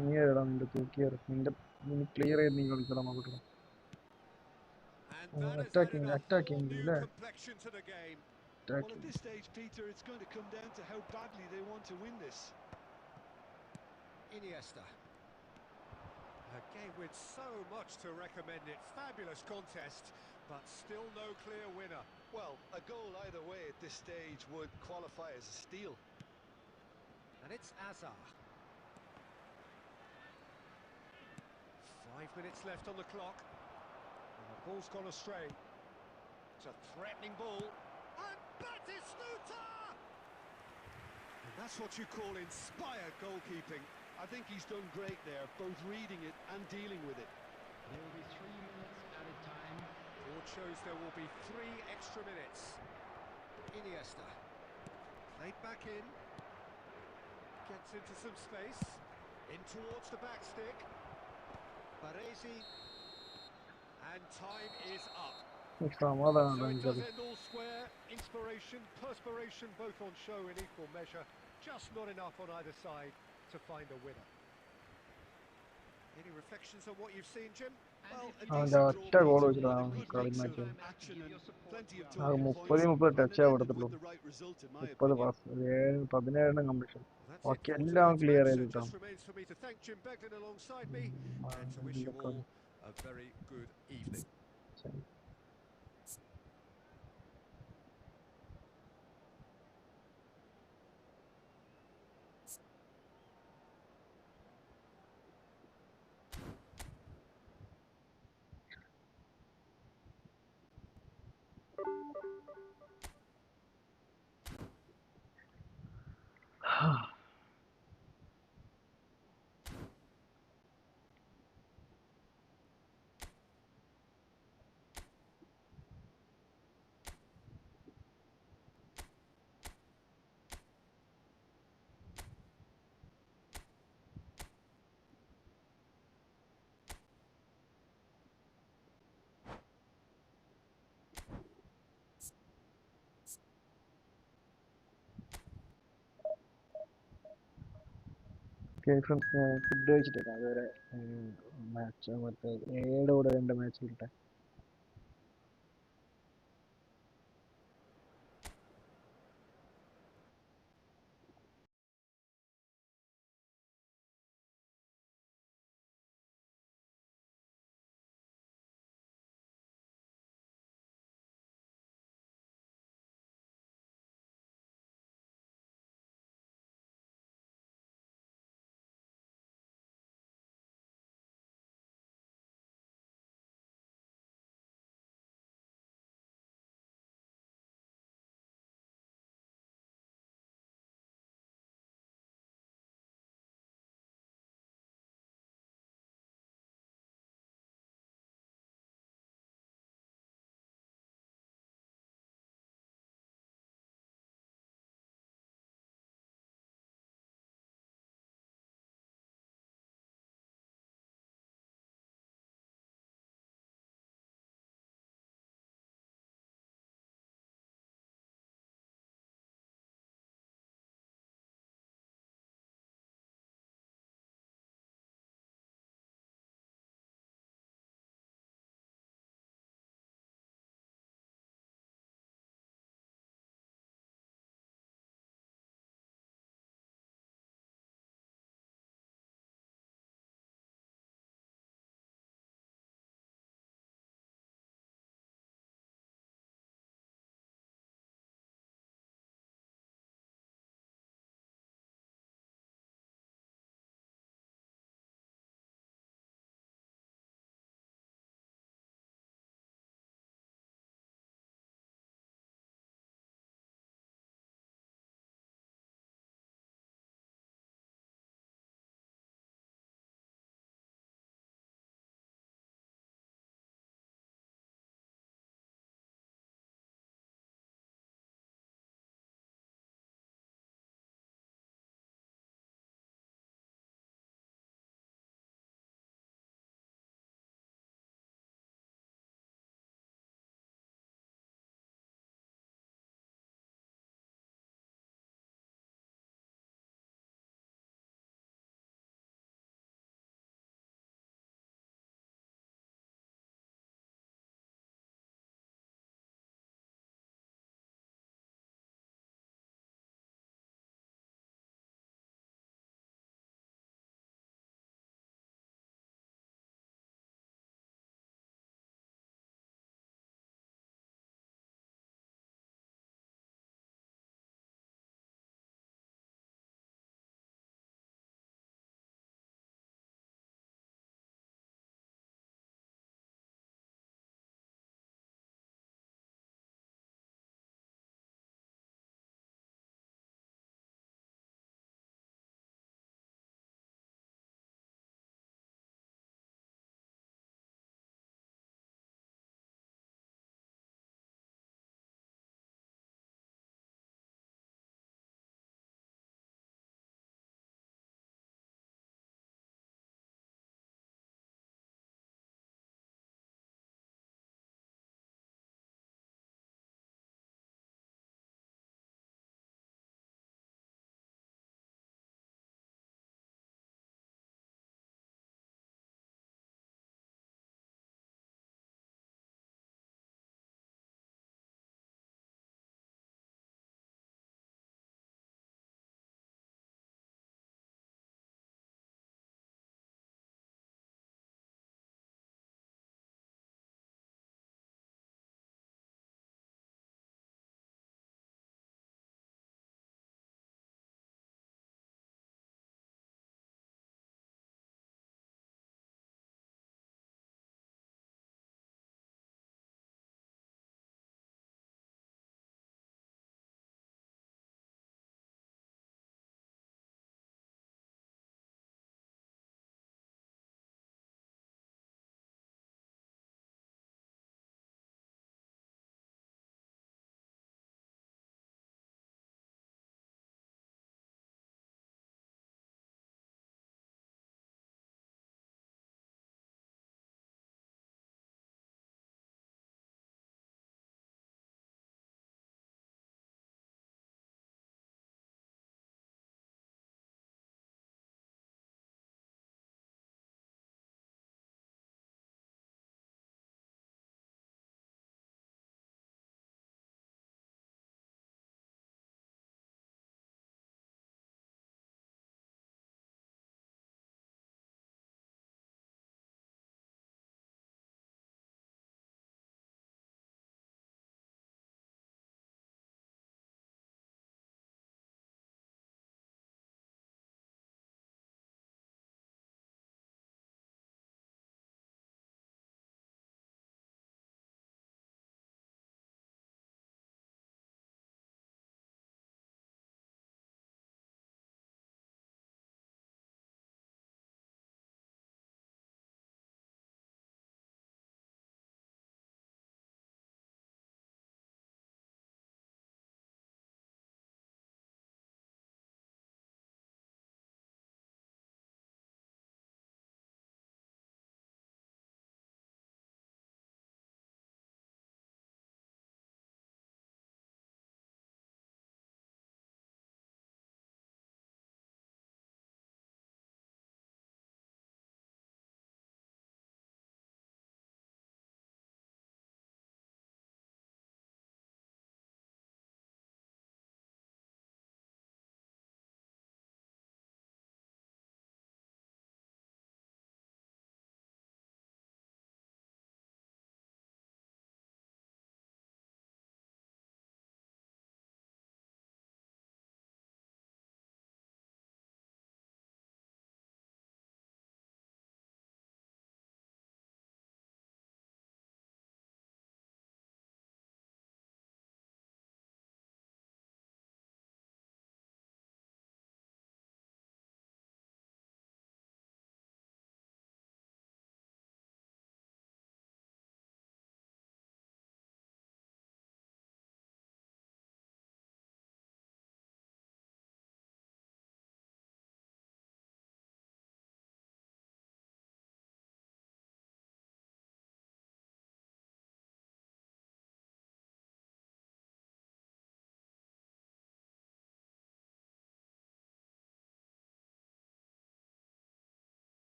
Speaker 1: ഇനി അറിയണം നിന്റെ തൂക്കിയർ. നിന്റെ clear ചെയ്ത് നീ കളിക്കണം അങ്ങോട്ട്.
Speaker 2: And that has
Speaker 1: attacking,
Speaker 2: added a
Speaker 1: attacking,
Speaker 2: whole new
Speaker 1: yeah.
Speaker 2: complexion to the game.
Speaker 3: Well, at this stage, Peter, it's going to come down to how badly they want to win this.
Speaker 2: Iniesta. A game with so much to recommend it. Fabulous contest, but still no clear winner.
Speaker 3: Well, a goal either way at this stage would qualify as a steal.
Speaker 2: And it's Hazard. 5 minutes left on the clock. And the ball's gone astray. It's a threatening ball. And Batistuta! And That's what you call inspired goalkeeping.
Speaker 3: I think he's done great there, both reading it and dealing with it.
Speaker 5: There will be 3 minutes added time.
Speaker 2: Board shows there will be 3 extra minutes. Iniesta. Played back in. Gets into some space. In towards the back stick. Baresi. And time is up.
Speaker 1: സമാധാനം
Speaker 2: So it
Speaker 1: എനിക്കത്.
Speaker 2: does end all square. Inspiration, perspiration, both on show in equal measure. Just not enough on either side to find a winner. Any reflections on what you've seen, Jim?
Speaker 3: Well, a
Speaker 1: അവന്റെ
Speaker 3: decent
Speaker 1: ഒറ്റ
Speaker 3: draw,
Speaker 1: goal
Speaker 3: Peter,
Speaker 1: വെച്ചിട്ടാണ്
Speaker 3: with a
Speaker 1: അവൻ
Speaker 3: good
Speaker 1: കളി
Speaker 3: mix of
Speaker 1: മാറ്റിയത്.
Speaker 3: action and plenty of
Speaker 1: ആകെ
Speaker 3: talking
Speaker 1: 30
Speaker 3: points,
Speaker 1: ടച്ചേ
Speaker 3: and it ended
Speaker 1: കൊടുത്തിട്ടുള്ളൂ.
Speaker 3: with the right result, in my
Speaker 1: 30
Speaker 3: opinion.
Speaker 1: Pass 17 completion.
Speaker 2: That's it
Speaker 1: ബാക്കി
Speaker 2: for
Speaker 1: എല്ലാം
Speaker 2: tonight's
Speaker 1: ക്ലിയർ
Speaker 2: match. So
Speaker 1: ചെയ്തിട്ടാണ്.
Speaker 2: just remains for me to thank Jim Beglin alongside me and to wish you all a very good evening.
Speaker 1: Friends food കഴിച്ചിട്ടില്ല അതുവരെ. Match മറ്റേ 7 കൂടെ 2 match കിട്ടെ.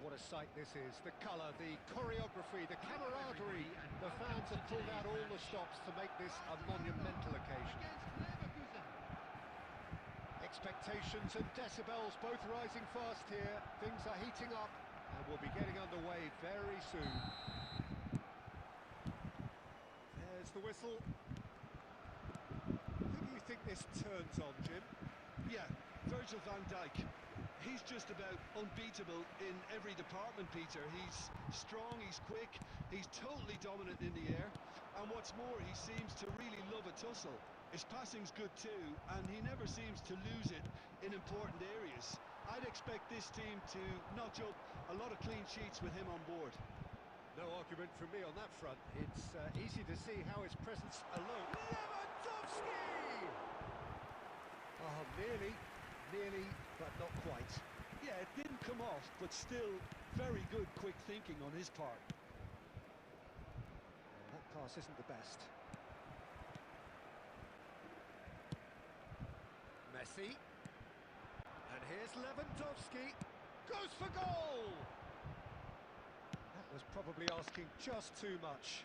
Speaker 2: what a sight this is. The colour, the choreography, the camaraderie. The fans have pulled out all the stops to make this a monumental occasion. Expectations and decibels both rising fast here. Things are heating up and we'll be getting underway very soon. There's the whistle. Who do you think this turns on, Jim?
Speaker 3: Yeah, Virgil van Dijk. He's just about unbeatable in every department, Peter. He's strong, he's quick, he's totally dominant in the air. And what's more, he seems to really love a tussle. His passing's good too, and he never seems to lose it in important areas. I'd expect this team to notch up a lot of clean sheets with him on board.
Speaker 2: No argument from me on that front. It's easy to see how his presence alone... Lewandowski! Oh, nearly, but not quite.
Speaker 3: Yeah, it didn't come off, but still very good quick thinking on his part.
Speaker 2: That pass isn't the best. Messi. And here's Lewandowski. Goes for goal! That was probably asking just too much.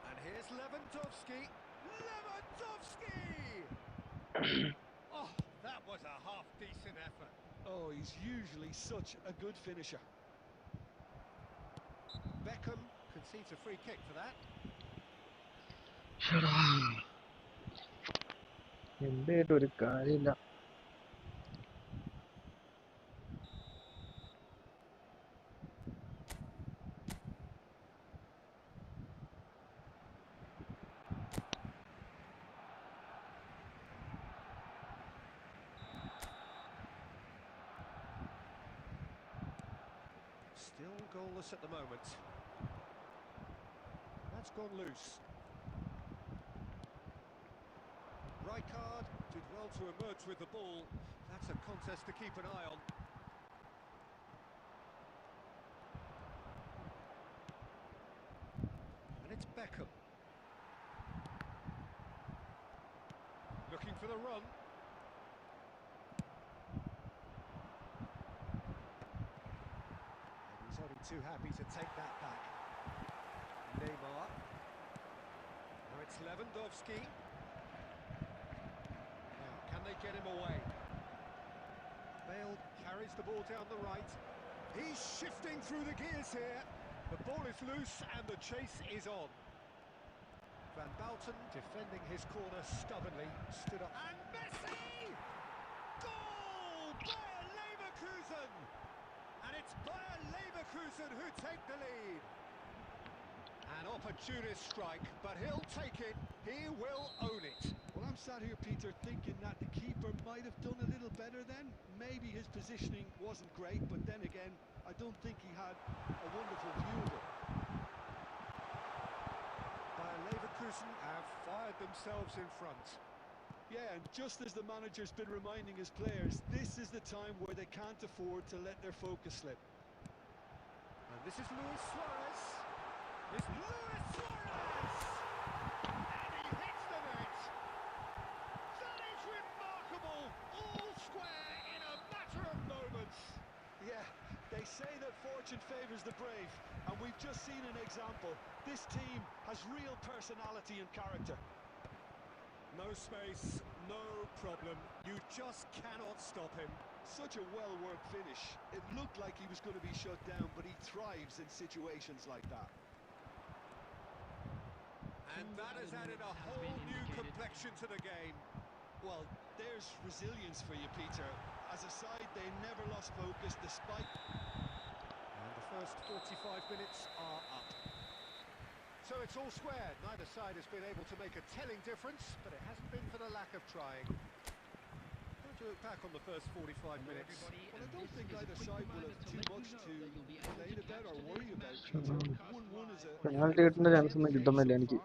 Speaker 2: And here's Lewandowski. Lewandowski! Oh, that was a half-decent effort.
Speaker 3: Oh, he's usually such a good finisher.
Speaker 2: Beckham concedes a free kick for that.
Speaker 1: എന്തായിട്ടൊരു കാര്യമില്ല.
Speaker 2: Still goalless at the moment. That's gone loose. Rijkaard did well to emerge with the ball. That's a contest to keep an eye on. And it's Beckham. Looking for the run. And he's only too happy to take that back. Neymar. Now it's Lewandowski. Can they get him away? Bale carries the ball down the right. He's shifting through the gears here. The ball is loose and the chase is on. Van Bouten defending his corner stubbornly. Stood up. And Messi! Goal! Bayer Leverkusen! And it's Bayer Leverkusen who take the lead. An opportunist strike, but he'll take it. He will own it.
Speaker 3: Well, I'm sat here, Peter, thinking that the keeper might have done a little better then. Maybe his positioning wasn't great, but then again, I don't think he had a wonderful view of it.
Speaker 2: Bayer Leverkusen have fired themselves in front.
Speaker 3: Yeah, and just as the manager's been reminding his players, this is the time where they can't afford to let their focus slip.
Speaker 2: And this is Luis Suarez. It's Luis Suarez! And he hits the net! That is remarkable! All square in a matter of moments!
Speaker 3: Yeah, they say that fortune favours the brave, and we've just seen an example. This team has real personality and character.
Speaker 2: No space, no problem. You just cannot stop him.
Speaker 3: Such a well-worked finish. It looked like he was going to be shut down, but he thrives in situations like that.
Speaker 2: And that has added a whole new complexion to the game.
Speaker 3: Well, there's resilience for you, Peter. As a side, they never lost focus despite...
Speaker 2: And the first 45 minutes are up. So it's all square. Neither side has been able to make a telling difference, but it hasn't been for the lack of trying. Going to look back on the first 45 minutes.
Speaker 3: Well, I don't think either side will have too much to complain about or worry about, Peter. 1-1 is a...
Speaker 1: penalty കിട്ടുന്ന chance ഒന്നും കിട്ടുന്നില്ല എനിക്ക്.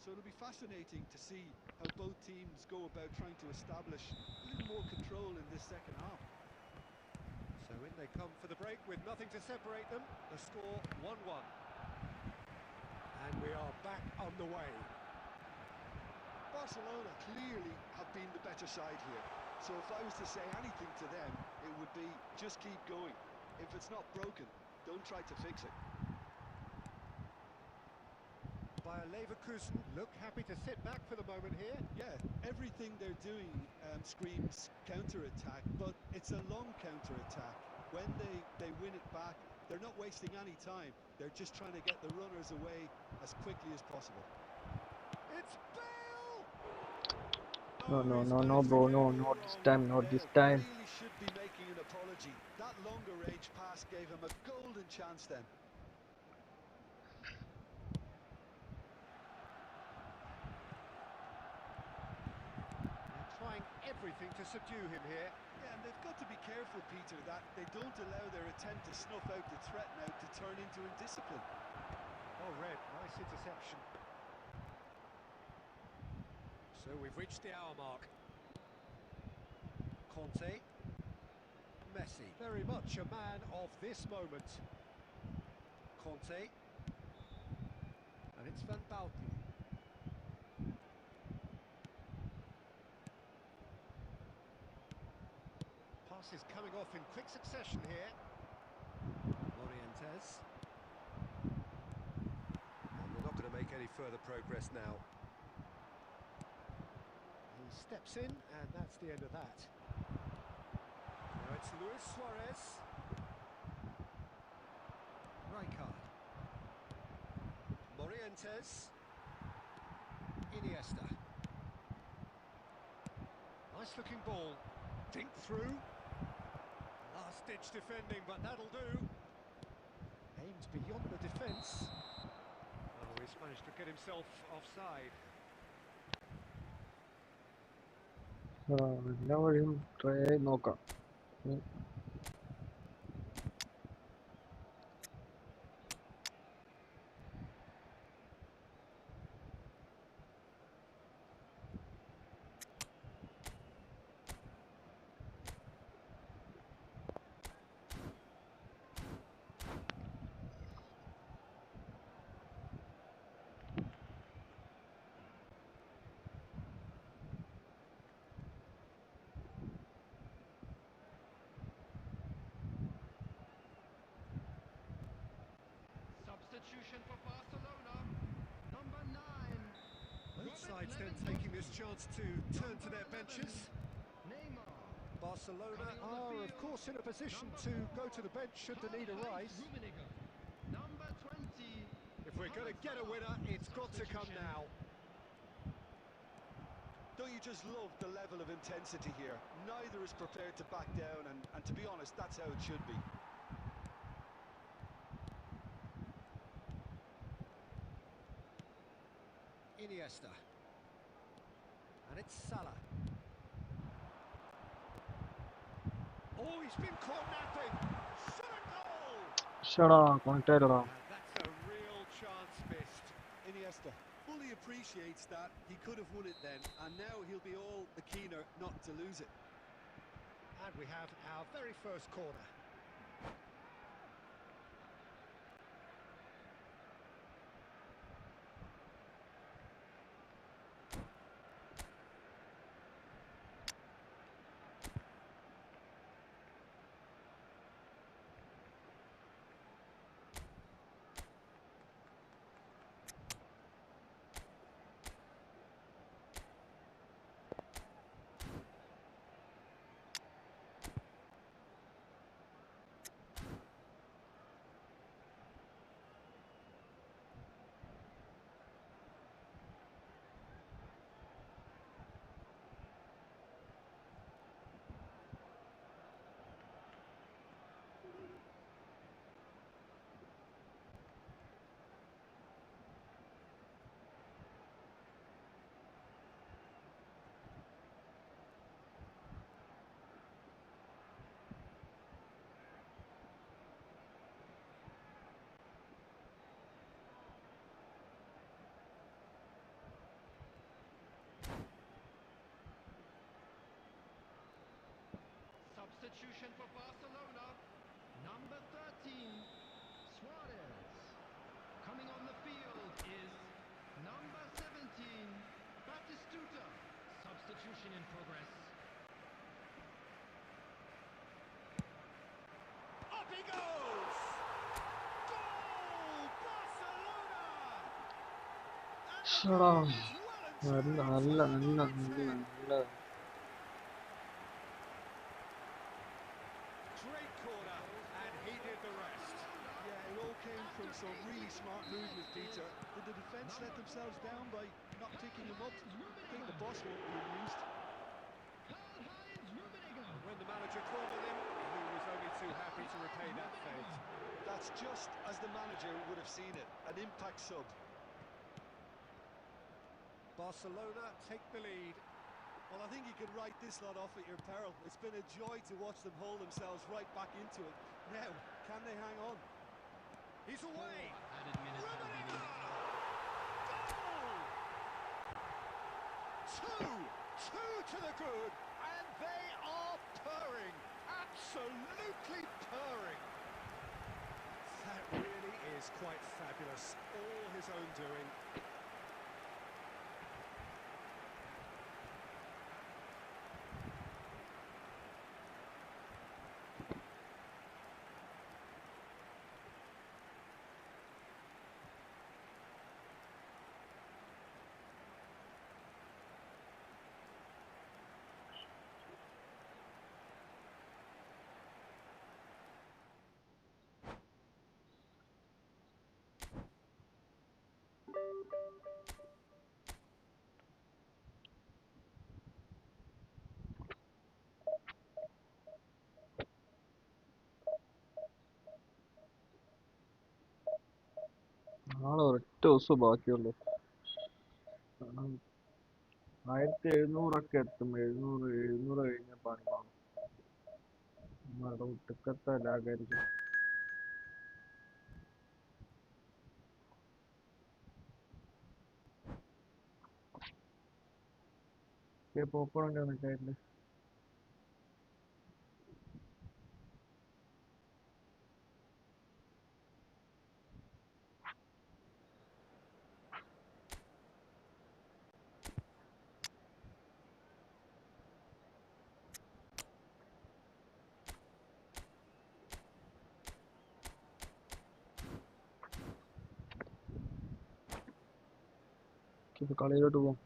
Speaker 3: So it'll be fascinating to see how both teams go about trying to establish a little more control in this second half.
Speaker 2: So in they come for the break with nothing to separate them. The score 1-1. And we are back on the way.
Speaker 3: Barcelona clearly have been the better side here. So if I was to say anything to them, it would be just keep going. If it's not broken, don't try to fix it.
Speaker 2: Bayer Leverkusen look happy to sit back for the moment here.
Speaker 3: Yeah, everything they're doing screams counter-attack, but it's a long counter-attack. When they win it back, they're not wasting any time. They're just trying to get the runners away as quickly as possible.
Speaker 2: It's Bale!
Speaker 1: No, bro, no, not this time, not this time.
Speaker 3: Really should be making an apology. That longer range pass gave him a golden chance then.
Speaker 2: They're trying everything to subdue him here.
Speaker 3: Yeah, and they've got to be careful, Peter, that they don't allow their attempt to snuff out the threat now to turn into indiscipline.
Speaker 2: Oh, Red, nice interception. So we've reached the hour mark. Conte. Messi, very much a man of this moment. Conte. And it's Van Bauten. Passes coming off in quick succession here. Morientes. And we're not going to make any further progress now. He steps in, and that's the end of that. Now it's Luis Suarez. Rijkaard. Morientes. Iniesta. Nice looking ball. Dink through. Last-ditch defending, but that'll do. Aimed beyond the defence. Oh, he's managed to get himself offside.
Speaker 1: എല്ലാവരും try നോക്കാം.
Speaker 4: Substitution for Barcelona. Number 9.
Speaker 2: Both sides then taking this chance to turn to their benches.
Speaker 4: Neymar.
Speaker 2: Barcelona are, of course, in a position to go to the bench should the need arise.
Speaker 4: Rummenigge. Number 20.
Speaker 2: If we're going to get a winner, it's got to come now.
Speaker 3: Don't you just love the level of intensity here? Neither is prepared to back down, and to be honest, that's how it should be.
Speaker 2: Iniesta. And it's Salah. Oh, he's been caught napping. Shot a goal!
Speaker 1: ഷടാ കോൺടാക്ടടാ.
Speaker 2: And that's a real chance missed.
Speaker 3: Iniesta fully appreciates that he could have won it then, and now he'll be all the keener not to lose it.
Speaker 2: And we have our very first corner.
Speaker 4: Substitution for Barcelona. Number 13. Suarez. Coming on the field is number 17. Batistuta. Substitution in progress.
Speaker 1: ശ്ശടാ.
Speaker 2: It's well and
Speaker 1: നല്ല
Speaker 2: truly
Speaker 1: നല്ല
Speaker 2: through
Speaker 1: നല്ല
Speaker 2: by
Speaker 1: നല്ല
Speaker 2: Finn.
Speaker 1: നല്ല
Speaker 2: Great corner, and he did the rest.
Speaker 3: Yeah, it all came from some really smart movement, Peter. Did the defence let themselves down by not picking him up? I think the boss won't be amused.
Speaker 2: And when the manager called on him, he was only too happy to repay that fate.
Speaker 3: That's just as the manager would have seen it, an impact sub.
Speaker 2: Barcelona take the lead.
Speaker 3: Well, I think you can write this lot off at your peril. It's been a joy to watch them haul themselves right back into it. Now, can they hang on?
Speaker 2: He's away.
Speaker 5: Added minutes have been in.
Speaker 2: Goal! Two to the good, and they are purring. Absolutely purring. That really is quite fabulous. All his own doing.
Speaker 1: നാളെ ഒരൊറ്റ ദിവസം ബാക്കിയുള്ളൂ. 1700 എത്തും. 700 കഴിഞ്ഞ പണി കാണും. നമ്മുടെ ഒട്ടുക്കത്തെ ലാഗായിരിക്കും. പോപ്പുണ്ട് മറ്റേ കളിയിലോട്ട് പോകും.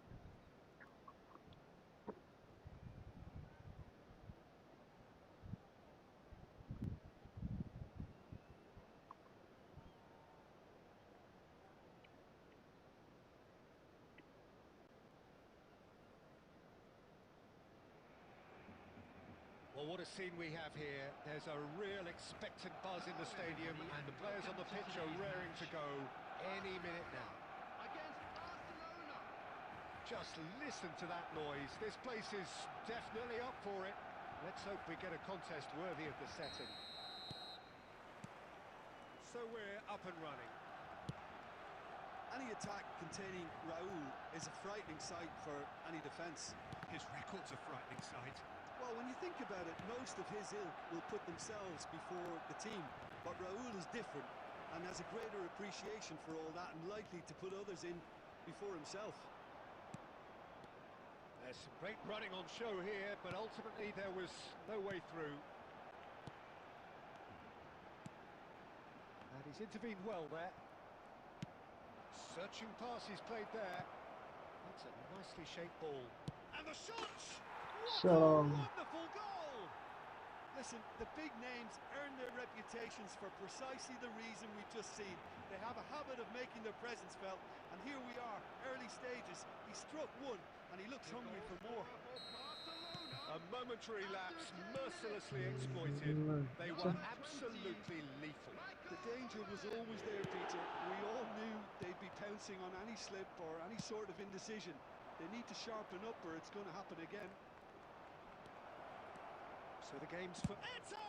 Speaker 2: Well, what a scene we have here. There's a real expectant buzz in the stadium, and the players on the pitch are raring to go any minute now.
Speaker 5: Against Barcelona.
Speaker 2: Just listen to that noise. This place is definitely up for it. Let's hope we get a contest worthy of the setting. So we're up and running.
Speaker 3: Any attack containing Raul is a frightening sight for any defence.
Speaker 6: His record's a frightening sight.
Speaker 3: Well, when you think about it, most of his ilk will put themselves before the team. But Raul is different and has a greater appreciation for all that and likely to put others in before himself.
Speaker 2: There's some great running on show here, but ultimately there was no way through. And he's intervened well there. Searching pass he's played there. That's a nicely shaped ball. And the shots! What a wonderful goal!
Speaker 3: Listen, the big names earn their reputations for precisely the reason we've just seen. They have a habit of making their presence felt, and here we are, early stages. He struck one, and he looks hungry for more.
Speaker 2: A momentary lapse mercilessly exploited. They were absolutely lethal.
Speaker 3: The danger was always there, Peter. We all knew they'd be pouncing on any slip or any sort of indecision. They need to sharpen up or it's going to happen again.
Speaker 2: So the game's for Eto!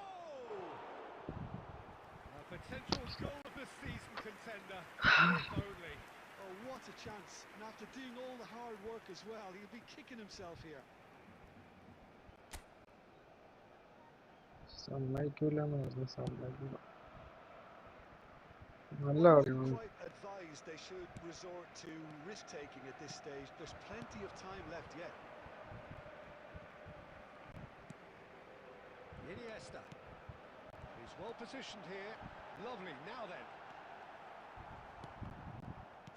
Speaker 2: A potential goal of the season contender. If only.
Speaker 3: Oh, what a chance. And after doing all the hard work as well, he'll be kicking himself here.
Speaker 1: സമ്മതിക്കൂലെന്ന് പറഞ്ഞു. സമ്മതിക്കില്ല. നല്ല
Speaker 3: Well, I
Speaker 1: കളിയാണ്.
Speaker 3: wouldn't quite advise they should resort to risk-taking at this stage. There's plenty of time left yet.
Speaker 2: Iniesta. He's well positioned here. Lovely. Now then.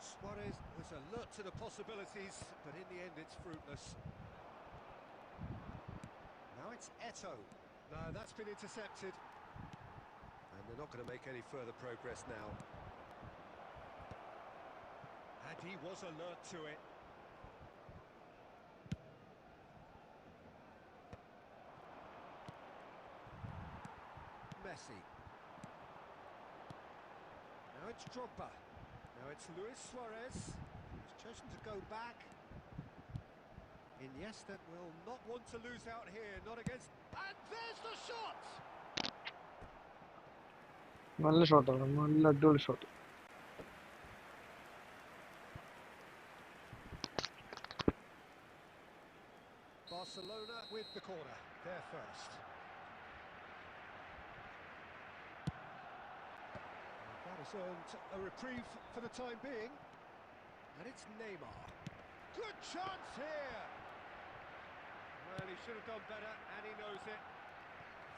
Speaker 2: Suarez was alert to the possibilities, but in the end it's fruitless. Now it's Eto'o. No, that's been intercepted. And they're not going to make any further progress now. And he was alert to it. Messi. Now it's Drogba. Now it's Luis Suarez. He's chosen to go back. Iniesta will not want to lose out here, not against... And there's the shot!
Speaker 1: നല്ല ഷോട്ടാണ്, നല്ല അടിപൊളി shot.
Speaker 2: Barcelona with the corner, there first. That has earned a reprieve for the time being. And it's Neymar. Good chance here! Well, he should have done better, and he knows it.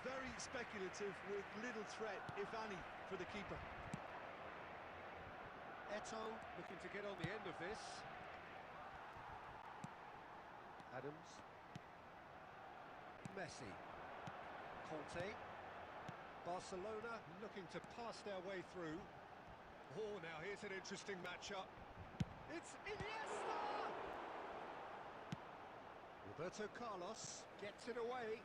Speaker 3: Very speculative with little threat, if any, for the keeper.
Speaker 2: Eto'o looking to get on the end of this. Adams. Messi. Conte. Barcelona looking to pass their way through. Oh, now here's an interesting matchup. It's Iniesta! Roberto Carlos gets it away.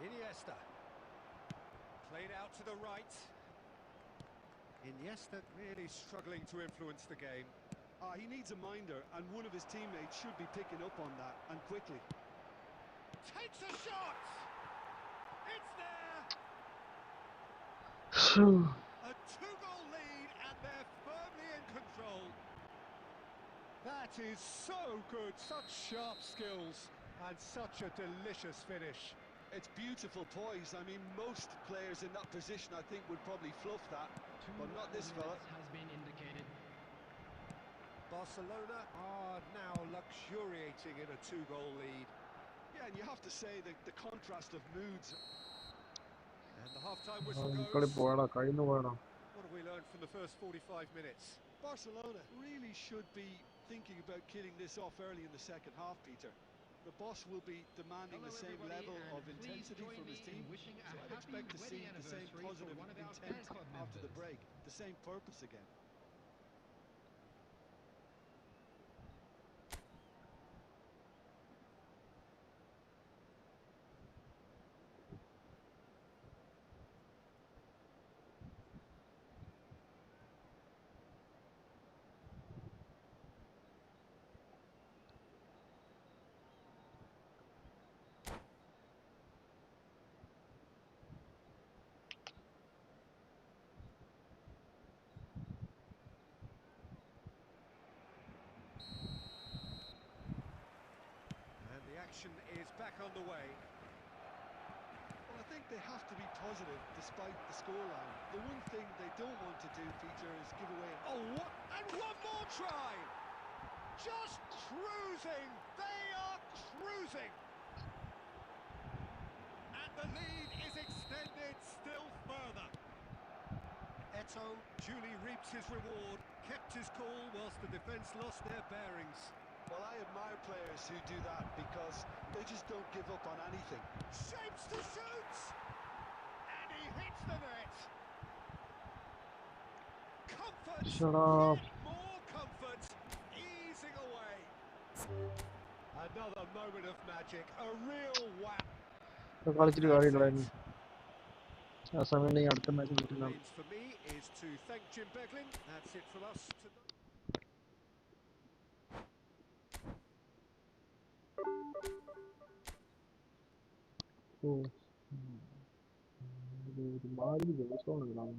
Speaker 2: Iniesta. Played out to the right. Iniesta really struggling to influence the game.
Speaker 3: He needs a minder, and one of his teammates should be picking up on that, and quickly.
Speaker 2: Takes a shot! It's there! A two-goal lead, and they're firmly in control. That is so good, such sharp skills, and such a delicious finish.
Speaker 3: It's beautiful poise. I mean, most players in that position, I think, would probably fluff that, but not this fella.
Speaker 4: Has been indicated.
Speaker 2: Barcelona are now luxuriating in a two-goal lead.
Speaker 3: Yeah, and you have to say that the contrast of moods.
Speaker 2: And the half-time whistle
Speaker 1: കളി
Speaker 2: goes.
Speaker 1: പോടാ, കഴിഞ്ഞു പോടാ.
Speaker 2: What have we learned from the first 45 minutes?
Speaker 3: Barcelona really should be thinking about killing this off early in the second half, Peter. The boss will be demanding the same level of intensity from his team, so I'd expect to see the same positive intent after the break, the same purpose again.
Speaker 2: And the action is back underway.
Speaker 3: Well, I think they have to be positive despite the scoreline. The one thing they don't want to do, Peter, is give away.
Speaker 2: Oh, what? And one more try! Just cruising! They are cruising! And the lead is extended still further. Eto'o duly reaps his reward, kept his cool whilst the defence lost their bearings.
Speaker 3: Well, I admire players who do that because they just don't give up on anything.
Speaker 2: Shapes to shoot! And he hits the net! Comfort!
Speaker 1: Shut up.
Speaker 2: Yet more comfort! Easing away! Another moment of magic, a real wow!
Speaker 1: കളിച്ചിട്ട് കാര്യമില്ലായിരുന്നു. ആ സമയം ഉണ്ടെങ്കിൽ അടുത്ത match കിട്ടുന്ന
Speaker 2: Remains for me is to thank Jim Beglin. That's it from us tonight.
Speaker 1: ഒരുമാതിരി ദിവസമാണ്.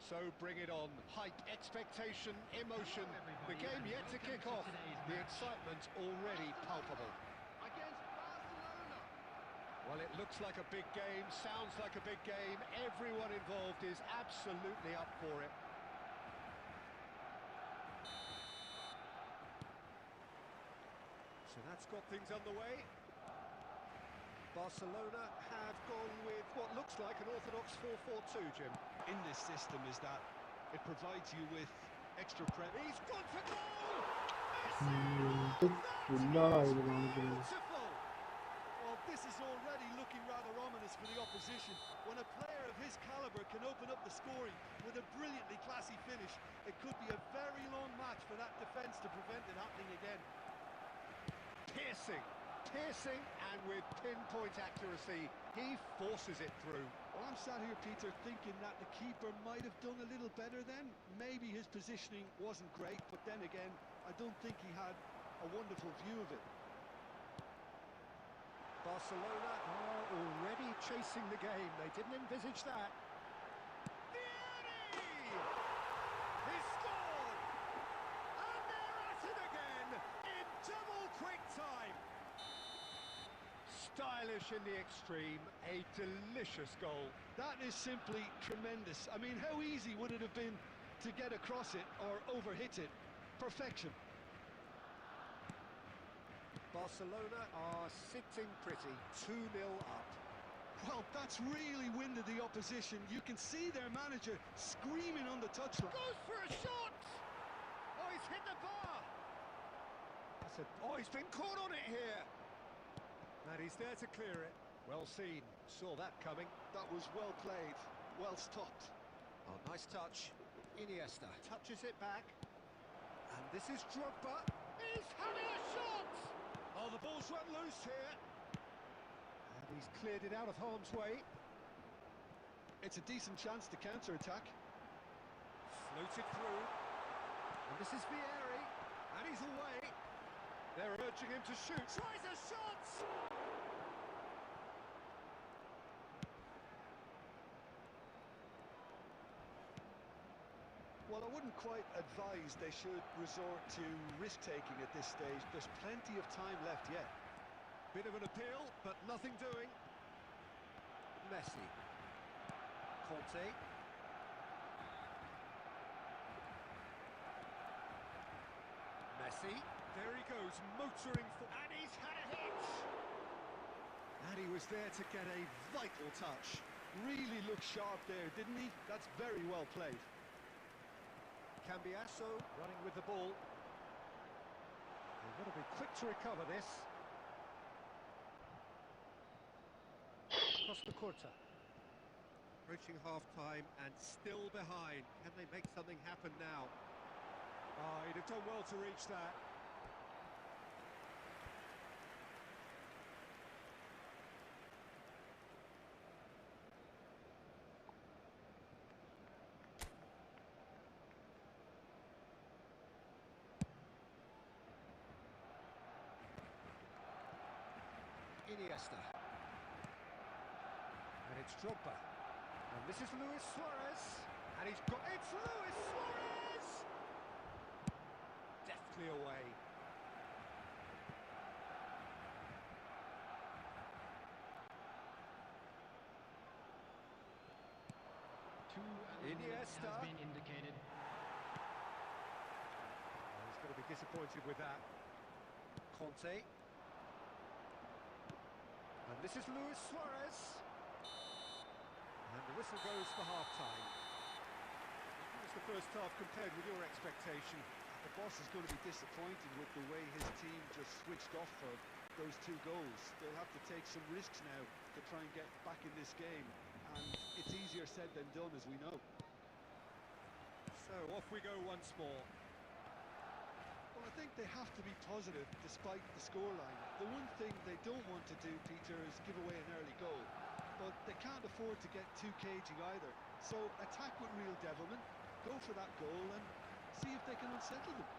Speaker 2: So bring it on. Hype, expectation, emotion. The game yet to kick off. The excitement already palpable.
Speaker 5: Against Barcelona.
Speaker 2: Well, it looks like a big game, sounds like a big game. Everyone involved is absolutely up for it. So that's got things underway. Barcelona have gone with what looks like an orthodox 4-4-2, Jim.
Speaker 3: In this system is that it provides you with extra prep.
Speaker 2: He's gone for goal!
Speaker 1: പുല്ലായിരുന്നു കാണിക്കുന്നത്.
Speaker 2: Beautiful!
Speaker 3: Well, this is already looking rather ominous for the opposition. When a player of his calibre can open up the scoring with a brilliantly classy finish, it could be a very long match for that defence to prevent it happening again.
Speaker 2: Piercing, and with pinpoint accuracy, he forces it through.
Speaker 3: Well, I'm sat here, Peter, thinking that the keeper might have done a little better then. Maybe his positioning wasn't great, but then again, I don't think he had a wonderful view of it.
Speaker 2: Barcelona are already chasing the game. They didn't envisage that. Vieri! He scored! And they're at it again in double quick time. Stylish in the extreme, a delicious goal.
Speaker 3: That is simply tremendous. I mean, how easy would it have been to get across it or overhit it? Perfection.
Speaker 2: Barcelona are sitting pretty, 2-0 up.
Speaker 3: Well, that's really winded the opposition. You can see their manager screaming on the touchline.
Speaker 2: Goes for a shot! Oh, he's hit the bar! Oh, he's been caught on it here! And he's there to clear it. Well seen, saw that coming.
Speaker 3: That was well played, well stopped.
Speaker 2: Oh, nice touch. Iniesta touches it back. And this is Drogba. He's having a shot! Oh, the ball's run loose here. And he's cleared it out of harm's way.
Speaker 3: It's a decent chance to counter-attack.
Speaker 2: Floated through. And this is Vieri. And he's away. They're urging him to shoot. Tries a shot!
Speaker 3: Well, I wouldn't quite advise they should resort to risk-taking at this stage. There's plenty of time left yet.
Speaker 2: Bit of an appeal, but nothing doing. Messi. Conte. Messi. There he goes, motoring for... And he's had a hit! And he was there to get a vital touch.
Speaker 3: Really looked sharp there, didn't he? That's very well played.
Speaker 2: Cambiasso running with the ball. They've got to be quick to recover this. Costa Curta. Approaching half-time and still behind. Can they make something happen now? Oh, he'd have done well to reach that. Iniesta. And it's Drogba. And this is Luis Suarez. And he's got... It's Luis Suarez! Deftly away. Iniesta.
Speaker 4: Has been indicated.
Speaker 2: Oh, he's going to be disappointed with that. Conte. And this is Luis Suarez. And the whistle goes for half-time. How was the first half compared with your expectation?
Speaker 3: The boss is going to be disappointed with the way his team just switched off for those two goals. They'll have to take some risks now to try and get back in this game. And it's easier said than done, as we know.
Speaker 2: So off we go once more.
Speaker 3: Well, I think they have to be positive despite the scoreline. The one thing they don't want to do, Peter, is give away an early goal. But they can't afford to get too cagey either. So attack with real devilment, go for that goal and see if they can unsettle them.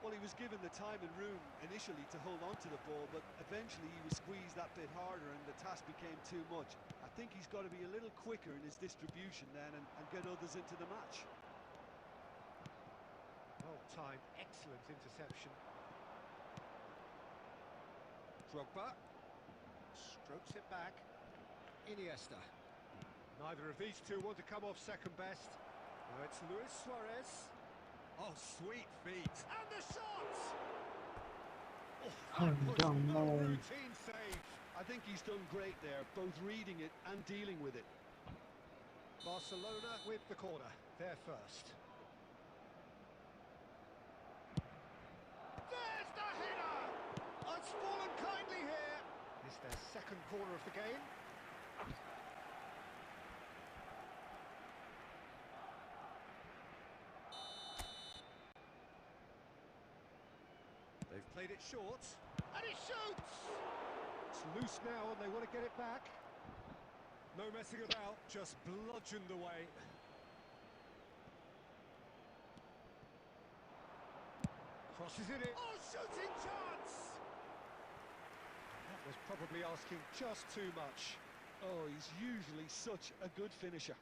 Speaker 3: Well, he was given the time and room initially to hold on to the ball, but eventually he was squeezed that bit harder and the task became too much. A think he's got to be a little quicker in his distribution then and get others into the match.
Speaker 2: Well-timed, excellent interception. Drogba strokes it back. Iniesta. Neither of these two want to come off second best. No, it's Luis Suarez. Oh, sweet feet. And the shot! Oh, that was a routine save.
Speaker 3: I think he's done great there, both reading it and dealing with it.
Speaker 2: Barcelona with the corner. They're first. There's the header! Oh, it's fallen kindly here. It's their second corner of the game. They've played it short, and he shoots! It's loose now, and they want to get it back. No messing about, just bludgeoned away. Crosses it in. Oh, shooting chance! That was probably asking just too much.
Speaker 3: Oh, he's usually such a good finisher.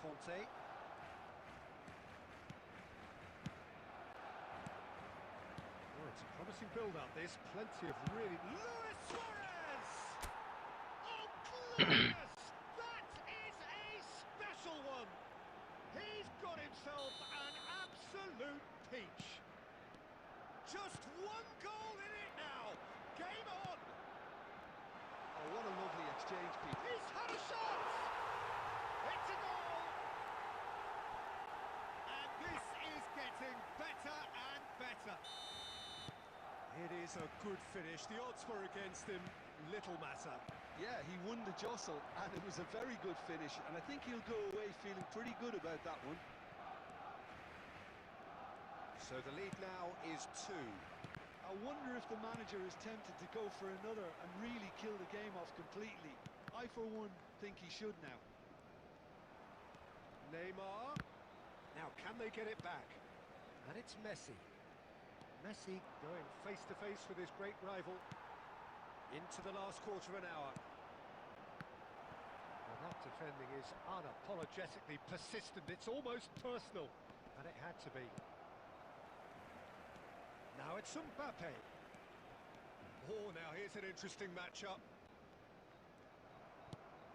Speaker 2: Conte. Oh, it's a promising build-up, this. Plenty of really... Luis Suarez! Oh, glorious! That is a special one! He's got himself an absolute peach. Just one goal in it now. Game on!
Speaker 3: Oh, what a lovely exchange, Pete.
Speaker 2: He's had a shot! It's a goal! And this is getting better and better. It is a good finish. The odds were against him. Little matter.
Speaker 3: Yeah, he won the jostle, and it was a very good finish, and I think he'll go away feeling pretty good about that one.
Speaker 2: So the lead now is 2.
Speaker 3: I wonder if the manager is tempted to go for another and really kill the game off completely. I, for one, think he should now.
Speaker 2: Neymar. Now, can they get it back? And it's Messi. Messi going face-to-face with his great rival into the last quarter of an hour. Well, that defending is unapologetically persistent. It's almost personal, and it had to be. Now it's Mbappe. Oh, now here's an interesting matchup.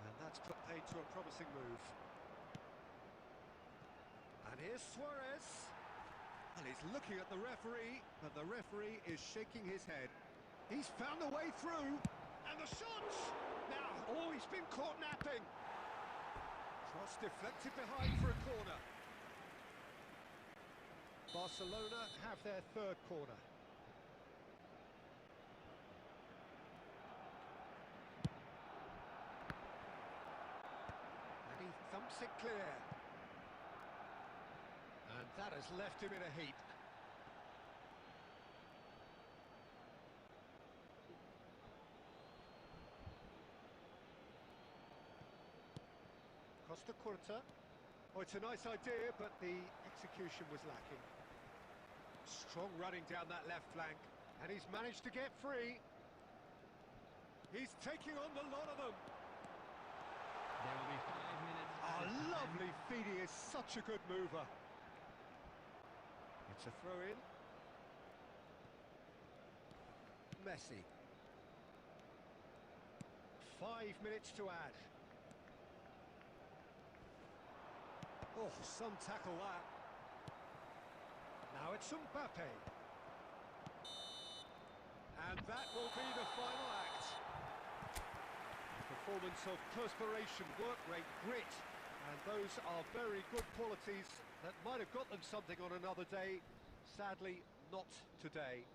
Speaker 2: And that's put paid to a promising move. And here's Suarez. And he's looking at the referee, but the referee is shaking his head. He's found a way through, and the shot! Now, oh, he's been caught napping. Cross deflected behind for a corner. Barcelona have their third corner. And he thumps it clear. And that has left him in a heap. Costa Curta. Oh, it's a nice idea, but the execution was lacking. Strong running down that left flank, and he's managed to get free. He's taking on the lot of them.
Speaker 4: There will be 5 minutes.
Speaker 2: Oh, lovely feed. He is such a good mover. It's a throw-in. Messi. 5 minutes to add. Oh, some tackle that. Now it's Mbappe. And that will be the final act. A performance of perspiration, work rate, grit. And those are very good qualities that might have got them something on another day. Sadly, not today.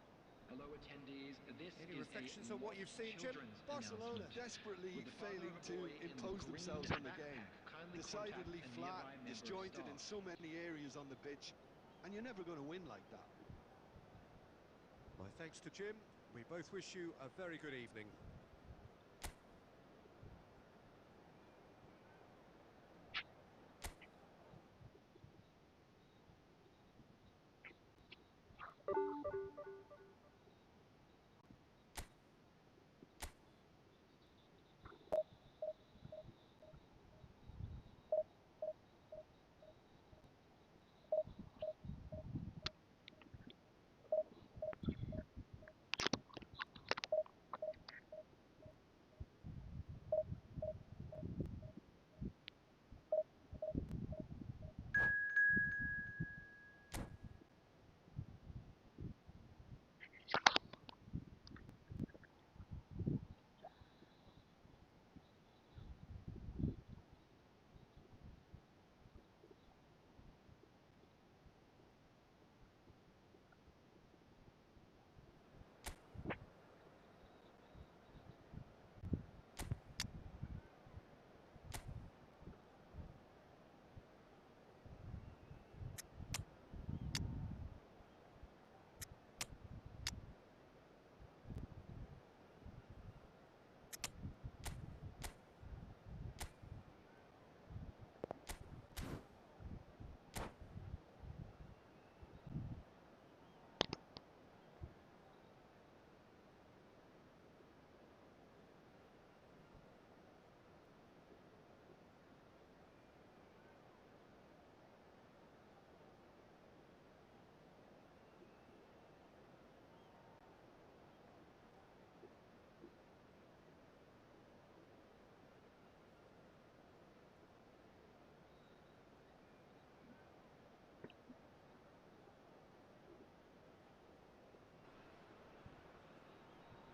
Speaker 4: Hello, attendees. This
Speaker 2: Any
Speaker 4: is
Speaker 2: reflections
Speaker 4: a
Speaker 2: on what you've seen, Jim?
Speaker 4: children's
Speaker 3: Barcelona
Speaker 4: announcement.
Speaker 3: desperately
Speaker 4: With the father
Speaker 3: failing
Speaker 4: of a
Speaker 3: to
Speaker 4: boy in the
Speaker 3: impose
Speaker 4: green
Speaker 3: themselves on the game.
Speaker 4: backpack, kindly
Speaker 3: Decidedly
Speaker 4: contact a
Speaker 3: flat,
Speaker 4: nearby member of
Speaker 3: disjointed in
Speaker 4: staff.
Speaker 3: so many areas on the pitch, and you're never going to win like that.
Speaker 2: My thanks to Jim. We both wish you a very good evening.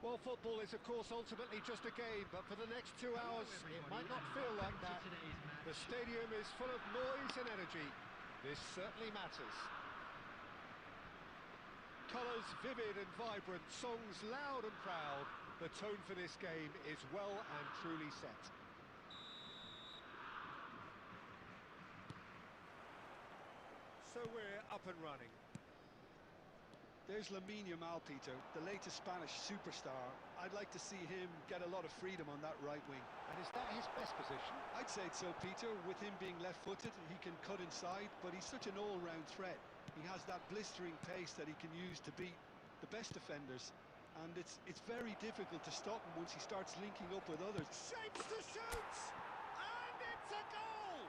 Speaker 2: Well, football is, of course, ultimately just a game, but for the next 2 hours, it might not feel like that. The stadium is full of noise and energy. This certainly matters. Colours vivid and vibrant, songs loud and proud. The tone for this game is well and truly set. So we're up and running.
Speaker 3: There's Lamine Yamal, Peter, the latest Spanish superstar. I'd like to see him get a lot of freedom on that right wing.
Speaker 2: And is that his best position?
Speaker 3: I'd say so, Peter. With him being left-footed, he can cut inside, but he's such an all-round threat. He has that blistering pace that he can use to beat the best defenders. And it's very difficult to stop him once he starts linking up with others.
Speaker 2: Shapes to shoot! And it's a goal!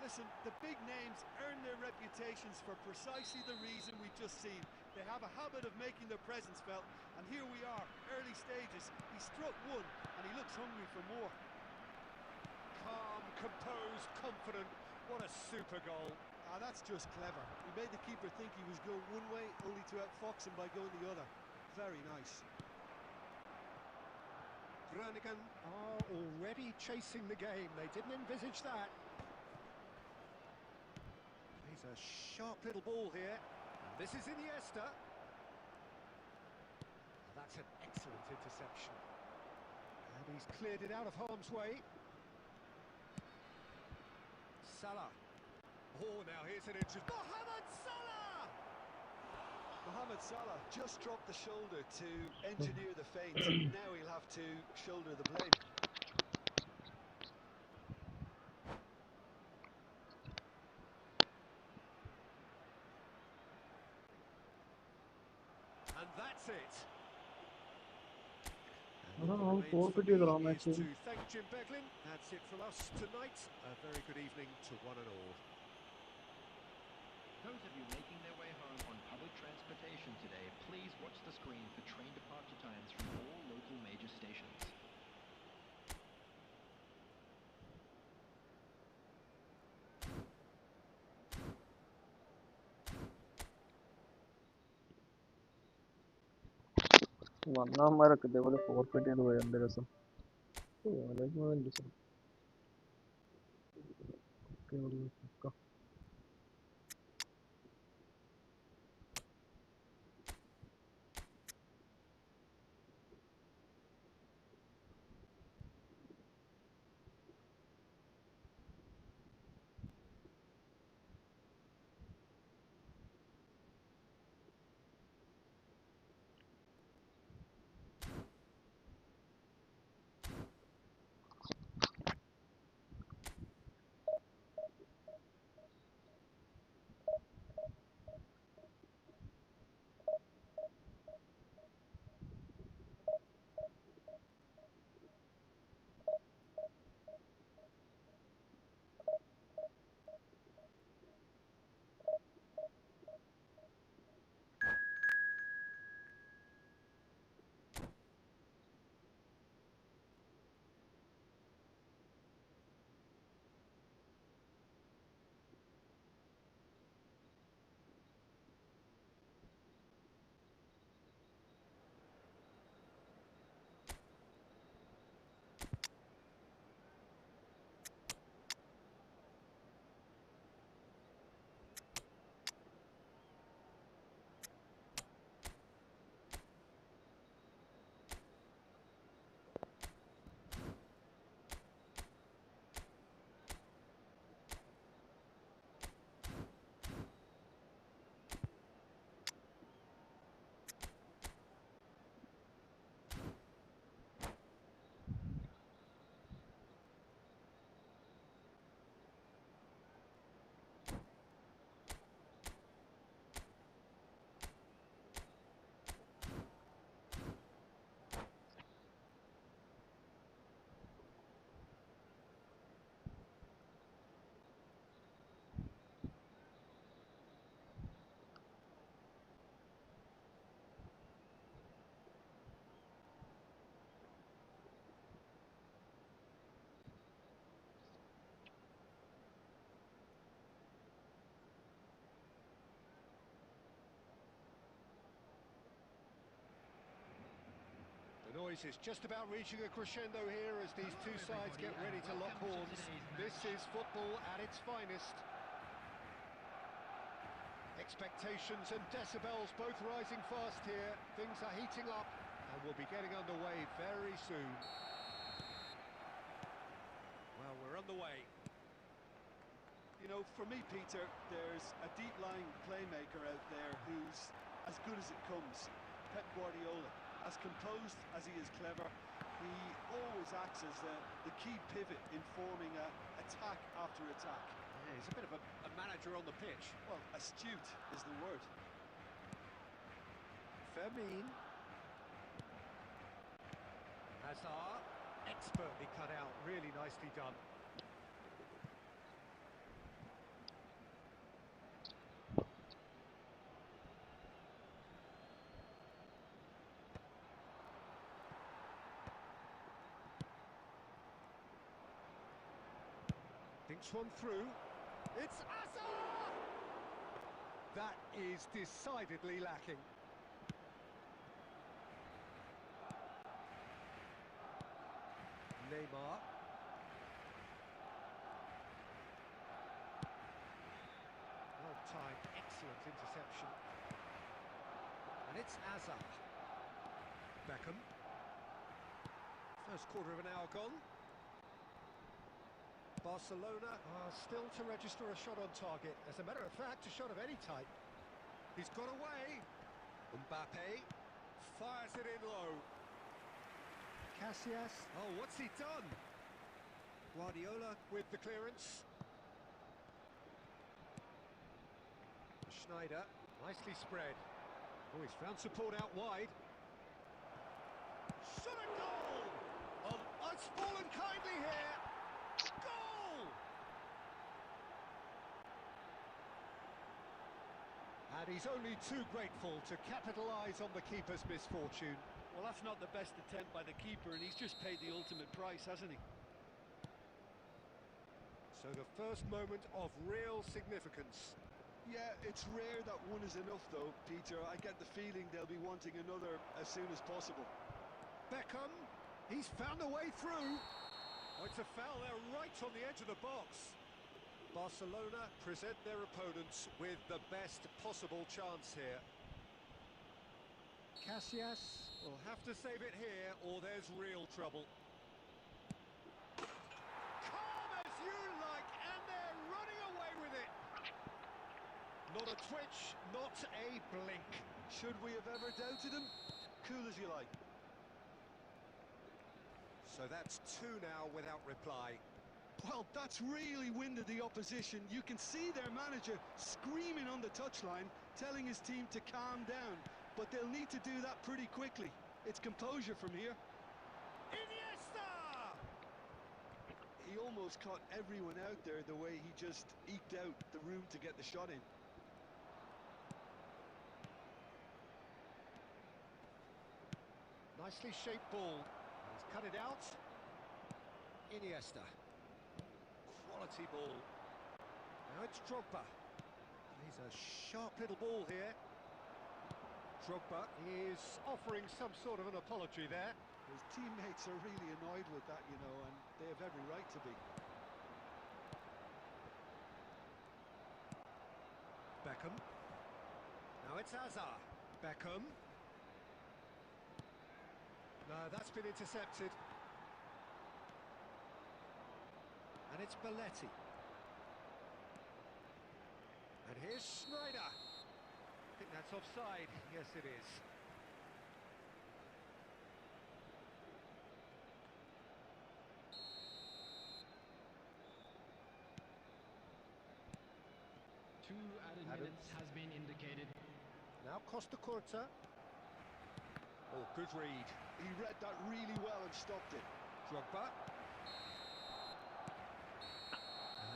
Speaker 3: Listen, the big names earn their reputations for precisely the reason we've just seen. They have a habit of making their presence felt, and here we are, early stages. He struck one, and he looks hungry for more.
Speaker 2: Calm, composed, confident. What a super goal.
Speaker 3: Ah, that's just clever. He made the keeper think he was going one way, only to outfox him by going the other. Very nice.
Speaker 2: Groningen are already chasing the game. They didn't envisage that. He's a sharp little ball here. And this is Iniesta. That's an excellent interception. And he's cleared it out of harm's way. Salah. Oh, now here's an interest. Mohamed Salah!
Speaker 3: Mohamed Salah just dropped the shoulder to engineer the feint. Now he'll have to shoulder the blame.
Speaker 2: And that's it.
Speaker 1: Forfeit ചെയ്തോ match?
Speaker 2: To thank Jim Beglin. That's it from us tonight. A very good evening to one and all.
Speaker 4: Those of you making their way home on public transportation today, please watch the screen for train departure times from all local major stations.
Speaker 1: വന്നവന്മാരൊക്കെ ഇതേപോലെ forfeit ചെയ്ത് പോയ എന്ത് രസം. രസം.
Speaker 2: This is just about reaching a crescendo here as these two sides get ready to lock horns. This is football at its finest. Expectations and decibels both rising fast here. Things are heating up and we'll be getting underway very soon. Well, we're underway.
Speaker 3: You know, for me, Peter, there's a deep-lying playmaker out there who's as good as it comes. Pep Guardiola. As composed as he is clever, he always acts as the key pivot in forming attack after attack.
Speaker 2: Yeah, he's a bit of a manager on the pitch.
Speaker 3: Well, astute is the word.
Speaker 2: Fermin. Hazard, expertly cut out, really nicely done. Thinks one through. It's Hazard! That is decidedly lacking. Neymar. Well timed, excellent interception. And it's Hazard. Beckham. First quarter of an hour gone. Barcelona are still to register a shot on target. As a matter of fact, a shot of any type. He's got away. Mbappe fires it in low. Casillas. Oh, what's he done? Guardiola with the clearance. Schneider, nicely spread. Oh, he's found support out wide. Shot a goal! Oh, it's fallen kindly here. Goal! And he's only too grateful to capitalise on the keeper's misfortune.
Speaker 3: Well, that's not the best attempt by the keeper, and he's just paid the ultimate price, hasn't he?
Speaker 2: So the first moment of real significance.
Speaker 3: Yeah, it's rare that one is enough, though, Peter. I get the feeling they'll be wanting another as soon as possible.
Speaker 2: Beckham, he's found a way through. Oh, it's a foul there right on the edge of the box. Barcelona present their opponents with the best possible chance here. Casillas will have to save it here or there's real trouble. Calm as you like, and they're running away with it. Not a twitch, not a blink.
Speaker 3: Should we have ever doubted him? Cool as you like.
Speaker 2: So that's two now without reply.
Speaker 3: Well, that's really winded the opposition. You can see their manager screaming on the touchline, telling his team to calm down. But they'll need to do that pretty quickly. It's composure from here.
Speaker 2: Iniesta!
Speaker 3: He almost caught everyone out there the way he just eked out the room to get the shot in.
Speaker 2: Nicely shaped ball. He's cut it out. Iniesta. Quality ball. Now it's Drogba. He's a sharp little ball here. Drogba is offering some sort of an apology there.
Speaker 3: His teammates are really annoyed with that, you know, and they have every right to be.
Speaker 2: Beckham. Now it's Hazard. Beckham. No, that's been intercepted. And it's Belletti. And here's Schneider. I think that's offside. Yes, it is.
Speaker 4: Two added minutes has been indicated.
Speaker 2: Now Costa Curta. Oh, good read.
Speaker 3: He read that really well and stopped it.
Speaker 2: Drogba.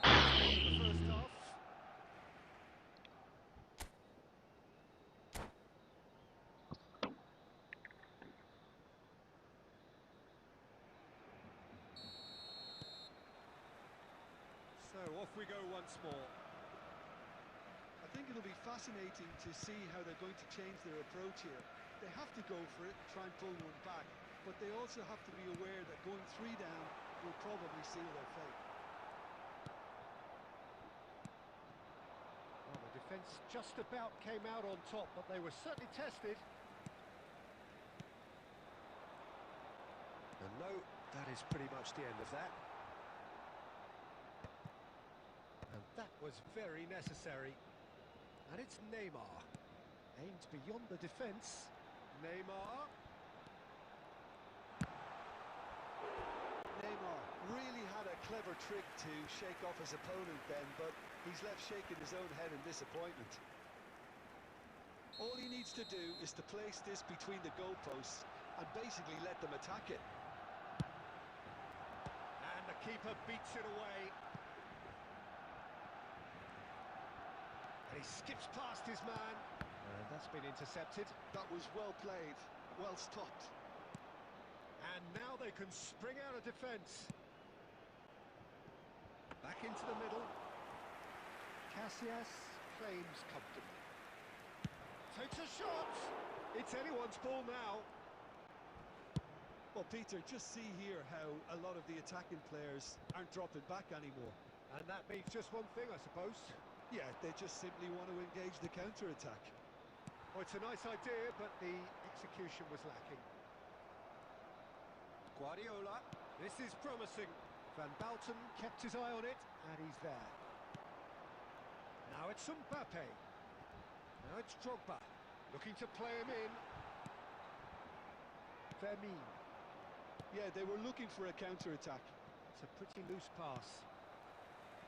Speaker 2: The first half. So off we go once more.
Speaker 3: I think it'll be fascinating to see how they're going to change their approach here. They have to go for it, try and pull one back, but they also have to be aware that going 3 down will probably seal their fate.
Speaker 2: Well, the defence just about came out on top, but they were certainly tested. And no, that is pretty much the end of that. And that was very necessary. And it's Neymar. Aimed beyond the defence. Neymar.
Speaker 3: Neymar really had a clever trick to shake off his opponent then, but he's left shaking his own head in disappointment. All he needs to do is to place this between the goalposts and basically let them attack it.
Speaker 2: And the keeper beats it away. And he skips past his man. And that's been intercepted.
Speaker 3: That was well played, well stopped.
Speaker 2: And now they can spring out of defence. Back into the middle. Casillas claims comfortably. Takes a shot. It's anyone's ball now.
Speaker 3: Well, Peter, just see here how a lot of the attacking players aren't dropping back anymore.
Speaker 2: And that means just one thing, I suppose.
Speaker 3: Yeah, they just simply want to engage the counter-attack.
Speaker 2: Oh, it's a nice idea, but the execution was lacking. Guardiola, this is promising. Van Bouten kept his eye on it, and he's there. Now it's Mbappe. Now it's Drogba, looking to play him in. Vermin.
Speaker 3: Yeah, they were looking for a counter-attack.
Speaker 2: It's a pretty loose pass.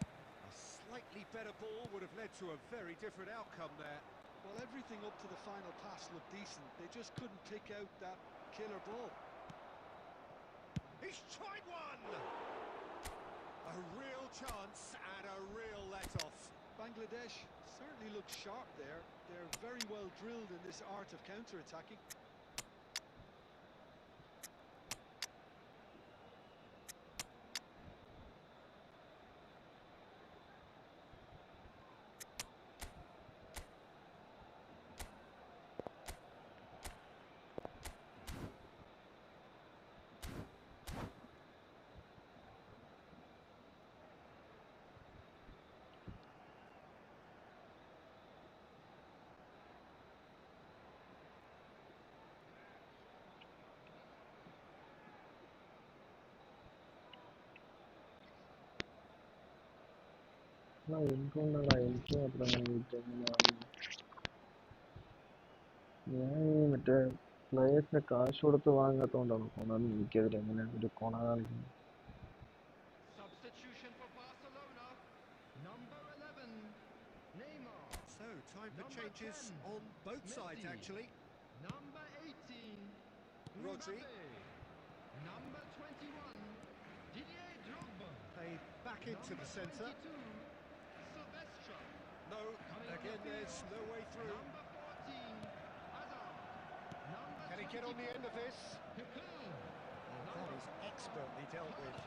Speaker 2: A slightly better ball would have led to a very different outcome there.
Speaker 3: Well, everything up to the final pass looked decent. They just couldn't pick out that killer ball.
Speaker 2: He's tried one! A real chance and a real let-off.
Speaker 3: Bangladesh certainly looks sharp there. They're very well drilled in this art of counter-attacking.
Speaker 1: എനിക്കുണ്ടടാ, എനിക്ക് മാത്രം അങ്ങനെ കിട്ടും. ഞാൻ ഈ മറ്റേ പ്ലേയേഴ്സിന് കാശ് കൊടുത്ത് വാങ്ങാത്തോണ്ടാണ് കൊണാമി എനിക്കതിൽ എങ്ങനെ ഒരു കൊണ കാണിക്കുന്നത്.
Speaker 5: Substitution for Barcelona. Number 11, Neymar.
Speaker 2: So, time for
Speaker 5: Number
Speaker 2: changes
Speaker 5: 10,
Speaker 2: on both
Speaker 5: Messi.
Speaker 2: sides, actually.
Speaker 5: Number 18,
Speaker 2: Rodri.
Speaker 5: Mbappe. Number 21, Didier Drogba.
Speaker 2: Played back into the centre.
Speaker 5: Number 22, Silvestre.
Speaker 2: No,
Speaker 5: Coming on
Speaker 2: again
Speaker 5: the
Speaker 2: there's
Speaker 5: field,
Speaker 2: no way through.
Speaker 5: Number 14, Hazard. Number
Speaker 2: Can he get on the end of this?
Speaker 5: Cocoon.
Speaker 2: And that is expertly dealt with.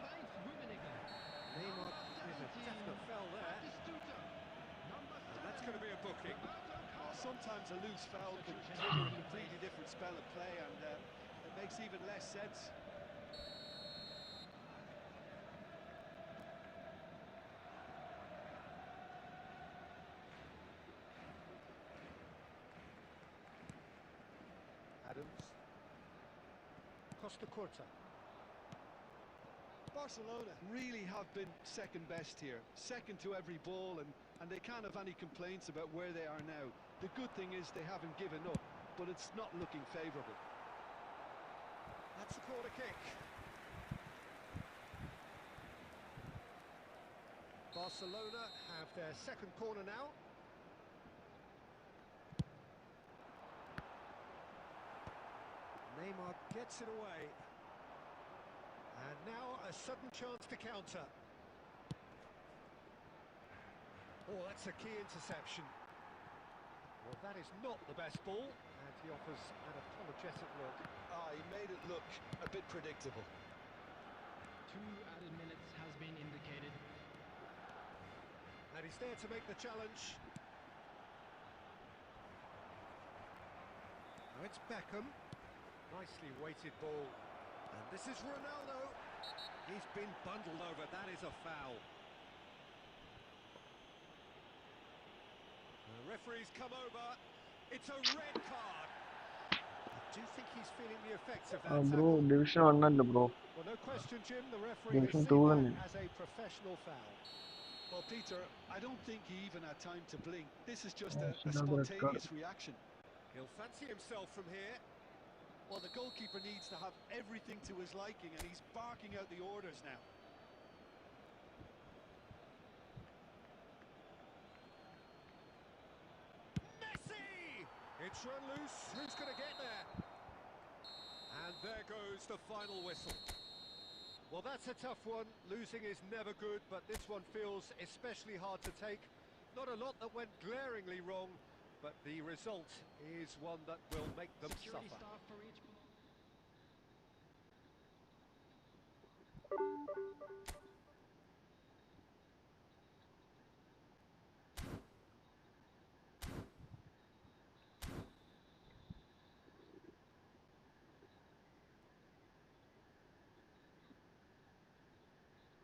Speaker 2: Neymar with a definite foul there. And that's going to be a booking.
Speaker 3: Well, sometimes a loose foul can trigger a completely different spell of play, and it makes even less sense.
Speaker 2: Adams. Costa Curta.
Speaker 3: Barcelona really have been second best here, second to every ball, and they can't have any complaints about where they are now. The good thing is they haven't given up, but it's not looking favourable.
Speaker 2: That's a corner kick. Barcelona have their second corner now. Neymar gets it away. And now a sudden chance to counter. Oh, that's a key interception. Well, that is not the best ball, and he offers an apologetic look.
Speaker 3: He made it look a bit predictable.
Speaker 5: 2 added minutes has been indicated.
Speaker 2: And he's there to make the challenge. Now it's Beckham. Nicely weighted ball. And this is Ronaldo. He's been bundled over. That is a foul. The referee's come over. It's a red card. I do think he's feeling the effects of that
Speaker 1: bro
Speaker 2: tackle.
Speaker 1: Division 1 അല്ല bro,
Speaker 2: Well, no question, Jim. The referee has
Speaker 1: division
Speaker 2: seen
Speaker 1: 2
Speaker 2: that
Speaker 1: തന്നെ.
Speaker 2: as a professional foul.
Speaker 3: Well, Peter, I don't think he even had time to blink. This is just a
Speaker 1: Another red card.
Speaker 3: spontaneous reaction.
Speaker 2: He'll fancy himself from here.
Speaker 3: Well, the goalkeeper needs to have everything to his liking, and he's barking out the orders now.
Speaker 2: Messi! It's run loose. Who's going to get there? And there goes the final whistle. Well, that's a tough one. Losing is never good, but this one feels especially hard to take. Not a lot that went glaringly wrong, but the result is one that will make them
Speaker 5: Security
Speaker 2: suffer.
Speaker 5: staff for each